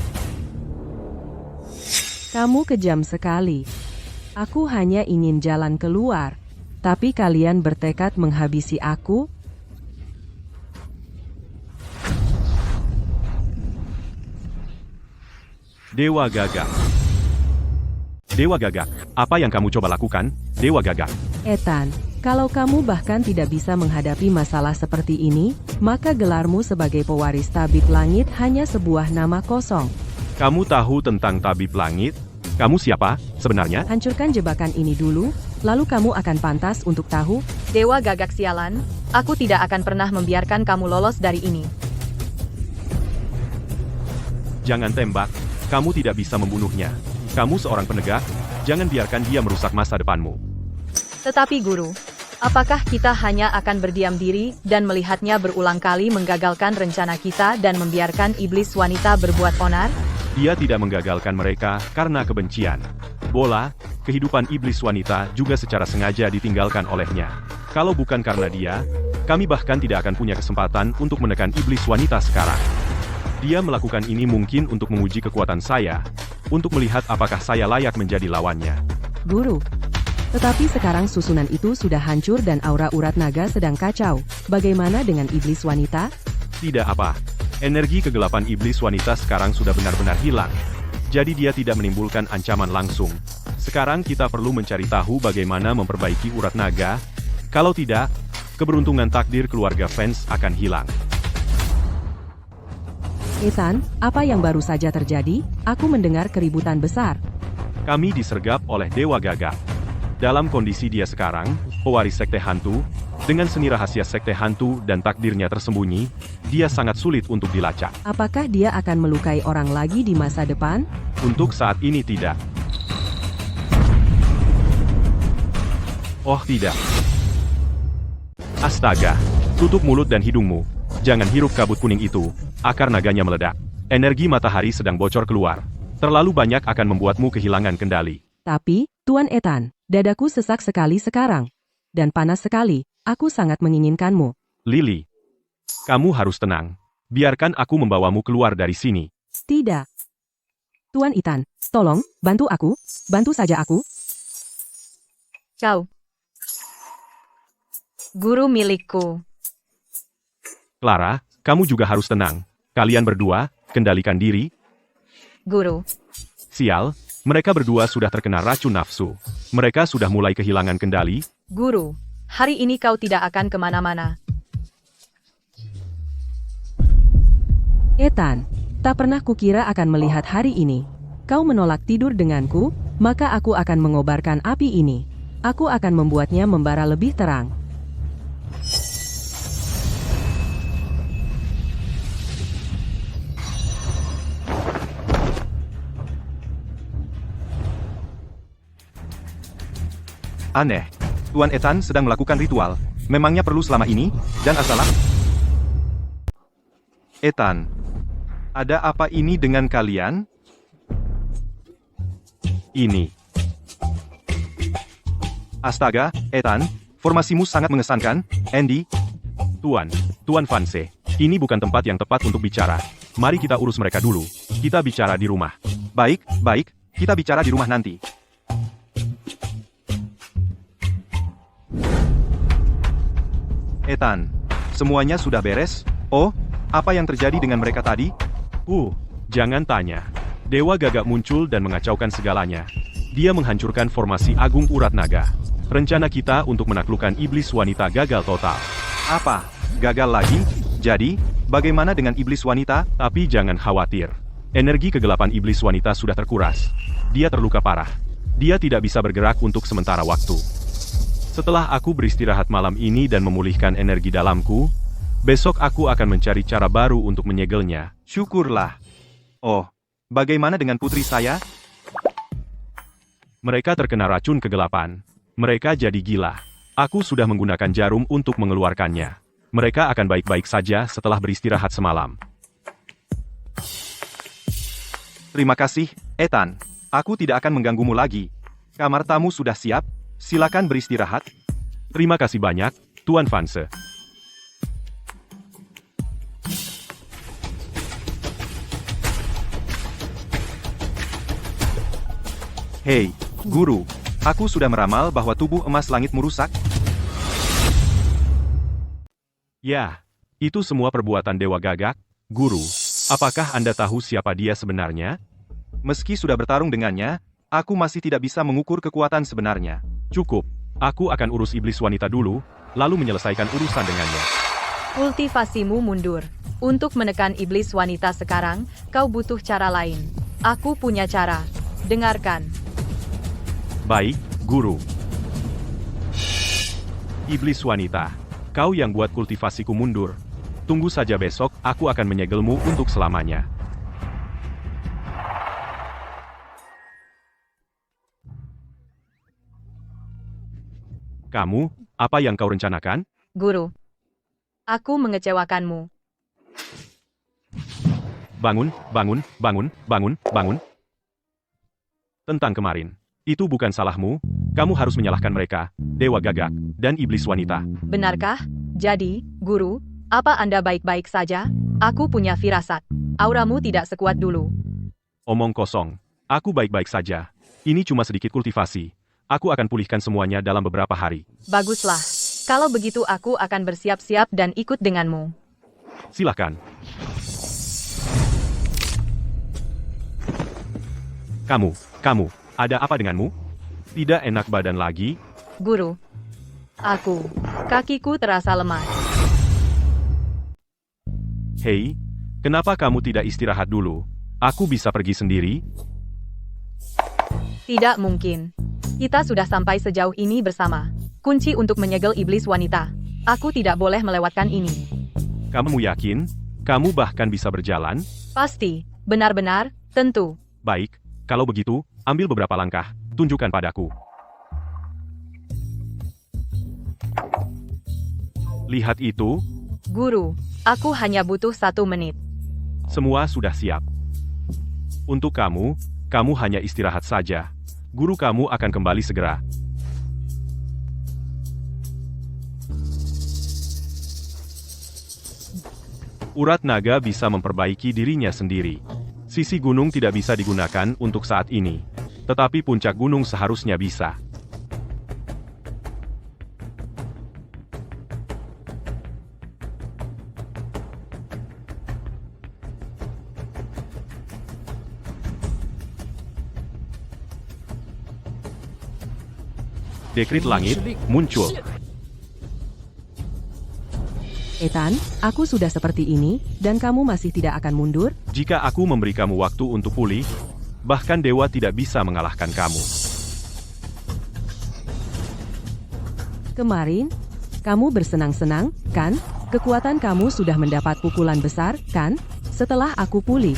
Kamu kejam sekali. Aku hanya ingin jalan keluar. Tapi kalian bertekad menghabisi aku? Dewa Gagak. Dewa Gagak, apa yang kamu coba lakukan, Dewa Gagak? Ethan, kalau kamu bahkan tidak bisa menghadapi masalah seperti ini, maka gelarmu sebagai pewaris tabib langit hanya sebuah nama kosong. Kamu tahu tentang tabib langit? Kamu siapa, sebenarnya? Hancurkan jebakan ini dulu, lalu kamu akan pantas untuk tahu. Dewa Gagak sialan, aku tidak akan pernah membiarkan kamu lolos dari ini. Jangan tembak, kamu tidak bisa membunuhnya. Kamu seorang penegak, jangan biarkan dia merusak masa depanmu. Tetapi guru, apakah kita hanya akan berdiam diri dan melihatnya berulang kali menggagalkan rencana kita dan membiarkan iblis wanita berbuat onar? Dia tidak menggagalkan mereka karena kebencian. Bola, kehidupan iblis wanita juga secara sengaja ditinggalkan olehnya. Kalau bukan karena dia, kami bahkan tidak akan punya kesempatan untuk menekan iblis wanita sekarang. Dia melakukan ini mungkin untuk menguji kekuatan saya, untuk melihat apakah saya layak menjadi lawannya. Guru. Tetapi sekarang susunan itu sudah hancur dan aura urat naga sedang kacau. Bagaimana dengan iblis wanita? Tidak apa. Energi kegelapan iblis wanita sekarang sudah benar-benar hilang. Jadi dia tidak menimbulkan ancaman langsung. Sekarang kita perlu mencari tahu bagaimana memperbaiki urat naga. Kalau tidak, keberuntungan takdir keluarga fans akan hilang. Ethan, apa yang baru saja terjadi? Aku mendengar keributan besar. Kami disergap oleh Dewa Gagak. Dalam kondisi dia sekarang, pewaris sekte hantu, dengan seni rahasia sekte hantu dan takdirnya tersembunyi, dia sangat sulit untuk dilacak. Apakah dia akan melukai orang lagi di masa depan? Untuk saat ini tidak. Oh tidak. Astaga, tutup mulut dan hidungmu. Jangan hirup kabut kuning itu, akar naganya meledak. Energi matahari sedang bocor keluar. Terlalu banyak akan membuatmu kehilangan kendali. Tapi, Tuan Ethan, dadaku sesak sekali sekarang. Dan panas sekali, aku sangat menginginkanmu. Lily, kamu harus tenang. Biarkan aku membawamu keluar dari sini. Tidak. Tuan Ethan, tolong, bantu aku. Bantu saja aku. Kau. Guru milikku. Clara, kamu juga harus tenang. Kalian berdua, kendalikan diri. Guru. Sial, mereka berdua sudah terkena racun nafsu. Mereka sudah mulai kehilangan kendali. Guru, hari ini kau tidak akan kemana-mana. Ethan, tak pernah kukira akan melihat hari ini. Kau menolak tidur denganku, maka aku akan mengobarkan api ini. Aku akan membuatnya membara lebih terang. Aneh. Tuan Ethan sedang melakukan ritual. Memangnya perlu selama ini? Dan asalah? Ethan. Ada apa ini dengan kalian? Ini. Astaga, Ethan. Formasimu sangat mengesankan, Andy. Tuan Vanse. Ini bukan tempat yang tepat untuk bicara. Mari kita urus mereka dulu. Kita bicara di rumah. Baik, kita bicara di rumah nanti. Ethan, semuanya sudah beres? Oh, apa yang terjadi dengan mereka tadi? Jangan tanya. Dewa Gagak muncul dan mengacaukan segalanya. Dia menghancurkan formasi Agung Urat Naga. Rencana kita untuk menaklukkan iblis wanita gagal total. Apa? Gagal lagi? Jadi, bagaimana dengan iblis wanita? Tapi jangan khawatir. Energi kegelapan iblis wanita sudah terkuras. Dia terluka parah. Dia tidak bisa bergerak untuk sementara waktu. Setelah aku beristirahat malam ini dan memulihkan energi dalamku, besok aku akan mencari cara baru untuk menyegelnya. Syukurlah. Oh, bagaimana dengan putri saya? Mereka terkena racun kegelapan. Mereka jadi gila. Aku sudah menggunakan jarum untuk mengeluarkannya. Mereka akan baik-baik saja setelah beristirahat semalam. Terima kasih, Ethan. Aku tidak akan mengganggumu lagi. Kamar tamu sudah siap. Silakan beristirahat. Terima kasih banyak, Tuan Vanse. Hei, Guru. Aku sudah meramal bahwa tubuh emas langitmu rusak. Ya, itu semua perbuatan Dewa Gagak. Guru, apakah Anda tahu siapa dia sebenarnya? Meski sudah bertarung dengannya, aku masih tidak bisa mengukur kekuatan sebenarnya. Cukup. Aku akan urus iblis wanita dulu, lalu menyelesaikan urusan dengannya. Kultivasimu mundur. Untuk menekan iblis wanita sekarang, kau butuh cara lain. Aku punya cara. Dengarkan. Baik, Guru. Iblis wanita, kau yang buat kultivasiku mundur. Tunggu saja besok, aku akan menyegelmu untuk selamanya. Kamu, apa yang kau rencanakan? Guru. Aku mengecewakanmu. Bangun, bangun, bangun, bangun, bangun. Tentang kemarin. Itu bukan salahmu, kamu harus menyalahkan mereka, Dewa Gagak, dan Iblis Wanita. Benarkah? Jadi, Guru, apa Anda baik-baik saja? Aku punya firasat. Auramu tidak sekuat dulu. Omong kosong. Aku baik-baik saja. Ini cuma sedikit kultivasi. Aku akan pulihkan semuanya dalam beberapa hari. Baguslah. Kalau begitu aku akan bersiap-siap dan ikut denganmu. Silakan. Kamu, ada apa denganmu? Tidak enak badan lagi? Guru. Kakiku terasa lemah. Hei, kenapa kamu tidak istirahat dulu? Aku bisa pergi sendiri? Tidak mungkin. Kita sudah sampai sejauh ini bersama. Kunci untuk menyegel iblis wanita. Aku tidak boleh melewatkan ini. Kamu yakin? Kamu bahkan bisa berjalan? Pasti. Benar-benar, tentu. Baik, kalau begitu, ambil beberapa langkah. Tunjukkan padaku. Lihat itu. Guru, aku hanya butuh 1 menit. Semua sudah siap. Untuk kamu hanya istirahat saja. Guru kamu akan kembali segera. Urat naga bisa memperbaiki dirinya sendiri. Sisi gunung tidak bisa digunakan untuk saat ini. Tetapi puncak gunung seharusnya bisa. Dekrit langit muncul. Ethan, aku sudah seperti ini, dan kamu masih tidak akan mundur? Jika aku memberi kamu waktu untuk pulih, bahkan dewa tidak bisa mengalahkan kamu. Kemarin, kamu bersenang-senang, kan? Kekuatan kamu sudah mendapat pukulan besar, kan? Setelah aku pulih.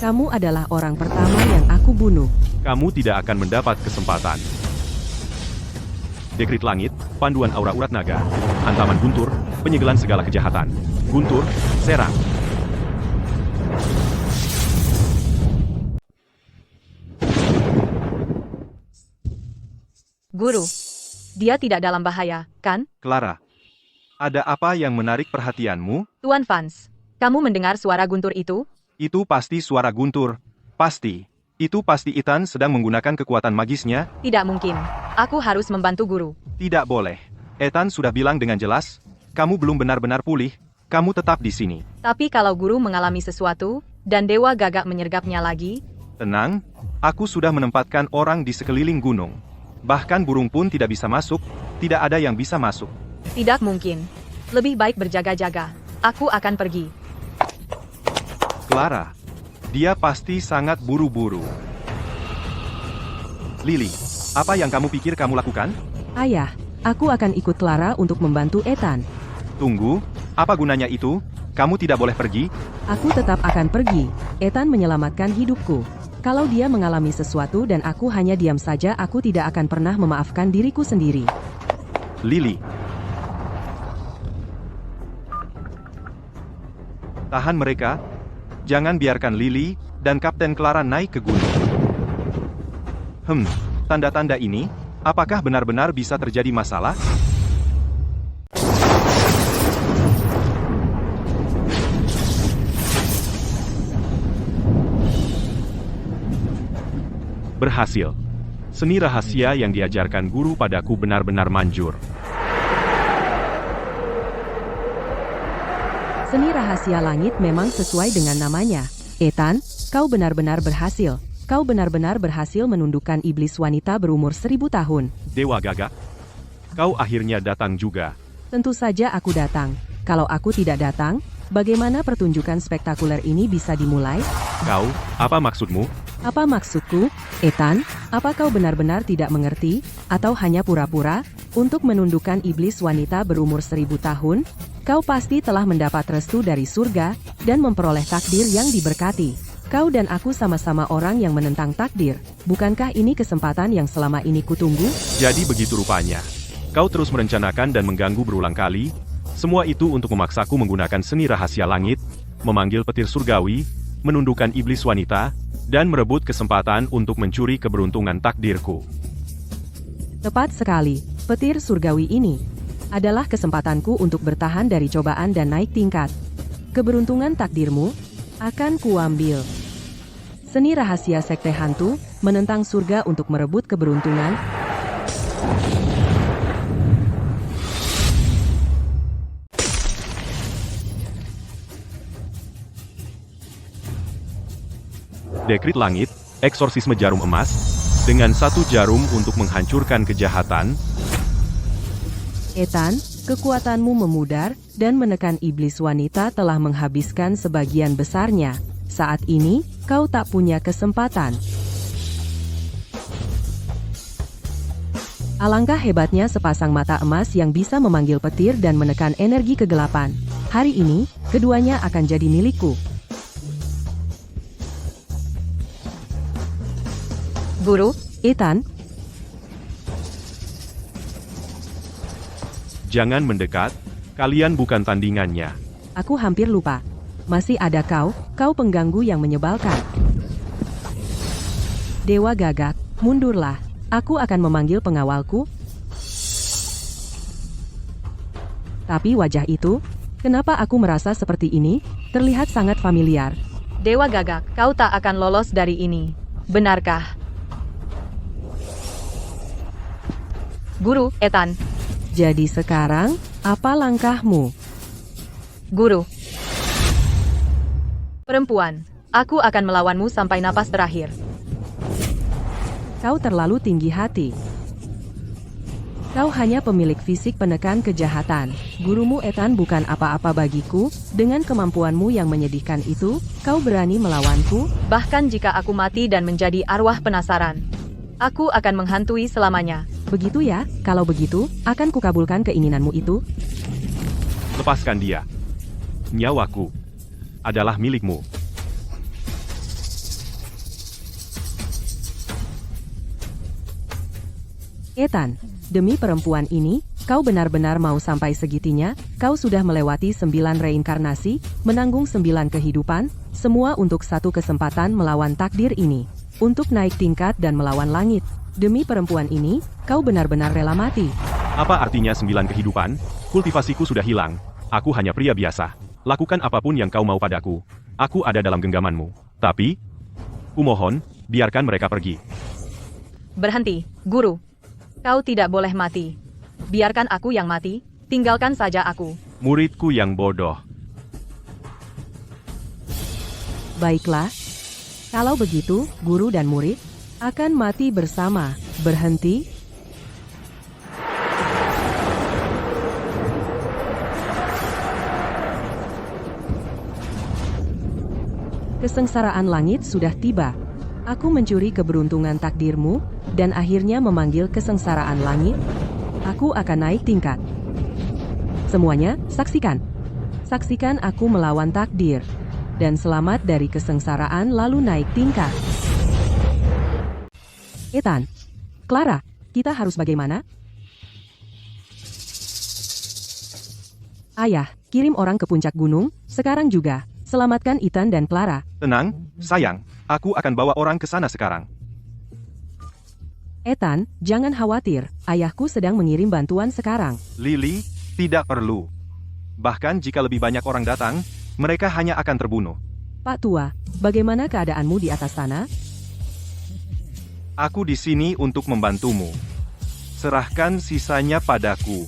Kamu adalah orang pertama yang aku bunuh. Kamu tidak akan mendapat kesempatan. Dekrit langit, panduan aura urat naga, hantaman guntur, penyegelan segala kejahatan. Guntur, serang. Guru, dia tidak dalam bahaya, kan? Clara, ada apa yang menarik perhatianmu? Tuan Vance, kamu mendengar suara guntur itu? Itu pasti suara guntur. Pasti. Itu pasti Ethan sedang menggunakan kekuatan magisnya. Tidak mungkin. Aku harus membantu guru. Tidak boleh. Ethan sudah bilang dengan jelas, kamu belum benar-benar pulih, kamu tetap di sini. Tapi kalau guru mengalami sesuatu, dan Dewa Gagak menyergapnya lagi, Tenang, aku sudah menempatkan orang di sekeliling gunung. Bahkan burung pun tidak bisa masuk, tidak ada yang bisa masuk. tidak mungkin. Lebih baik berjaga-jaga. Aku akan pergi. Clara, dia pasti sangat buru-buru. Lily, apa yang kamu pikir kamu lakukan? Ayah, aku akan ikut Clara untuk membantu Ethan. Tunggu, apa gunanya itu? Kamu tidak boleh pergi? Aku tetap akan pergi. Ethan menyelamatkan hidupku. Kalau dia mengalami sesuatu dan aku hanya diam saja, aku tidak akan pernah memaafkan diriku sendiri. Lily. Tahan mereka. Jangan biarkan Lily dan Kapten Clara naik ke gunung. Tanda-tanda ini, apakah benar-benar bisa terjadi masalah? Berhasil. Seni rahasia yang diajarkan guru padaku benar-benar manjur. Seni rahasia langit memang sesuai dengan namanya. Ethan, kau benar-benar berhasil. Kau benar-benar berhasil menundukkan iblis wanita berumur 1000 tahun. Dewa Gagak, kau akhirnya datang juga. Tentu saja aku datang. Kalau aku tidak datang, bagaimana pertunjukan spektakuler ini bisa dimulai? Kau, apa maksudmu? Apa maksudku, Ethan? Apa kau benar-benar tidak mengerti, atau hanya pura-pura? Untuk menundukkan iblis wanita berumur 1000 tahun, kau pasti telah mendapat restu dari surga, dan memperoleh takdir yang diberkati. Kau dan aku sama-sama orang yang menentang takdir. Bukankah ini kesempatan yang selama ini kutunggu? Jadi begitu rupanya. Kau terus merencanakan dan mengganggu berulang kali. Semua itu untuk memaksaku menggunakan seni rahasia langit, memanggil petir surgawi, menundukkan iblis wanita, dan merebut kesempatan untuk mencuri keberuntungan takdirku. Tepat sekali, petir surgawi ini adalah kesempatanku untuk bertahan dari cobaan dan naik tingkat. Keberuntungan takdirmu akan kuambil. Seni rahasia sekte hantu menentang surga untuk merebut keberuntungan. Dekrit langit, eksorsisme jarum emas, dengan 1 jarum untuk menghancurkan kejahatan. Ethan, kekuatanmu memudar, dan menekan iblis wanita telah menghabiskan sebagian besarnya. Saat ini, kau tak punya kesempatan. Alangkah hebatnya sepasang mata emas yang bisa memanggil petir dan menekan energi kegelapan. Hari ini, keduanya akan jadi milikku. Guru, Ethan, Jangan mendekat, kalian bukan tandingannya. aku hampir lupa. Masih ada kau pengganggu yang menyebalkan. Dewa Gagak, mundurlah. Aku akan memanggil pengawalku. Tapi wajah itu, kenapa aku merasa seperti ini? Terlihat sangat familiar. Dewa Gagak, kau tak akan lolos dari ini. Benarkah? Guru, Ethan. Jadi sekarang, apa langkahmu? Guru. Perempuan, aku akan melawanmu sampai napas terakhir. Kau terlalu tinggi hati. Kau hanya pemilik fisik penekan kejahatan. Gurumu Ethan bukan apa-apa bagiku. Dengan kemampuanmu yang menyedihkan itu, kau berani melawanku? Bahkan jika aku mati dan menjadi arwah penasaran, aku akan menghantui selamanya. Begitu ya, kalau begitu, akan kukabulkan keinginanmu itu. Lepaskan dia. Nyawaku adalah milikmu. Ethan, demi perempuan ini, kau benar-benar mau sampai segitinya? Kau sudah melewati 9 reinkarnasi, menanggung 9 kehidupan, semua untuk satu kesempatan melawan takdir ini. Untuk naik tingkat dan melawan langit. Demi perempuan ini, kau benar-benar rela mati. Apa artinya 9 kehidupan? Kultivasiku sudah hilang. Aku hanya pria biasa. Lakukan apapun yang kau mau padaku. Aku ada dalam genggamanmu. Tapi, kumohon, biarkan mereka pergi. Berhenti, Guru. Kau tidak boleh mati. Biarkan aku yang mati, tinggalkan saja aku. Muridku yang bodoh. Baiklah. Kalau begitu, guru dan murid akan mati bersama. Berhenti. Kesengsaraan langit sudah tiba. Aku mencuri keberuntungan takdirmu, dan akhirnya memanggil kesengsaraan langit. Aku akan naik tingkat. Semuanya, saksikan. Saksikan aku melawan takdir. Dan selamat dari kesengsaraan lalu naik tingkat. Ethan, Clara, kita harus bagaimana? Ayah, kirim orang ke puncak gunung, sekarang juga. Selamatkan Ethan dan Clara. Tenang, sayang. Aku akan bawa orang ke sana sekarang. Ethan, jangan khawatir. Ayahku sedang mengirim bantuan sekarang. Lily, tidak perlu. Bahkan jika lebih banyak orang datang, mereka hanya akan terbunuh. Pak Tua, bagaimana keadaanmu di atas sana? Aku di sini untuk membantumu. Serahkan sisanya padaku.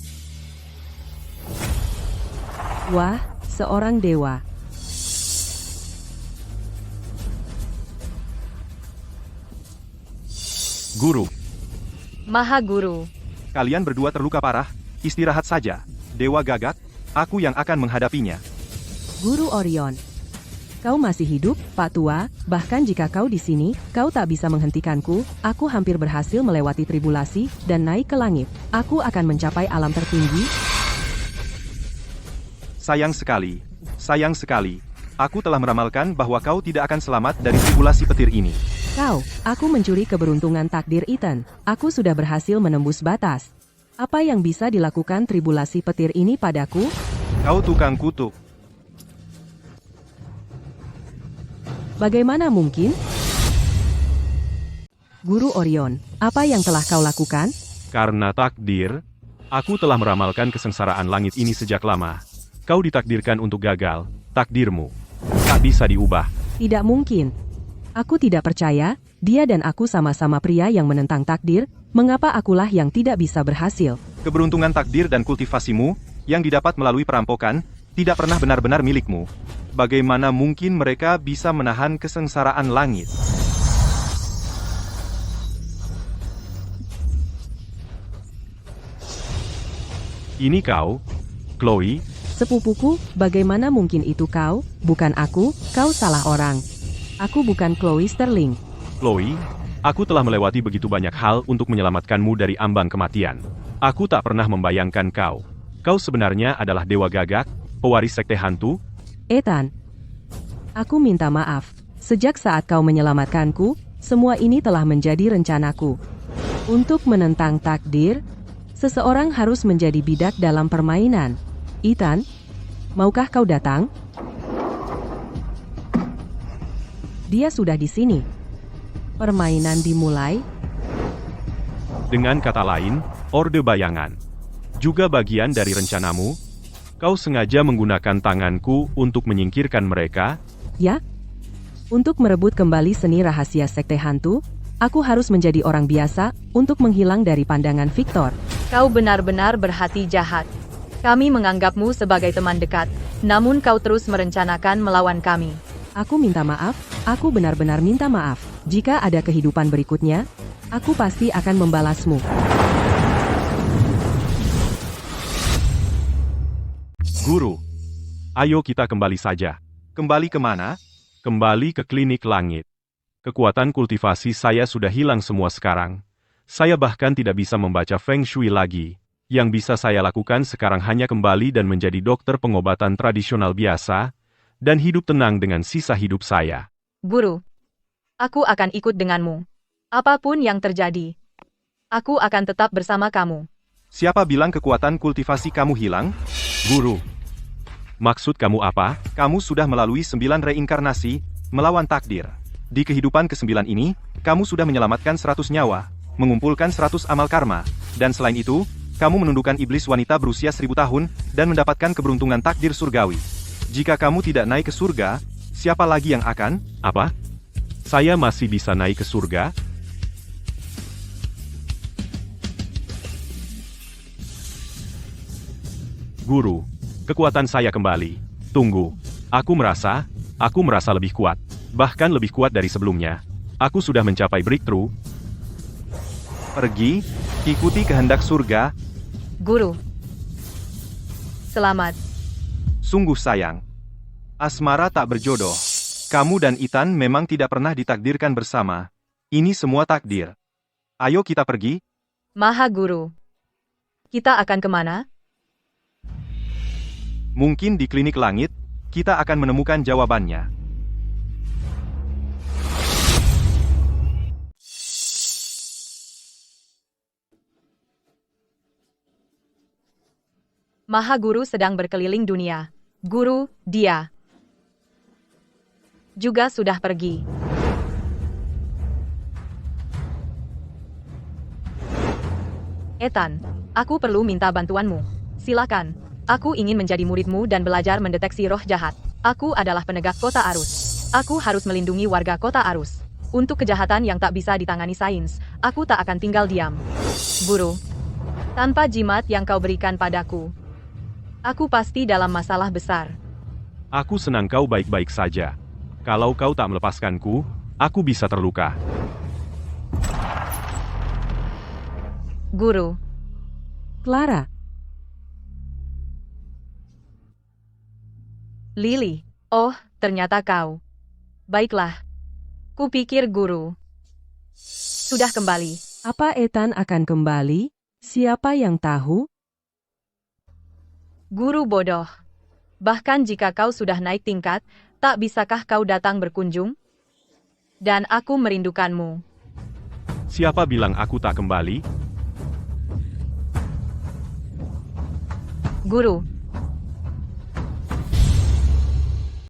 Wah, seorang dewa. Guru, Maha Guru. Kalian berdua terluka parah, istirahat saja. Dewa Gagak, aku yang akan menghadapinya. Guru Orion. Kau masih hidup, Pak Tua, bahkan jika kau di sini, kau tak bisa menghentikanku. Aku hampir berhasil melewati tribulasi dan naik ke langit. Aku akan mencapai alam tertinggi. Sayang sekali. Aku telah meramalkan bahwa kau tidak akan selamat dari tribulasi petir ini. Aku mencuri keberuntungan takdir Ethan. Aku sudah berhasil menembus batas. Apa yang bisa dilakukan tribulasi petir ini padaku? Kau tukang kutuk. Bagaimana mungkin? Guru Orion, apa yang telah kau lakukan? Karena takdir, aku telah meramalkan kesengsaraan langit ini sejak lama. Kau ditakdirkan untuk gagal, takdirmu tak bisa diubah. Tidak mungkin. Aku tidak percaya, dia dan aku sama-sama pria yang menentang takdir, mengapa akulah yang tidak bisa berhasil? Keberuntungan takdir dan kultivasimu, yang didapat melalui perampokan, tidak pernah benar-benar milikmu. Bagaimana mungkin mereka bisa menahan kesengsaraan langit? Ini kau, Chloe. Sepupuku, bagaimana mungkin itu kau? Bukan aku, kau salah orang. Aku bukan Chloe Sterling. Chloe, aku telah melewati begitu banyak hal untuk menyelamatkanmu dari ambang kematian. Aku tak pernah membayangkan kau. Kau sebenarnya adalah dewa gagak, pewaris sekte hantu. Ethan, aku minta maaf. Sejak saat kau menyelamatkanku, semua ini telah menjadi rencanaku. Untuk menentang takdir, seseorang harus menjadi bidak dalam permainan. Ethan, maukah kau datang? Dia sudah di sini. Permainan dimulai. Dengan kata lain, Orde Bayangan. Juga bagian dari rencanamu. Kau sengaja menggunakan tanganku untuk menyingkirkan mereka. Ya? Untuk merebut kembali seni rahasia sekte hantu, aku harus menjadi orang biasa untuk menghilang dari pandangan Victor. Kau benar-benar berhati jahat. Kami menganggapmu sebagai teman dekat, namun kau terus merencanakan melawan kami. Aku minta maaf, aku benar-benar minta maaf. Jika ada kehidupan berikutnya, aku pasti akan membalasmu. Guru, ayo kita kembali saja. Kembali kemana? Kembali ke klinik langit. Kekuatan kultivasi saya sudah hilang semua sekarang. Saya bahkan tidak bisa membaca Feng Shui lagi. Yang bisa saya lakukan sekarang hanya kembali dan menjadi dokter pengobatan tradisional biasa, dan hidup tenang dengan sisa hidup saya. Guru, aku akan ikut denganmu. Apapun yang terjadi, aku akan tetap bersama kamu. Siapa bilang kekuatan kultivasi kamu hilang? Guru, maksud kamu apa? Kamu sudah melalui 9 reinkarnasi, melawan takdir. Di kehidupan ke-9 ini, kamu sudah menyelamatkan 100 nyawa, mengumpulkan 100 amal karma, dan selain itu, kamu menundukkan iblis wanita berusia 1000 tahun, dan mendapatkan keberuntungan takdir surgawi. Jika kamu tidak naik ke surga, siapa lagi yang akan? Apa? Saya masih bisa naik ke surga? Guru, kekuatan saya kembali. Tunggu, aku merasa lebih kuat. Bahkan lebih kuat dari sebelumnya. Aku sudah mencapai breakthrough. Pergi, ikuti kehendak surga. Guru, selamat. Sungguh sayang. Asmara tak berjodoh. Kamu dan Ethan memang tidak pernah ditakdirkan bersama. Ini semua takdir. Ayo kita pergi. Maha Guru, kita akan kemana? Mungkin di klinik langit, kita akan menemukan jawabannya. Maha Guru sedang berkeliling dunia. Guru, dia juga sudah pergi. Ethan, aku perlu minta bantuanmu. Silakan. Aku ingin menjadi muridmu dan belajar mendeteksi roh jahat. Aku adalah penegak kota Arus. Aku harus melindungi warga kota Arus. Untuk kejahatan yang tak bisa ditangani sains, aku tak akan tinggal diam. Guru, tanpa jimat yang kau berikan padaku, aku pasti dalam masalah besar. Aku senang kau baik-baik saja. Kalau kau tak melepaskanku, aku bisa terluka. Guru, Clara, Lily. Oh, ternyata kau. Baiklah. Kupikir guru sudah kembali. apa Ethan akan kembali? Siapa yang tahu? Guru bodoh. Bahkan jika kau sudah naik tingkat, tak bisakah kau datang berkunjung? Dan aku merindukanmu. Siapa bilang aku tak kembali? Guru,